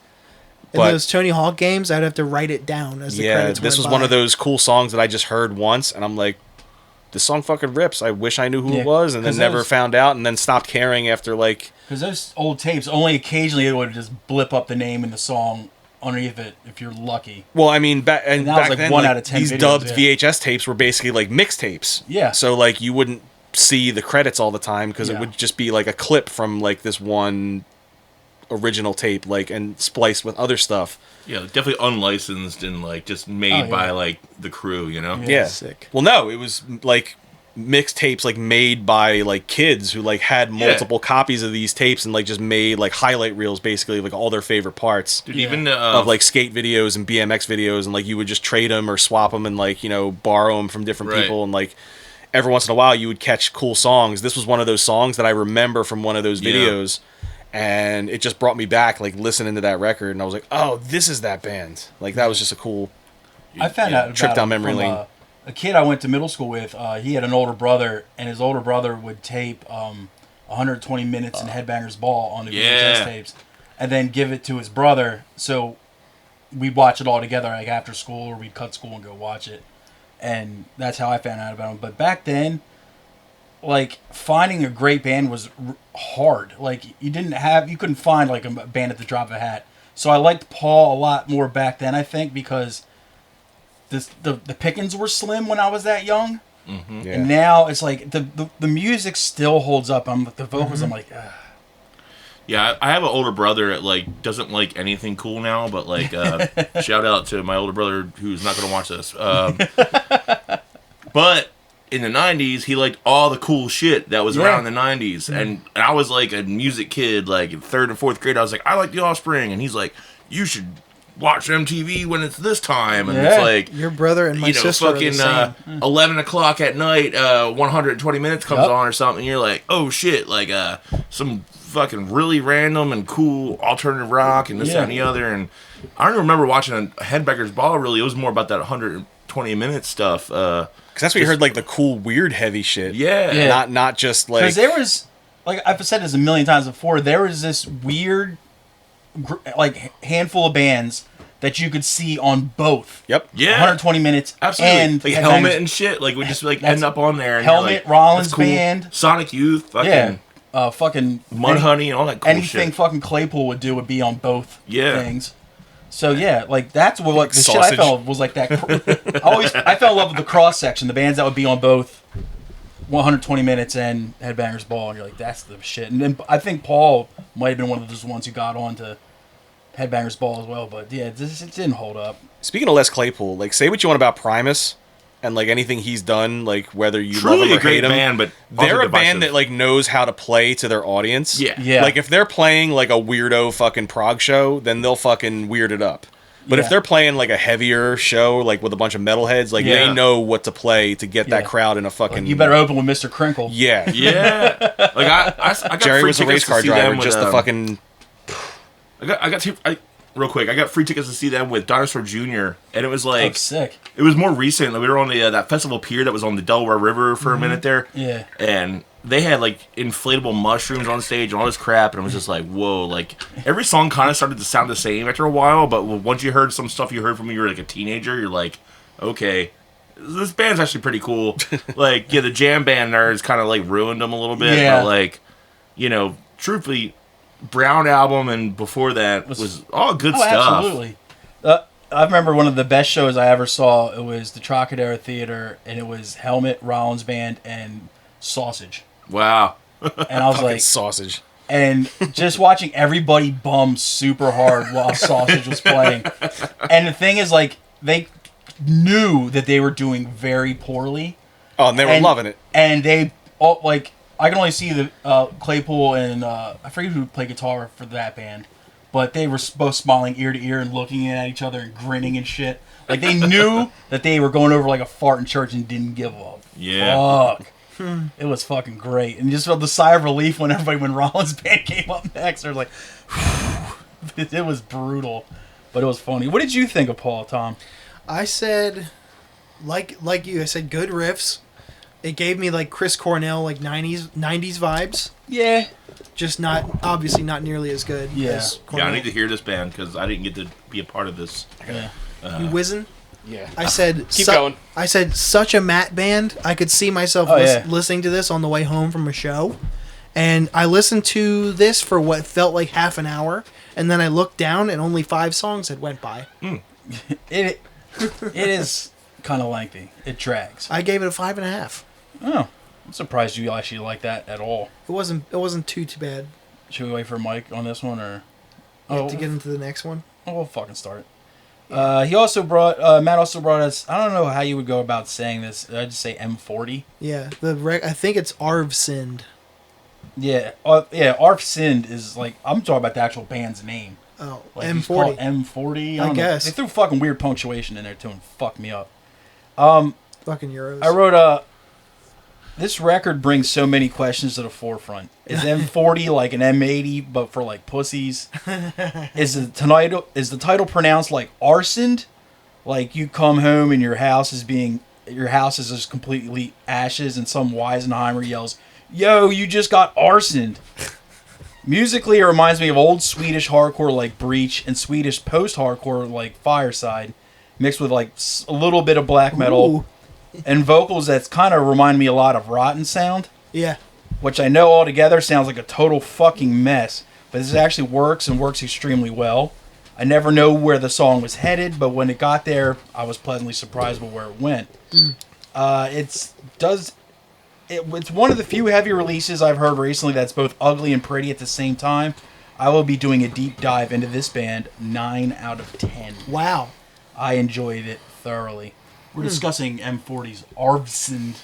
In those Tony Hawk games, I'd have to write it down as the credits this was one of those cool songs that I just heard once, and I'm like, this song fucking rips. I wish I knew who it was, and then never found out, and then stopped caring after like... Because those old tapes, only occasionally it would just blip up the name in the song underneath it, if you're lucky. Well, I mean, back then, 1 out of 10 these videos, dubbed VHS tapes were basically like mixtapes. Yeah. So like you wouldn't see the credits all the time, because it would just be like a clip from like this one original tape, like, and spliced with other stuff. Yeah, definitely unlicensed and like just made by like the crew, you know? Yeah. Sick. Well, no, it was like mixtapes like made by like kids who like had multiple copies of these tapes and like just made like highlight reels basically like all their favorite parts. Dude, even of like skate videos and BMX videos, and like you would just trade them or swap them and like, you know, borrow them from different people, and like every once in a while you would catch cool songs. This was one of those songs that I remember from one of those videos. And it just brought me back, like, listening to that record, and I was like, oh, this is that band. Like, that was just a cool I found out trip about down memory from, lane. A kid I went to middle school with, he had an older brother, and his older brother would tape 120 minutes in Headbangers Ball on the VHS tapes, and then give it to his brother, so we'd watch it all together, like, after school, or we'd cut school and go watch it. And that's how I found out about him. But back then, like, finding a great band was hard. Like, you couldn't find like a band at the drop of a hat. So I liked Paul a lot more back then, I think, because the pickings were slim when I was that young. Yeah. And now it's like the music still holds up. The vocals. I'm like, Yeah, I have an older brother that like doesn't like anything cool now, but like shout out to my older brother who's not gonna watch this. But in the 90s, he liked all the cool shit that was around in the 90s. And I was like a music kid, like in 3rd and 4th grade. I was like, I like The Offspring. And he's like, you should watch MTV when it's this time. And it's like, your brother and my sister fucking are the same. 11 o'clock at night, 120 minutes comes on or something. And you're like, oh shit, like some fucking really random and cool alternative rock and this, that, and the other. And I don't remember watching a Headbangers Ball, really. It was more about that 120-minute stuff. Because that's where you heard like the cool, weird, heavy shit. Yeah. Not just like. because there was, like I've said this a million times before, there was this weird, like handful of bands that you could see on both. Yep. Yeah. 120 minutes. Absolutely. And like Helmet and shit. Like we just like end up on there. And Helmet, you're like, Rollins that's cool. Band. Sonic Youth. Fucking fucking Mudhoney and all that cool anything shit. fucking Claypool would do would be on both Yeah. things. So yeah, like that's what like, the shit I Sausage. felt was like that. I fell in love with the cross section, the bands that would be on both 120 minutes and Headbangers Ball, and you're like, that's the shit. And then I think Paul might have been one of those ones who got on to Headbangers Ball as well. But yeah, it didn't hold up. Speaking of Les Claypool, like say what you want about Primus and like anything he's done, like whether you Truly love him a or great hate him, band, but they're also a band divisive. that like knows how to play to their audience. Yeah. Like if they're playing like a weirdo fucking prog show, then they'll fucking weird it up. But if they're playing like a heavier show, like with a bunch of metalheads, like they know what to play to get that crowd in a fucking. Like, you better open with Mr. Crinkle. Yeah. Yeah. Like I got Jerry free was a tickets race to car see driver, them with, just the fucking. real quick. I got free tickets to see them with Dinosaur Jr. And it was like sick. It was more recent. Like, we were on the that festival pier that was on the Delaware River for a minute there. Yeah. And they had like inflatable mushrooms on stage and all this crap, and I was just like, whoa! Like every song kind of started to sound the same after a while, but once you heard some stuff you heard from when you were like a teenager, you're like, okay, this band's actually pretty cool. Like, yeah, the jam band nerds kind of like ruined them a little bit, but like, you know, truthfully, Brown album and before that was all good stuff. Absolutely. I remember one of the best shows I ever saw. It was the Trocadero Theater, and it was Helmet, Rollins Band, and Sausage. Wow. And I was like, sausage. And just watching everybody bum super hard while Sausage was playing. And the thing is, like, they knew that they were doing very poorly. Oh, and they were loving it. And they, all, like, I can only see the Claypool and I forget who played guitar for that band, but they were both smiling ear to ear and looking at each other and grinning and shit. Like, they knew that they were going over like a fart in church and didn't give up. Yeah. Fuck. It was fucking great. And just felt the sigh of relief when Rollins Band came up next. They were like, it was brutal, but it was funny. What did you think of Paul, Tom? I said, like you, I said good riffs. It gave me like Chris Cornell, like 90s vibes. Yeah. Just obviously not nearly as good as Cornell. Yeah, I need to hear this band because I didn't get to be a part of this. Yeah. You whizzing? Yeah. I said Keep going. I said such a Matt band. I could see myself listening to this on the way home from a show. And I listened to this for what felt like half an hour, and then I looked down and only 5 songs had went by. It is kind of lengthy. It drags. I gave it a 5.5. Oh, I'm surprised you actually like that at all. It wasn't too bad. Should we wait for Mike on this one, or To get into the next one? Oh, we'll fucking start. He also brought Matt also brought us. I don't know how you would go about saying this. I just say M40. Yeah, I think it's Arvsind. Yeah, Arvsind is like, I'm talking about the actual band's name. Oh, like M40. M40. I guess they threw fucking weird punctuation in there too and fucked me up. Fucking Euros. I wrote this record brings so many questions to the forefront. Is M40 like an M80 but for like pussies? Is the title pronounced like arsoned? Like you come home and your house is just completely ashes and some Weisenheimer yells, "Yo, you just got arsoned." Musically, it reminds me of old Swedish hardcore like Breach and Swedish post-hardcore like Fireside, mixed with like a little bit of black metal. Ooh. And vocals that kind of remind me a lot of Rotten Sound. Yeah. Which I know altogether sounds like a total fucking mess. But this actually works and works extremely well. I never know where the song was headed, but when it got there, I was pleasantly surprised with where it went. It's one of the few heavy releases I've heard recently that's both ugly and pretty at the same time. I will be doing a deep dive into this band. 9 out of 10. Wow. I enjoyed it thoroughly. We're discussing M40's Arvsund.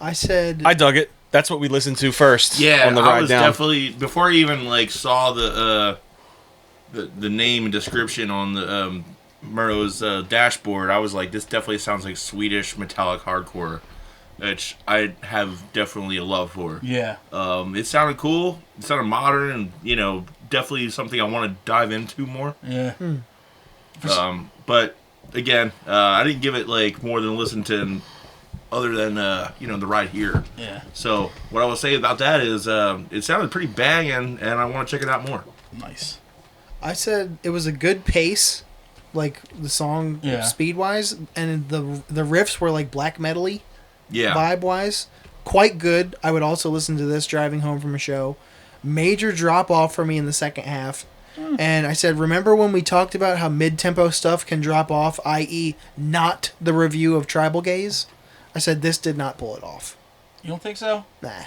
I dug it. That's what we listened to first. Yeah, on the I ride was down. definitely before I even like saw the name and description on the Murro's dashboard. I was like, this definitely sounds like Swedish metallic hardcore, which I have definitely a love for. Yeah. It sounded cool. It sounded modern, and definitely something I want to dive into more. Yeah. But again, I didn't give it like more than a listen to. Other than the ride here. Yeah. So what I will say about that is it sounded pretty banging, and I want to check it out more. Nice. I said it was a good pace, like the song speed wise, and the riffs were like black metal-y vibe wise. Quite good. I would also listen to this driving home from a show. Major drop off for me in the second half. And I said, remember when we talked about how mid-tempo stuff can drop off, i.e. not the review of Tribal Gaze? I said this did not pull it off. You don't think so? Nah.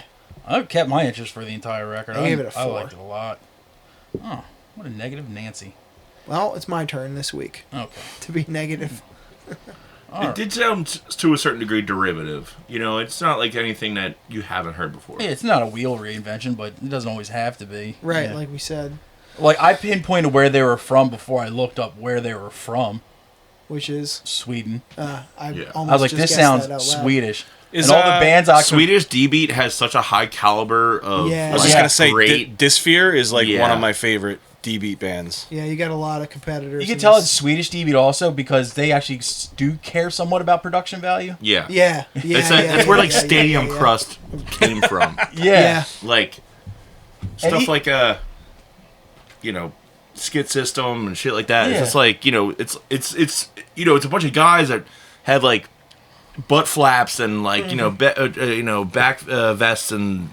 I kept my interest for the entire record. I gave it a 4. I liked it a lot. Oh, what a negative Nancy. Well, it's my turn this week. Okay. To be negative. It did sound to a certain degree derivative. It's not like anything that you haven't heard before. Yeah, it's not a wheel reinvention, but it doesn't always have to be. Right, like we said. Like, I pinpointed where they were from before I looked up where they were from. Which is? Sweden. I was like, this sounds Swedish. Is and all the bands Swedish D-Beat has such a high caliber of I was just going to say, great... Dysphere is like one of my favorite D-Beat bands. Yeah, you got a lot of competitors. You can tell it's Swedish D-Beat also because they actually do care somewhat about production value. Yeah. Yeah. That's where like Stadium Crust came from. Yeah. Like stuff like Skid System and shit like that. Yeah. It's just like, it's a bunch of guys that have like butt flaps and like, back vests and,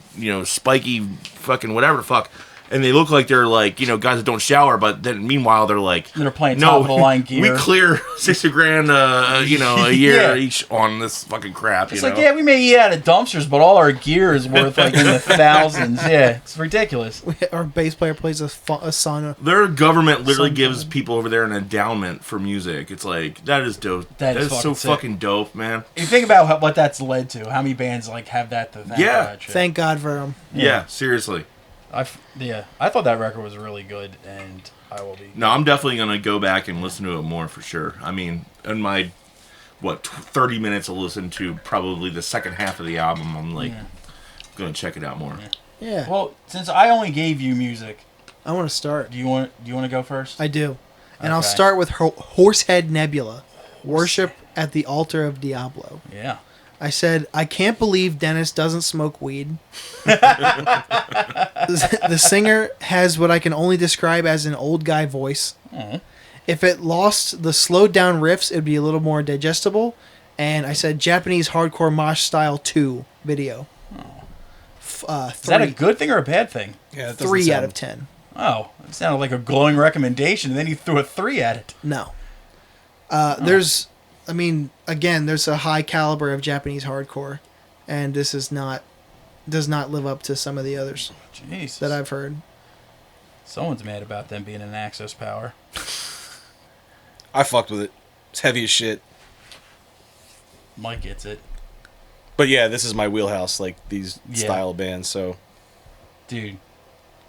spiky fucking whatever the fuck. And they look like they're like, guys that don't shower, but then meanwhile they're like, they're playing top of the line gear. We clear $60,000, a year each on this fucking crap. It's like, we may eat out of dumpsters, but all our gear is worth like in the thousands. Yeah, it's ridiculous. Our bass player plays a son. Their government literally gives people over there an endowment for music. It's like, that is dope. That is so sick. fucking dope, man. If you think about what that's led to, how many bands like have that to thank for that shit. Thank God for them. Yeah, seriously. I thought that record was really good, and I will be. No, I'm definitely gonna go back and listen to it more for sure. I mean, in my 30 minutes to listen to probably the second half of the album, I'm like gonna check it out more. Yeah. Well, since I only gave you music, I want to start. Do you want to go first? I do, and I'll start with Horsehead Nebula, Worship at the Altar of Diablo. Yeah. I said, I can't believe Dennis doesn't smoke weed. The singer has what I can only describe as an old guy voice. If it lost the slowed down riffs, it would be a little more digestible. And I said, Japanese hardcore mosh style 2 video. Is that a good thing or a bad thing? Yeah, 3 out of 10. Oh, it sounded like a glowing recommendation, and then you threw a 3 at it. No. There's a high caliber of Japanese hardcore, and this does not live up to some of the others that I've heard. Someone's mad about them being an Axis power. I fucked with it. It's heavy as shit. Mike gets it. But yeah, this is my wheelhouse, like these style of bands, so. Dude,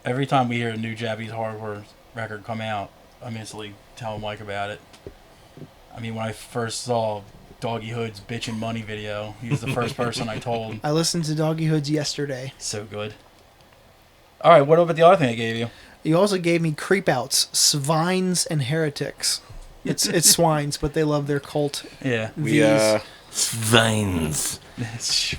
every time we hear a new Japanese hardcore record come out, I'm instantly telling Mike about it. I mean, when I first saw Doggy Hood's Bitchin' Money video, he was the first person I told. I listened to Doggy Hood's yesterday. So good. All right, what about the other thing I gave you? You also gave me Creepouts, Swines, and Heretics. It's swines, but they love their cult. Yeah. Swines.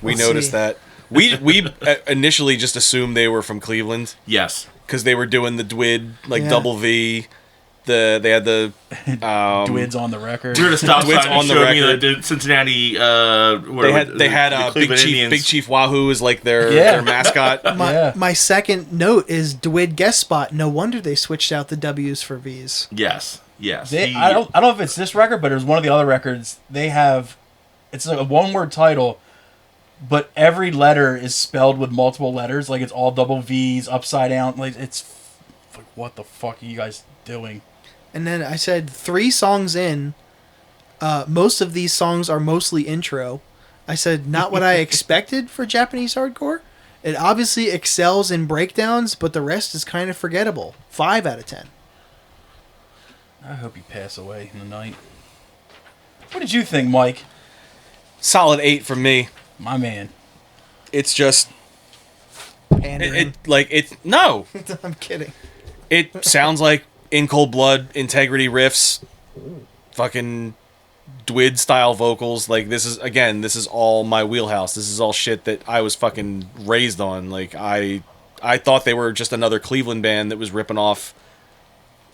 We noticed that. We initially just assumed they were from Cleveland. Yes. Because they were doing the Dwid, double V. They had the Dwids on the record. We're gonna stop Dwids on the record. The Cincinnati. They had Big Chief Wahoo as like their mascot. My second note is Dwid guest spot. No wonder they switched out the W's for V's. Yes. I don't know if it's this record, but it was one of the other records. They have It's like a one-word title, but every letter is spelled with multiple letters. Like it's all double V's, upside down. Like it's like, what the fuck are you guys doing? And then I said 3 songs in. Most of these songs are mostly intro. I said not what I expected for Japanese hardcore. It obviously excels in breakdowns, but the rest is kind of forgettable. 5 out of 10. I hope you pass away in the night. What did you think, Mike? Solid 8 from me. My man. It's just Pandering. no. I'm kidding. It sounds like In Cold Blood, Integrity riffs, fucking Dwid style vocals. Like this is all my wheelhouse. This is all shit that I was fucking raised on. Like I thought they were just another Cleveland band that was ripping off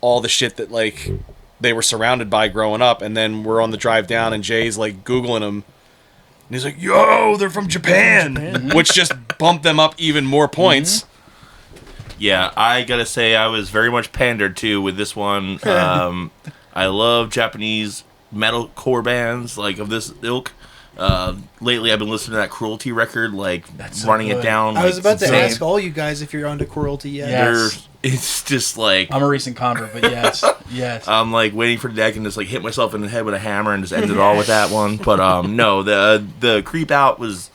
all the shit that like they were surrounded by growing up. And then we're on the drive down and Jay's like Googling them. And he's like, yo, they're from Japan. Which just bumped them up even more points. Yeah, I gotta say I was very much pandered to with this one. I love Japanese metalcore bands like of this ilk. Lately, I've been listening to that Kruelty record, like so running good. it down. I was about to insane. ask all you guys if you're onto Kruelty yet. Yes. It's just like I'm a recent convert, but yes, yes. I'm like waiting for the deck and just like hit myself in the head with a hammer and just end it all with that one. But no, the Creep Out was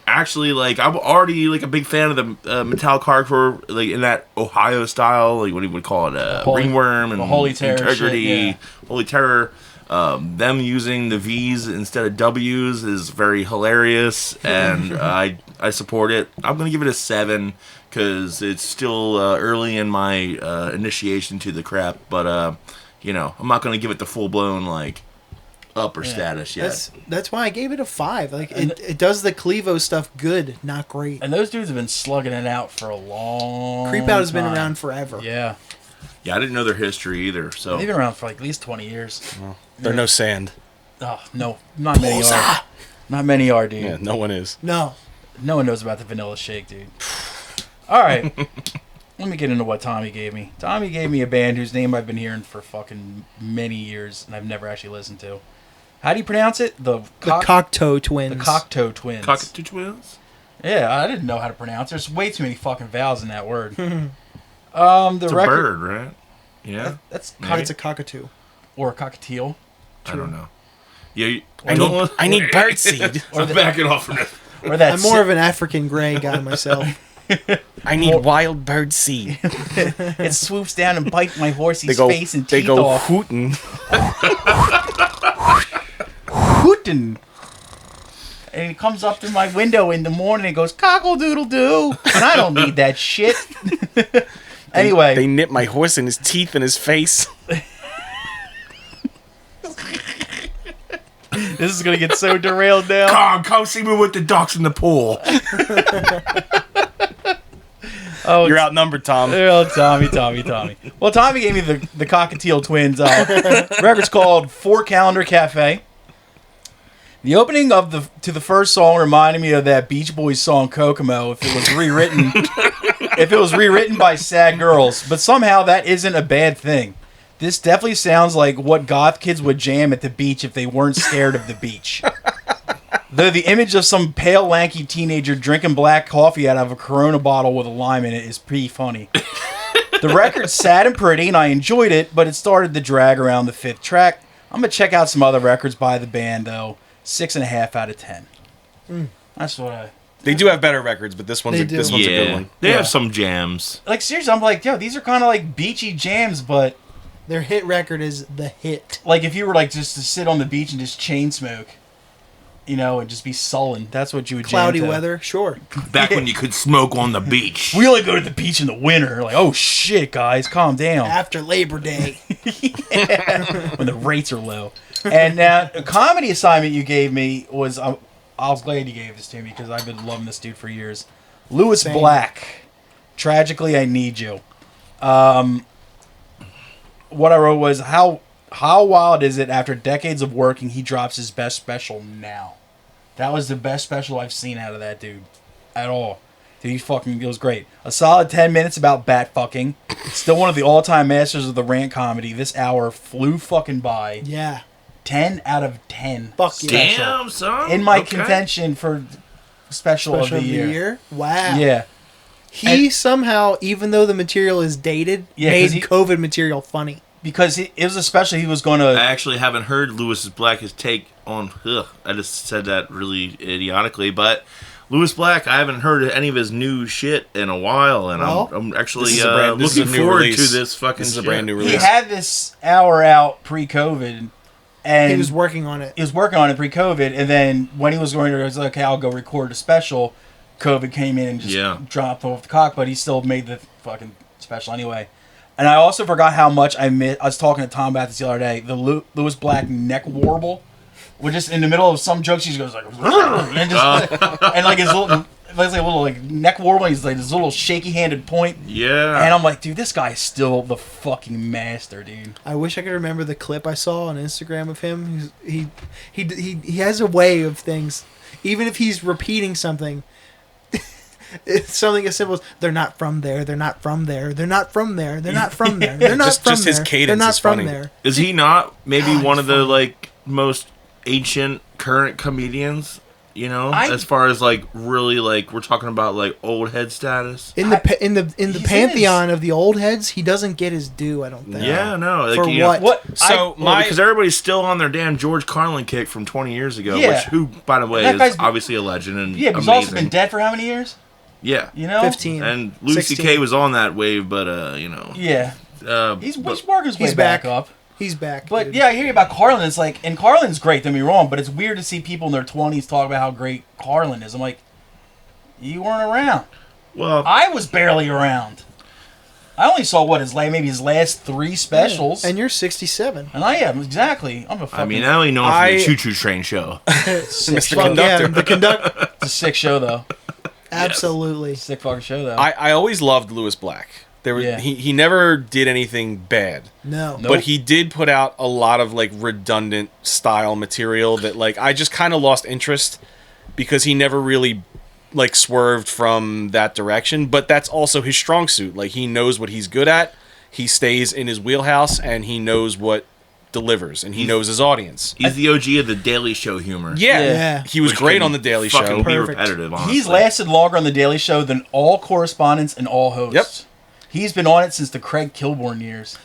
actually like I'm already like a big fan of the metallic hardcore, like in that Ohio style, like what he would call it, ringworm and Holy Terror integrity, shit, Holy Terror. Them using the V's instead of W's is very hilarious, and I support it. I'm gonna give it a 7 because it's still early in my initiation to the crap. But I'm not gonna give it the full blown like upper status yet. That's why I gave it a 5. Like it does the Clevo stuff good, not great. And those dudes have been slugging it out for a long Creep Out has been time. around forever. Yeah. Yeah, I didn't know their history either. So They've been around for like at least 20 years. Well, they're no sand. Oh, no. Not many are. Not many are, dude. Yeah, no one is. No. No one knows about the vanilla shake, dude. All right. Let me get into what Tommy gave me. Tommy gave me a band whose name I've been hearing for fucking many years and I've never actually listened to. How do you pronounce it? The Cocteau Twins. The Cocteau Twins. Cockatoo Twins? Yeah, I didn't know how to pronounce it. There's way too many fucking vowels in that word. It's The a record, bird, right? Yeah. That's It's a cockatoo. or a cockatiel. I don't know. Yeah, I need birdseed. I'm backing off from it. Or that I'm more of an African gray guy myself. I need wild bird seed. it swoops down and bites my horsey's They go, face and they teeth go off. hootin'. Hootin'. And he comes up to my window in the morning and goes, cockle-doodle-doo. And I don't need that shit. Anyway. They nip my horse in his teeth and his face. This is going to get so derailed now. Come see me with the ducks in the pool. Oh, You're outnumbered, Tom. Oh, Tommy. Well, Tommy gave me the Cockatiel Twins. Record's called 4 Calendar Cafe. The opening to the first song reminded me of that Beach Boys song Kokomo if it was rewritten. If it was rewritten by sad girls, but somehow that isn't a bad thing. This definitely sounds like what goth kids would jam at the beach if they weren't scared of the beach. Though the image of some pale, lanky teenager drinking black coffee out of a Corona bottle with a lime in it is pretty funny. The record's sad and pretty, and I enjoyed it, but it started to drag around the 5th track. I'm going to check out some other records by the band, though. 6.5 out of 10. That's what I... They do have better records, but this one's a good one. They have some jams. Like, seriously, I'm like, yo, these are kind of like beachy jams, but... Their hit record is the hit. Like, if you were, like, just to sit on the beach and just chain smoke, and just be sullen, that's what you would Cloudy jam to. weather, sure. Back when you could smoke on the beach. We only go to the beach in the winter. Like, oh, shit, guys, calm down. After Labor Day. When the rates are low. And now, a comedy assignment you gave me was... I was glad you gave this to me, because I've been loving this dude for years. Lewis Same. Black. Tragically, I Need You. What I wrote was, how wild is it after decades of working, he drops his best special now? That was the best special I've seen out of that dude. At all. Dude, it was great. A solid 10 minutes about bat fucking. Still one of the all-time masters of the rant comedy. This hour flew fucking by. Yeah. 10 out of 10. Fuck yeah. Damn, son. In my Okay. contention for special of the year. Wow. Yeah. He somehow, even though the material is dated, Yeah, made 'cause he- COVID material funny. Because it was a special he was going I to... actually haven't heard Lewis Black's take on. I just said that really idiotically, but Lewis Black, I haven't heard any of his new shit in a while, and Well, I'm actually this is a looking new forward release. to this fucking. This is a shit. brand new He release. had this hour out pre-COVID, and He was working on it. he was working on it pre-COVID, and then when he was going to, he was like, okay, I'll go record a special. COVID came in and just dropped off the cock, but he still made the fucking special anyway. And I also forgot how much I missed. I was talking to Tom about this the other day. The Lewis Black neck warble, which just in the middle of some jokes, he just goes like, and just and like his little, it's like a little like neck warble. He's like this little shaky-handed point. Yeah. And I'm like, dude, this guy is still the fucking master, dude. I wish I could remember the clip I saw on Instagram of him. He has a way of things. Even if he's repeating something, it's something as simple as they're not from there, they're not from there, they're not from there, they're not from there, they're not from just there. his cadence they're not is from funny. there. Is he not maybe God, one of the funny. like most ancient current comedians? You know, I- as far as like really like we're talking about like old head status. In the He's pantheon of the old heads, he doesn't get his due. I don't think. Yeah, no. Like, For you know, what? So because everybody's still on their damn George Carlin kick from 20 years ago, Yeah. which who, by the way, That is guy's- obviously a legend and Yeah, but he's amazing. also been dead for how many years? Yeah, You know, 15. and Louis 16. C.K. was on that wave, but you know, Yeah, he's working his way He's back back. up. He's back. But dude. yeah, I hear you about Carlin. It's like, and Carlin's great. Don't be wrong, but it's weird to see people in their 20s talk about how great Carlin is. I'm like, you weren't around. well, I was barely around. I only saw maybe his last 3 specials, And you're 67. and I am exactly. I'm a fucking. I mean, I only know him from the Choo Choo Train show. Mr. Fuck Conductor. yeah, the conductor. it's a sick show though. Absolutely. Sick fucking show though. I always loved Lewis Black. There was Yeah. he never did anything bad. No. Nope. But he did put out a lot of like redundant style material that like I just kind of lost interest because he never really like swerved from that direction, but that's also his strong suit. Like he knows what he's good at. He stays in his wheelhouse and he knows what delivers and he knows his audience. He's the OG of the Daily Show humor. Yeah. Yeah. He was Which great can on the Daily fucking Show. Be Perfect. repetitive. Honestly. He's lasted longer on the Daily Show than all correspondents and all hosts. Yep. He's been on it since the Craig Kilborn years.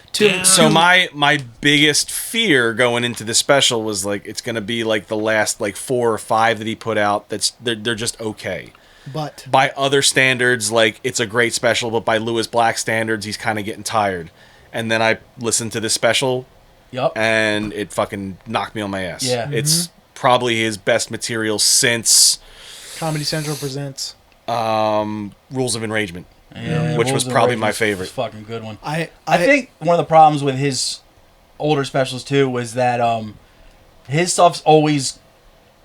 So my biggest fear going into the special was like it's gonna be like the last like 4 or 5 that he put out. They're just okay. But By other standards, like it's a great special, but by Lewis Black standards, he's kind of getting tired. And then I listened to this special, Yup. and it fucking knocked me on my ass. Yeah. It's probably his best material since Comedy Central presents. Rules of Enragement. Yeah, which Rules was of probably Rage my was a favorite. Fucking good one. I think one of the problems with his older specials too was that his stuff's always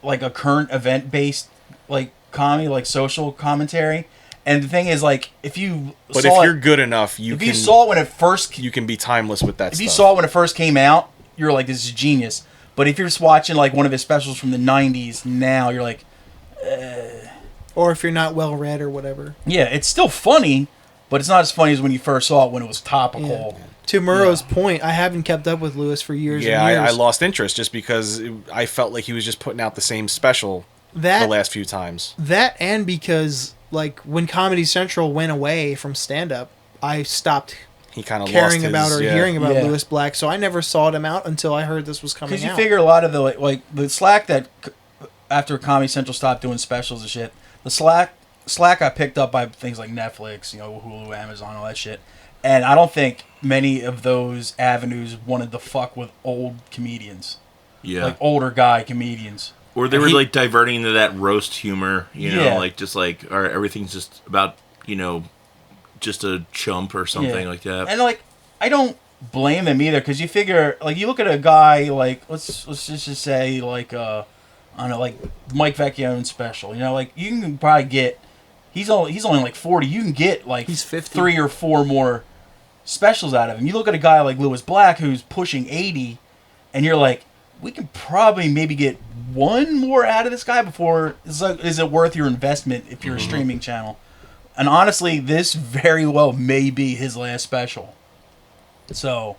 like a current event based like comedy, like social commentary. And the thing is, like, if you But saw if you're it, good enough, if you saw it when it first, you can be timeless with that if stuff. you saw it when it first came out, you're like, this is genius. But if you're just watching like one of his specials from the '90s now, you're like, or if you're not well read or whatever. yeah, it's still funny, but it's not as funny as when you first saw it when it was topical. Yeah. To Murro's point, I haven't kept up with Lewis for years yeah, and years. I lost interest just because I felt like he was just putting out the same special that the last few times. That and because like when Comedy Central went away from stand up, I stopped He kind of caring lost about his, or yeah. hearing about Yeah. Lewis Black, so I never sought him out until I heard this was coming Because you out. figure a lot of the like the slack that after Comedy Central stopped doing specials and shit, the slack got picked up by things like Netflix, you know, Hulu, Amazon, all that shit. And I don't think many of those avenues wanted to fuck with old comedians, Yeah. like older guy comedians. Or they were like diverting into that roast humor, you know, Yeah. like just like, or everything's just about, you know, just a chump or something Yeah. like that. And like, I don't blame them either, because you figure, like, you look at a guy like let's just say like I don't know, like Mike Vecchione's special. You know, like you can probably get he's only like 40. You can get like He's 50. 3 or 4 more specials out of him. You look at a guy like Lewis Black who's pushing 80, and you're like, we can probably maybe get one more out of this guy before. Is it worth your investment if you're a streaming channel? And honestly, this very well may be his last special. So,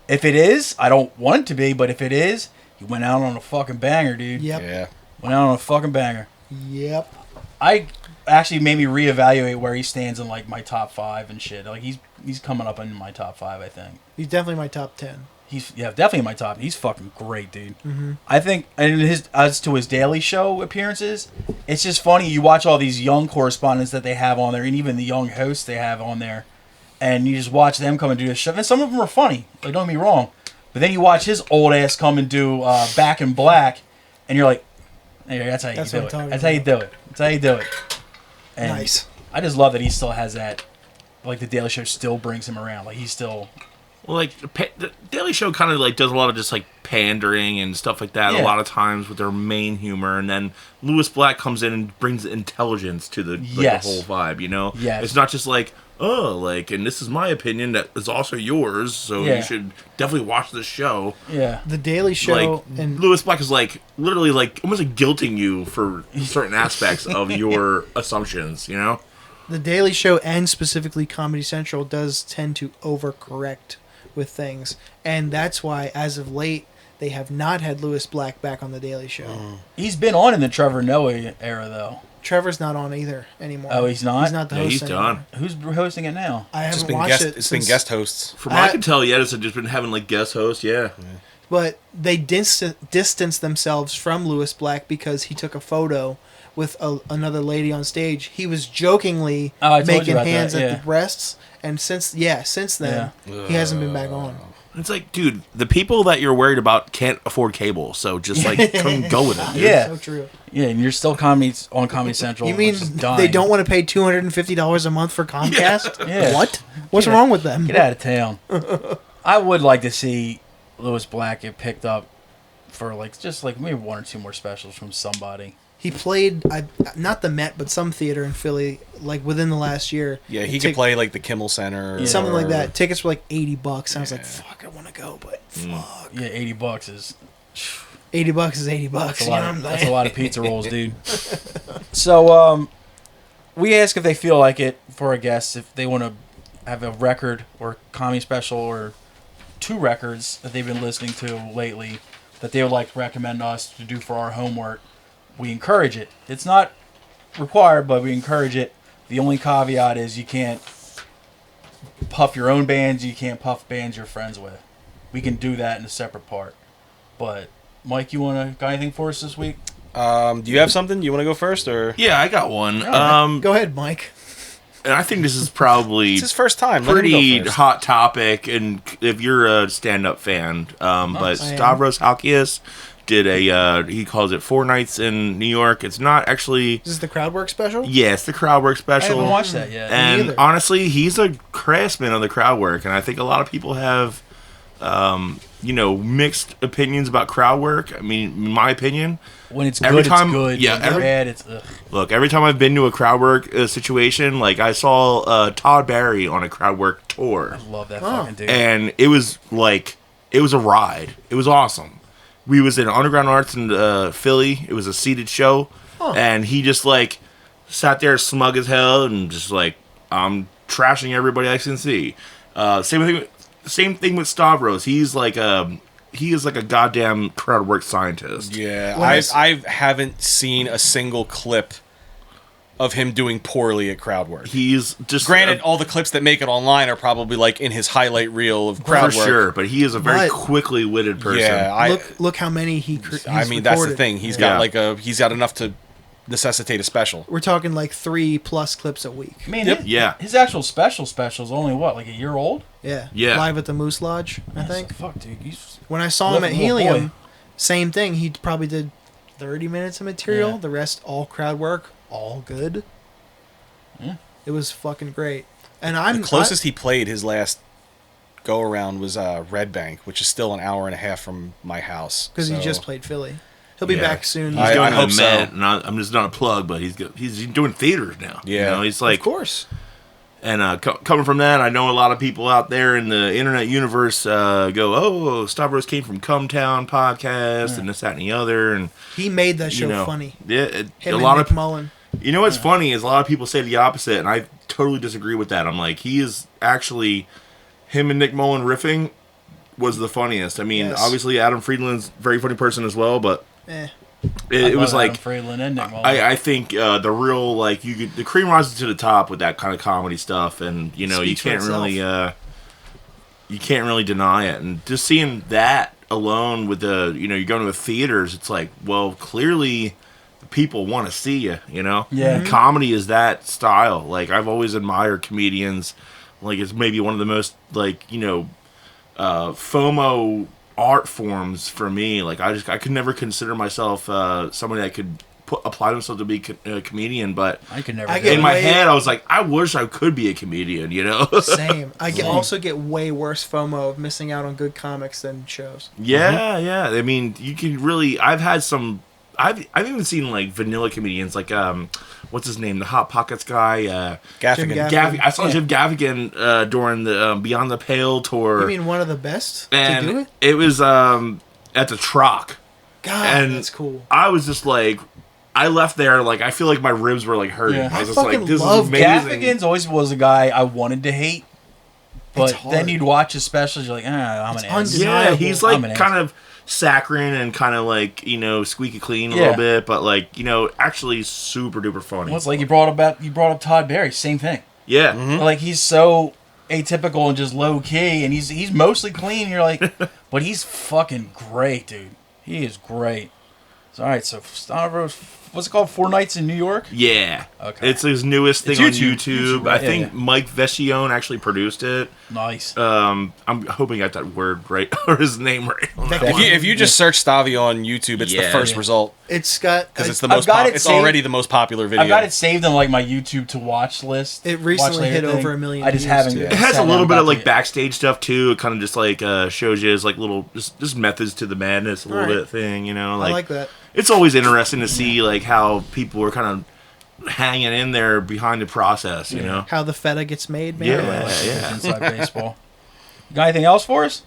if it is, I don't want it to be, but if it is, he went out on a fucking banger, dude. Yep. Yeah. Went out on a fucking banger. Yep. I actually made me reevaluate where he stands in like my top 5 and shit. Like he's coming up in my top 5, I think. He's definitely my top 10. He's definitely in my top. He's fucking great, dude. Mm-hmm. I think, and as to his Daily Show appearances, it's just funny. You watch all these young correspondents that they have on there, and even the young hosts they have on there, and you just watch them come and do this shit. And some of them are funny. Like, don't get me wrong, but then you watch his old ass come and do Back in Black, and you're like, hey, that's how you do it. That's how you do it. That's how you do it. And Nice. I just love that he still has that. Like the Daily Show still brings him around. Like he's still. Well, like the Daily Show kind of like does a lot of just like pandering and stuff like that. Yeah. A lot of times with their main humor, and then Lewis Black comes in and brings intelligence to the Yes. the whole vibe. You know, Yes. It's not just like and this is my opinion that is also yours, so Yeah. you should definitely watch this show. Yeah. The Daily Show Like and Lewis Black is like literally like almost like guilting you for certain aspects of your assumptions. You know. The Daily Show and specifically Comedy Central does tend to overcorrect with things, and that's why as of late they have not had Lewis Black back on the Daily Show. He's been on in the Trevor Noah era though. Trevor's not on either anymore. Oh, he's not? He's not the host He's anymore. done. Who's hosting it now? I It's haven't been watched guest. it. It's been since- guest hosts. From what I can tell, it's just been having like guest hosts. Yeah. But they distanced themselves from Lewis Black because he took a photo with another lady on stage. He was jokingly Oh, I told you making about hands that, at yeah. the breasts, and since then he hasn't been back on. It's like, dude, the people that you're worried about can't afford cable, so just like come go with it. Dude. Yeah. So true. Yeah, and you're still on Comedy Central. You mean which is dying. they don't want to pay $250 a month for Comcast? Yeah. What? What's Get wrong with them? Get out of town. I would like to see Lewis Black get picked up for just maybe 1 or 2 more specials from somebody. He played not the Met, but some theater in Philly, like within the last year. Yeah, he could play like the Kimmel Center. Something or- like that. Tickets were like $80. I was like, fuck, I want to go, but fuck. Yeah, $80 is $80 is $80. that's a You know lot. what I'm That's a saying? lot of pizza rolls, dude. So, we ask if they feel like it for our guests, if they want to have a record or comedy special or 2 records that they've been listening to lately that they would like to recommend us to do for our homework. We encourage it. It's not required, but we encourage it. The only caveat is you can't puff your own bands. You can't puff bands you're friends with. We can do that in a separate part. But Mike, you got anything for us this week? Do you have something? You want to go first, or Yeah, I got one. Go ahead, Mike. And I think this is probably it's his first time? Let him pretty go first. hot topic, and if you're a stand-up fan, but I am. Stavros Halkias did he calls it 4 Nights in New York. It's not actually. This is the crowd work special? Yeah, it's the crowd work I special. haven't watched that yet. Me And either. honestly, he's a craftsman of the crowd work, and I think a lot of people have, mixed opinions about crowd work. I mean, in my opinion, When it's every good, time- it's good. yeah, When it's every- bad, it's ugh. look, every time I've been to a crowd work situation, like I saw Todd Barry on a crowd work tour. I love that fucking dude. And it was a ride. It was awesome. We was in Underground Arts in Philly. It was a seated show, and he just sat there smug as hell and just I'm trashing everybody I can see. Same thing with Stavros. He is like a goddamn crowd work scientist. Yeah, When I I haven't seen a single clip of him doing poorly at crowd work. He's just Granted, all the clips that make it online are probably in his highlight reel of crowd for work. sure, but he is a very But- quickly witted person. Yeah, look how many he's I mean that's the recorded. thing. He's Yeah. got he's got enough to necessitate a special. We're talking 3+ clips a week. I mean, Yeah. his actual special is only what, a year old? Yeah. Yeah. Live at the Moose Lodge, I think. Fuck, dude. He's When I saw him at Little boy. Helium, same thing. He probably did 30 minutes of material. Yeah. The rest all crowd work, all good. Yeah. It was fucking great. And I'm The closest he played his last go around was Red Bank, which is still an hour and a half from my house. because he So- just played Philly. He'll be Yeah. back soon. He's I doing hope an so. event. I'm just not a plug, but he's doing theaters now. Yeah. He's of course. And coming from that, I know a lot of people out there in the internet universe go, "Oh, Stavros came from Cumtown podcast and this, that, and the other." And He made that show you know, funny. Yeah, Him a and lot Nick of Mullen. you know what's funny is a lot of people say the opposite, and I totally disagree with that. I'm like, he is actually him and Nick Mullen riffing was the funniest. I mean, Yes. obviously Adam Friedland's a very funny person as well, but Eh. it was Adam like Friedland ending. I think the real like the cream rises to the top with that kind of comedy stuff, and you know Speaks for you can't really deny it, and just seeing that alone with the you're going to the theaters, it's like, well, clearly people want to see you, Yeah. And comedy is that style. Like, I've always admired comedians. Like, it's maybe one of the most like FOMO art forms for me. Like, I could never consider myself somebody that could apply themselves to be a comedian, but I could never. in my head I was like, I wish I could be a comedian. Same. Also get way worse FOMO of missing out on good comics than shows. Yeah. I mean, you can really. I've even seen like vanilla comedians, like what's his name, the Hot Pockets guy, Gaffigan. I saw Jim Gaffigan during the Beyond the Pale tour. You mean one of the best and to do it? It was at the Troc. God, and that's cool. I was just like, I left there like I feel like my ribs were like hurting. Yeah. I was just like, this is love amazing. Gaffigan's always was a guy I wanted to hate, but hard. then you'd watch his specials, you're like, I'm an ass. undeniable. Yeah, he's I'm like an kind of saccharine and kind of like squeaky clean a little bit, but like actually super duper funny. Well, it's like you brought up Todd Barry, same thing. Yeah, Like, he's so atypical and just low key, and he's mostly clean. You're like, but he's fucking great, dude. He is great. So, all right, so Stavros, what's it called? 4 Nights in New York? Yeah. Okay. It's his newest thing It's on YouTube. YouTube. Right? I think Yeah. Mike Vecchione actually produced it. Nice. I'm hoping I got that word right or his name right. If you just search Stavio on YouTube, it's the Yeah. first result It's got because it's the I've most. got it It's saved. already the most popular video. I've got it saved on like my YouTube to watch list. It recently Watch later hit thing. over 1 million I just views, haven't. too. It has a sat little down bit of about like it. backstage stuff too. It kind of just like shows you his like little just methods to the madness a little Alright. bit thing. I like that. It's always interesting to see like how people are kind of hanging in there behind the process. You know. How the feta gets made, man. Yeah. Inside baseball. Got anything else for us?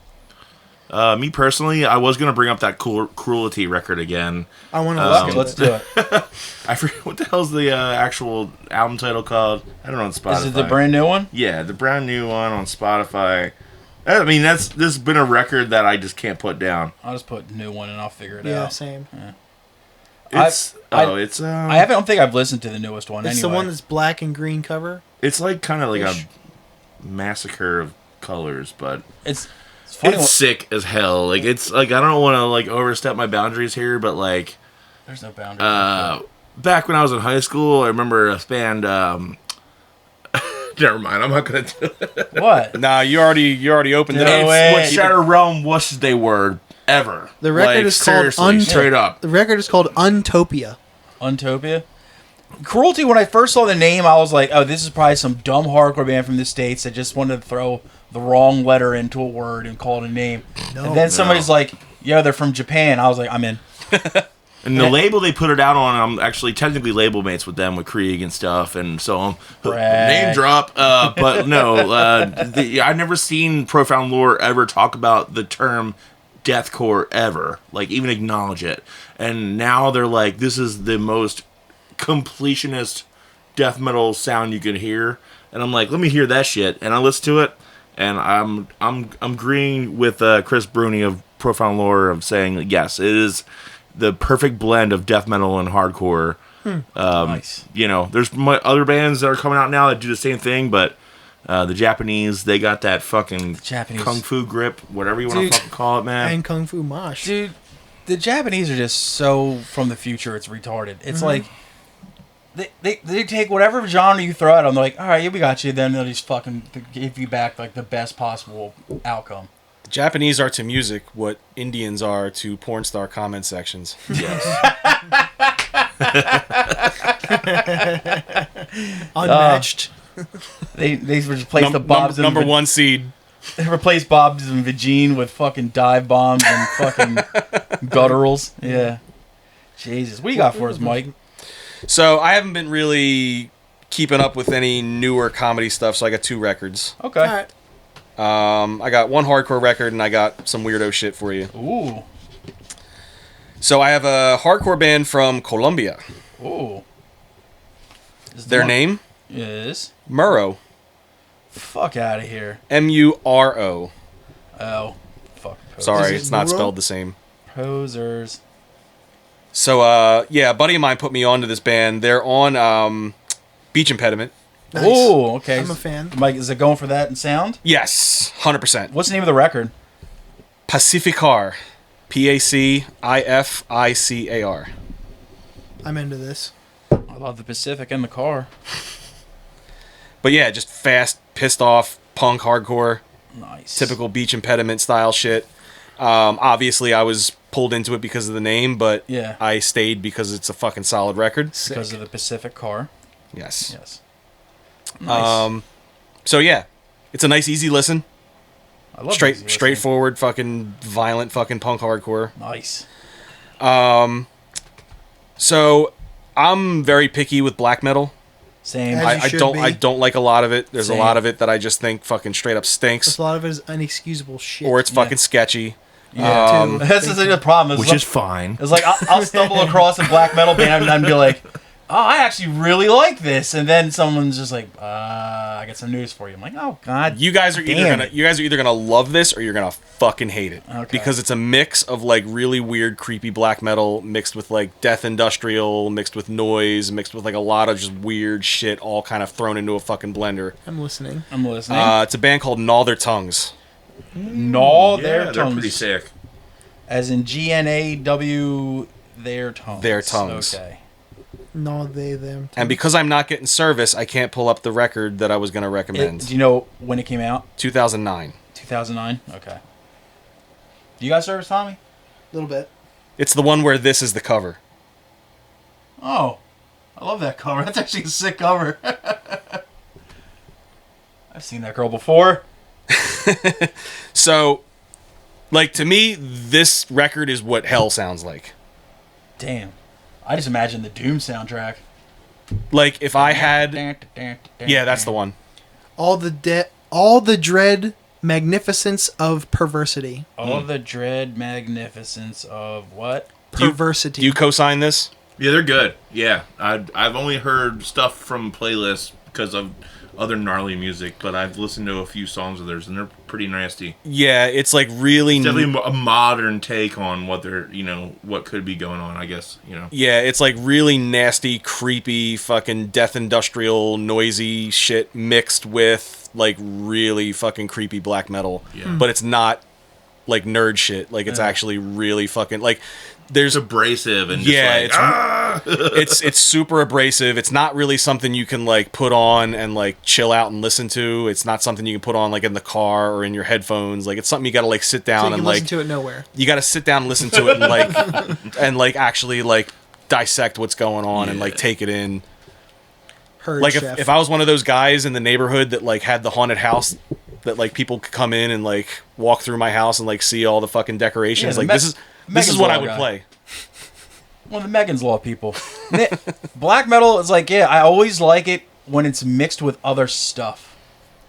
Me personally, I was gonna bring up that Cruelty record again. I want to Fuck listen it, to let's it. do it. I forget what the hell's the actual album title called. I don't know on Spotify. Is it the brand new one? Yeah, the brand new one on Spotify. I mean, this has been a record that I just can't put down. I'll just put new one and I'll figure it Yeah, out. same. I don't think I've listened to the newest one. It's anyway. the one that's black and green cover. it's like kind of like Ish. a massacre of colors, but It's funny. it's sick as hell. Like it's like I don't want to like overstep my boundaries here, but like There's no boundary. back when I was in high school, I remember a band. Never mind, I'm not gonna do it. What? Nah, you already opened it No up. way. What Shatter Realm was they word ever. The record Like, is called seriously, straight up. The record is called Untopia. Untopia? Cruelty, when I first saw the name, I was like, oh, this is probably some dumb hardcore band from the States that just wanted to throw the wrong letter into a word and call it a name. And then somebody's like, yo, they're from Japan. I was like, I'm in. And the label they put it out on, I'm actually technically label mates with them, with Krieg and stuff, and so Brag. name drop. But no, I've never seen Profound Lore ever talk about the term deathcore ever, like even acknowledge it. And now they're like, this is the most completionist death metal sound you could hear. And I'm like, let me hear that shit. And I listen to it, and I'm agreeing with Chris Bruni of Profound Lore of saying yes, it is the perfect blend of death metal and hardcore. Nice. There's other bands that are coming out now that do the same thing, but the Japanese, they got that fucking Japanese. kung fu grip, whatever you want Dude. to fucking call it, man. And Kung Fu Mosh. Dude, the Japanese are just so from the future, it's retarded. It's like, they take whatever genre you throw at them, they're like, all right, yeah, we got you, then they'll just fucking give you back like the best possible outcome. Japanese are to music what Indians are to porn star comment sections. Unmatched. They replaced the Bobs and number one seed. They replaced Bob's and Vagine with fucking dive bombs and fucking gutturals. Yeah. Jesus. What do you got for us, Mike? So I haven't been really keeping up with any newer comedy stuff, so I got 2 records. Okay. All right. I got 1 hardcore record, and I got some weirdo shit for you. Ooh. So I have a hardcore band from Colombia. Ooh. Their name? is Murro. Fuck out of here. Muro. Oh. Fuck. Sorry, Is it it's not Muro? spelled the same. Posers. So, yeah, a buddy of mine put me onto this band. They're on Beach Impediment. Nice. Oh, okay. I'm a fan. Mike, is it going for that in sound? Yes, 100%. What's the name of the record? Pacificar. Pacificar. I'm into this. I love the Pacific and the car. But yeah, just fast, pissed off, punk, hardcore. Nice. Typical Beach Impediment style shit. Obviously, I was pulled into it because of the name, but Yeah. I stayed because it's a fucking solid record. Because of the Pacific car. Yes. Yes. Nice. So yeah, it's a nice, easy listen. I love easy listening. Straightforward, fucking violent, fucking punk hardcore. Nice. So I'm very picky with black metal. Same. As you I should don't be. I don't like a lot of it. There's Same. a lot of it that I just think fucking straight up Just stinks, a lot of it is inexcusable shit. or it's fucking sketchy. Yeah. Too. That's the problem. Which is fine. It's like I'll stumble across a black metal band and be like, "Oh, I actually really like this," and then someone's just like, "I got some news for you." I'm like, "Oh God." You guys are Damn. either gonna love this or you're gonna fucking hate it. Okay. Because it's a mix of like really weird, creepy black metal mixed with like death industrial, mixed with noise, mixed with like a lot of just weird shit, all kind of thrown into a fucking blender. I'm listening. I'm listening. It's a band called Gnaw Their Tongues. Gnaw Yeah, their they're tongues. pretty sick. As in GNAW, their tongues. Their tongues. Okay. No, they, them. And because I'm not getting service, I can't pull up the record that I was gonna recommend. Do you know when it came out? 2009. 2009. Okay. Do you guys service Tommy? A little bit. It's the one where this is the cover. Oh, I love that cover. That's actually a sick cover. I've seen that girl before. So, like, to me, this record is what hell sounds like. Damn. I just imagine the Doom soundtrack. Like, if I had... Yeah, that's the one. All the dread magnificence of perversity. All the dread magnificence of what? Perversity. Do you co-sign this? Yeah, they're good. Yeah, I've only heard stuff from playlists because of other gnarly music, but I've listened to a few songs of theirs, and they're pretty nasty. Yeah, it's like really... It's definitely a modern take on what they're, what could be going on, I guess, Yeah, it's like really nasty, creepy, fucking death industrial, noisy shit mixed with like really fucking creepy black metal. Yeah. But it's not like nerd shit. Like it's actually really fucking like there's It's abrasive and yeah, just like, it's super abrasive. It's not really something you can like put on and like chill out and listen to. It's not something you can put on like in the car or in your headphones. Like it's something you got to like sit down So you and can like listen to it nowhere. you got to sit down and listen to it and like and like actually like dissect what's going on and like take it in. Heard, Like chef. if I was one of those guys in the neighborhood that like had the haunted house that like people could come in and like walk through my house and like see all the fucking decorations. Yeah, like the this is Megan's what I Law would guy. play. One of the Megan's Law people. Black metal is like, I always like it when it's mixed with other stuff.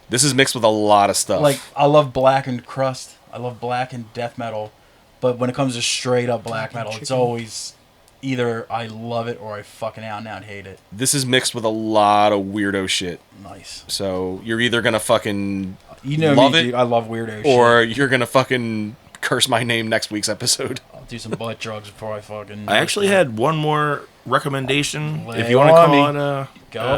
This is mixed with a lot of stuff. Like, I love black and crust. I love black and death metal. But when it comes to straight up black metal, it's always either I love it or I fucking out and out hate it. This is mixed with a lot of weirdo shit. Nice. So you're either gonna fucking You know love me, it, dude. I love weirdo shit. or you're gonna fucking curse my name next week's episode. I'll do some butt drugs before I fucking... I actually had one more recommendation, Lay if you want to on call me.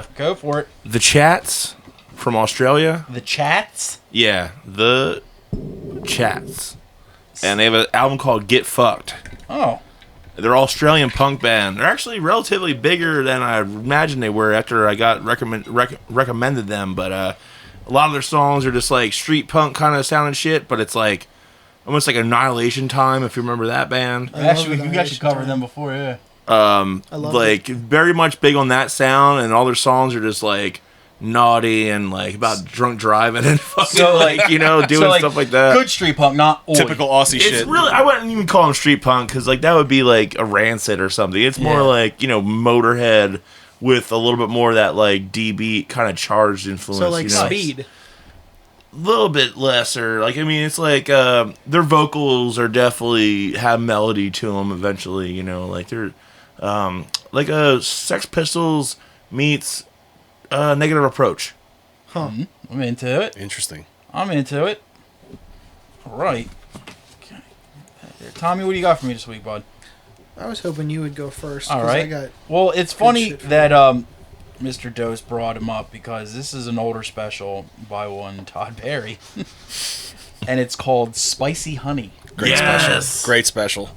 it Go for it. The Chats from Australia. The Chats? Yeah, The Chats. And they have an album called Get Fucked. Oh. They're an Australian punk band. They're actually relatively bigger than I imagined they were after I got recommended them. But a lot of their songs are just like street punk kind of sounding shit. But it's like almost like Annihilation Time, if you remember that band. Actually, we actually covered them before, yeah. I love Like very much big on that sound, and all their songs are just like naughty and like about drunk driving and fucking So, like doing so, like, stuff like that. Good street punk, not oi. Typical Aussie It's shit. really, I wouldn't even call them street punk because like that would be like a Rancid or something. It's more Yeah. like Motorhead with a little bit more of that like D beat kind of charged influence. So like A speed. little bit lesser. Like I mean, it's like their vocals are definitely have melody to them. Eventually, like they're like a Sex Pistols meets Negative Approach. I'm into it. Interesting. I'm into it. All right. Okay. Tommy, what do you got for me this week, bud? I was hoping you would go first. All 'cause right. I got Well, it's funny shit for that Mr. Dost brought him up because this is an older special by one Todd Barry, and it's called Spicy Honey. Great special. Great special.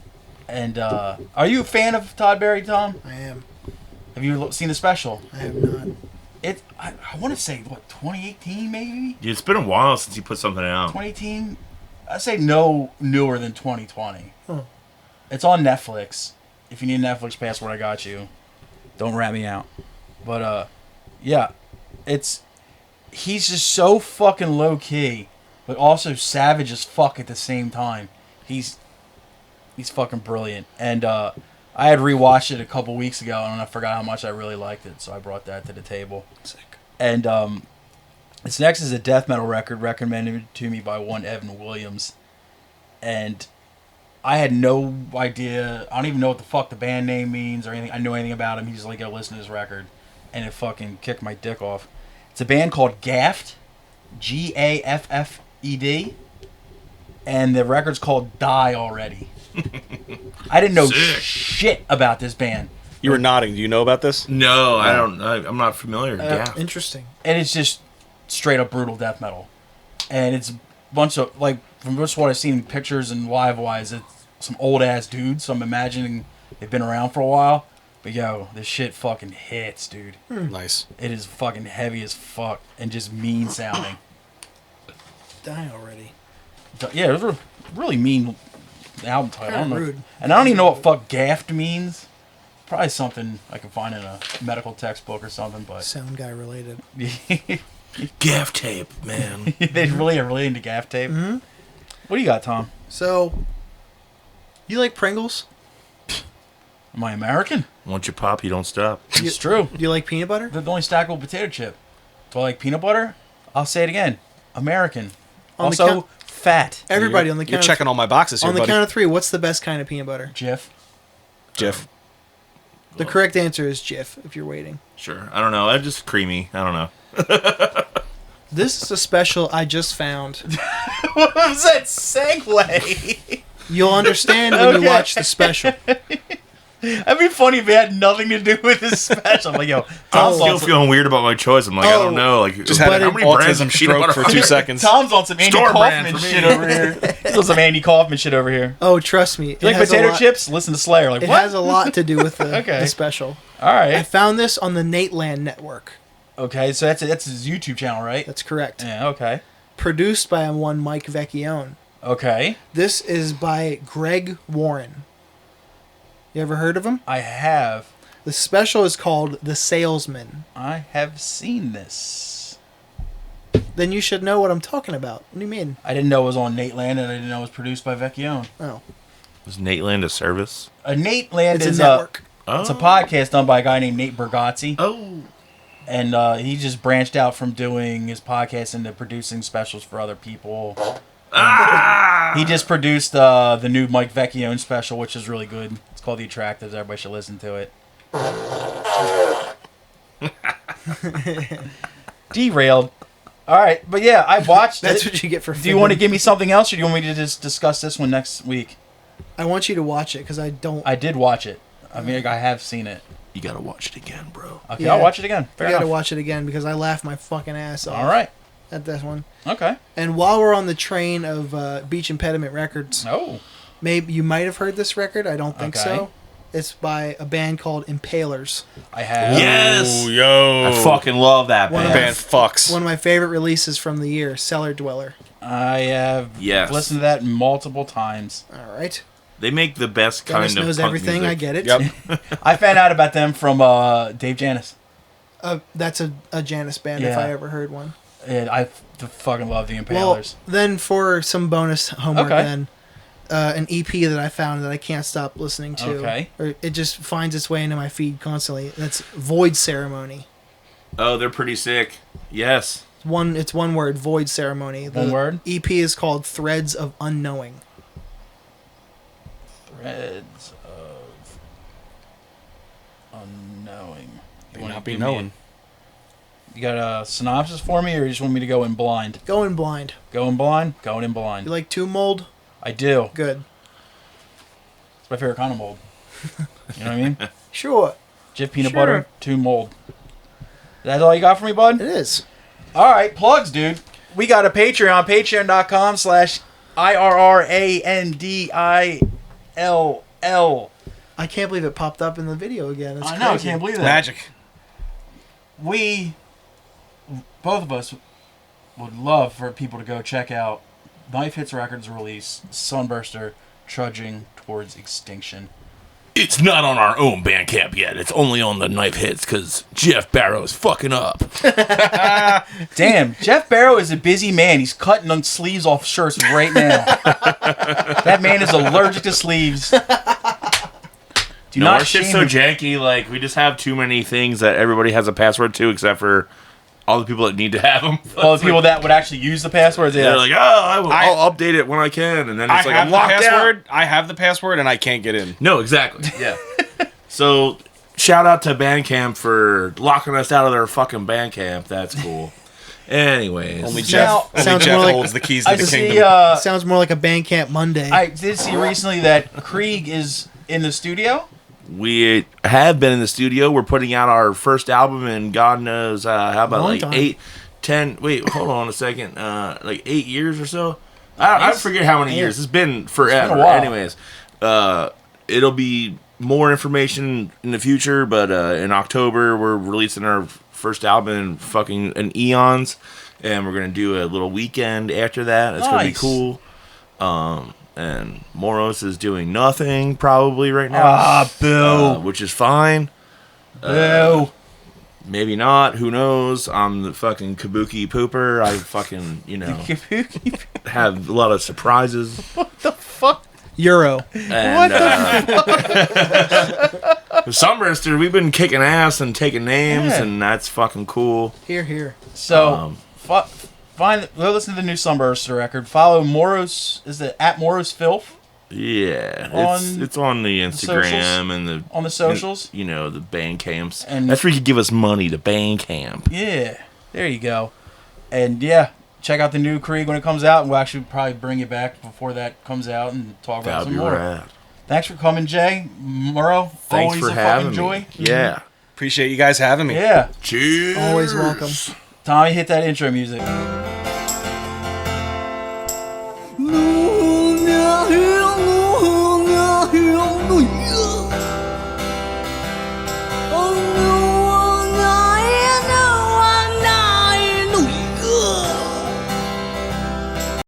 And are you a fan of Todd Barry, Tom? I am. Have you seen the special? I have not. I want to say, what, 2018 maybe? Dude, it's been a while since you put something out. 2018? I'd say no newer than 2020. Huh. It's on Netflix. If you need a Netflix password, I got you. Don't rat me out. But, yeah. He's just so fucking low-key, but also savage as fuck at the same time. He's fucking brilliant. And, I had rewatched it a couple weeks ago, and I forgot how much I really liked it, so I brought that to the table. Sick. And this next is a death metal record recommended to me by one Evan Williams. And I had no idea. I don't even know what the fuck the band name means or anything. I know anything about him. He's like, go listen to this record. And it fucking kicked my dick off. It's a band called Gaffed. Gaffed. And the record's called Die Already. I didn't know shit about this band. You were nodding. Do you know about this? No, I don't. I'm not familiar. Yeah. Interesting. And it's just straight up brutal death metal. And it's a bunch of, like, from just what I've seen in pictures and live-wise, it's some old-ass dudes, so I'm imagining they've been around for a while. But, yo, this shit fucking hits, dude. Nice. It is fucking heavy as fuck and just mean-sounding. Die Already. Yeah, it was a really mean album title. I don't know. Rude. And I don't even know what fuck gaffed means. Probably something I can find in a medical textbook or something, but... Sound guy related. Gaff tape, man. They really are really into gaff tape. Mm-hmm. What do you got, Tom? So, you like Pringles? Am I American? Once you pop, you don't stop. It's true. Do you like peanut butter? They're the only stackable potato chip. Do I like peanut butter? I'll say it again. American. On the Also, fat. Everybody on the You're count. checking all my boxes here, On the buddy. count of 3, what's the best kind of peanut butter? Jif. Jif. The correct answer is Jif. If you're waiting. Sure. I don't know. I'm just creamy. I don't know. This is a special I just found. What was that segue? You'll understand when you watch the special. That'd be funny if it had nothing to do with this special. I'm like, yo, I'm Tom's still on some, feeling weird about my choice. I'm like, I don't know. Like, Just had how an many brands autism of peanut stroke butter for are 2 there? seconds. Tom's on some Andy Store brand Kaufman for me. shit over here. He's on some Andy Kaufman shit over here. Oh, trust me. You like potato chips? Listen to Slayer. Like, It what? has a lot to do with the, Okay. the special. All I right. found this on the Nateland network. Okay, so that's his YouTube channel, right? That's correct. Yeah, okay. Produced by one Mike Vecchione. Okay. This is by Greg Warren. You ever heard of him? I have. The special is called The Salesman. I have seen this. Then you should know what I'm talking about. What do you mean? I didn't know it was on Nateland, and I didn't know it was produced by Vecchione. Oh. Is Nateland a service? Nateland It's is a network. It's a podcast done by a guy named Nate Bergazzi. Oh. And he just branched out from doing his podcast into producing specials for other people. He just produced the new Mike Vecchione special, which is really good. It's called The Attractives. Everybody should listen to it. Derailed. All right, but yeah, I watched That's it. what you get for Do you want to fibbing. give me something else, or do you want me to just discuss this one next week? I want you to watch it because I don't. I did watch it. I mean, I have seen it. You gotta watch it again, bro. Okay, Yeah. I'll watch it again. Fair I gotta enough. watch it again because I laughed my fucking ass off. All right. At this one. Okay. And while we're on the train of Beach Impediment Records, Oh. maybe you might have heard this record. I don't think Okay. so. It's by a band called Impalers. I have. Yes. Ooh, yo. I fucking love that One band. of Band fucks. One of my favorite releases from the year, Cellar Dweller. I have Yes. listened to that multiple times. All right. They make the best Dennis kind of knows punk everything. music. I get it. Yep. I found out about them from Dave Janis. That's a Janus band if Yeah. I ever heard one. And I fucking love the Impalers. Well, then for some bonus homework, Okay. then an EP that I found that I can't stop listening to. Okay. Or it just finds its way into my feed constantly. That's Voidceremony. Oh, they're pretty sick. Yes. It's one word, Voidceremony. The One word? EP is called Threads of Unknowing. Threads of Unknowing. May wanna not be give me knowing. You got a synopsis for me, or you just want me to go in blind? Going blind. Going blind? Going in blind. You like Tomb Mold? I do. Good. It's my favorite kind of mold. You know what I mean? Sure. Jif peanut Sure. butter, tune mold. That's all you got for me, bud? It is. All right, plugs, dude. We got a Patreon, patreon.com/IRRANDILL. I can't believe it popped up in the video again. It's I know, I crazy. can't believe that. Magic. We, both of us, would love for people to go check out Knife Hits Records release, Sunburster, Trudging Towards Extinction. It's not on our own Bandcamp yet. It's only on the Knife Hits because Jeff Barrow's fucking up. Damn, Jeff Barrow is a busy man. He's cutting on sleeves off shirts right now. That man is allergic to sleeves. Do No, not our shit's shame so him. janky. Like, we just have too many things that everybody has a password to, except for all the people that need to have them. All the people that would actually use the passwords. Yeah. They're like, I'll update it when I can, and then it's like I'm locked out. I have the password and I can't get in. No, exactly. Yeah. So, shout out to Bandcamp for locking us out of their fucking Bandcamp. That's cool. Anyways, Only Now- Jeff, Sounds Jeff more like- holds the keys to I the see. kingdom. Sounds more like a Bandcamp Monday. I did see recently that Krieg is in the studio. we have been in the studio. We're putting out our first album in God knows how about Long like time. 8, 10. Wait, hold on a second. Like 8 years or so. I forget how many years. It's been forever. It's been a while. Anyways, it'll be more information in the future. But in October, we're releasing our first album in eons, and we're gonna do a little weekend after that. It's gonna be Nice. cool. And Moros is doing nothing probably right now. Ah, boo. Which is fine. Boo. Maybe not. Who knows? I'm the fucking kabuki pooper. I fucking, have a lot of surprises. Euro. And, Sunburster, we've been kicking ass and taking names, Yeah. and that's fucking cool. Here, here. So, go listen to the new Sunburster record. Follow Moro's, is it at Moro's Filth Yeah, On it's on the Instagram socials? and the on the socials? the Bandcamps. And- That's where you can give us money. The Bandcamp. Yeah, there you go. And yeah, check out the new Krieg when it comes out, and we'll actually probably bring it back before that comes out and talk about That'd some be more. rad. Thanks for coming, Jay. Murro, Thanks always for a having fucking joy. me. Yeah. Appreciate you guys having me. Yeah. Cheers. Always welcome. Tommy, hit that intro music.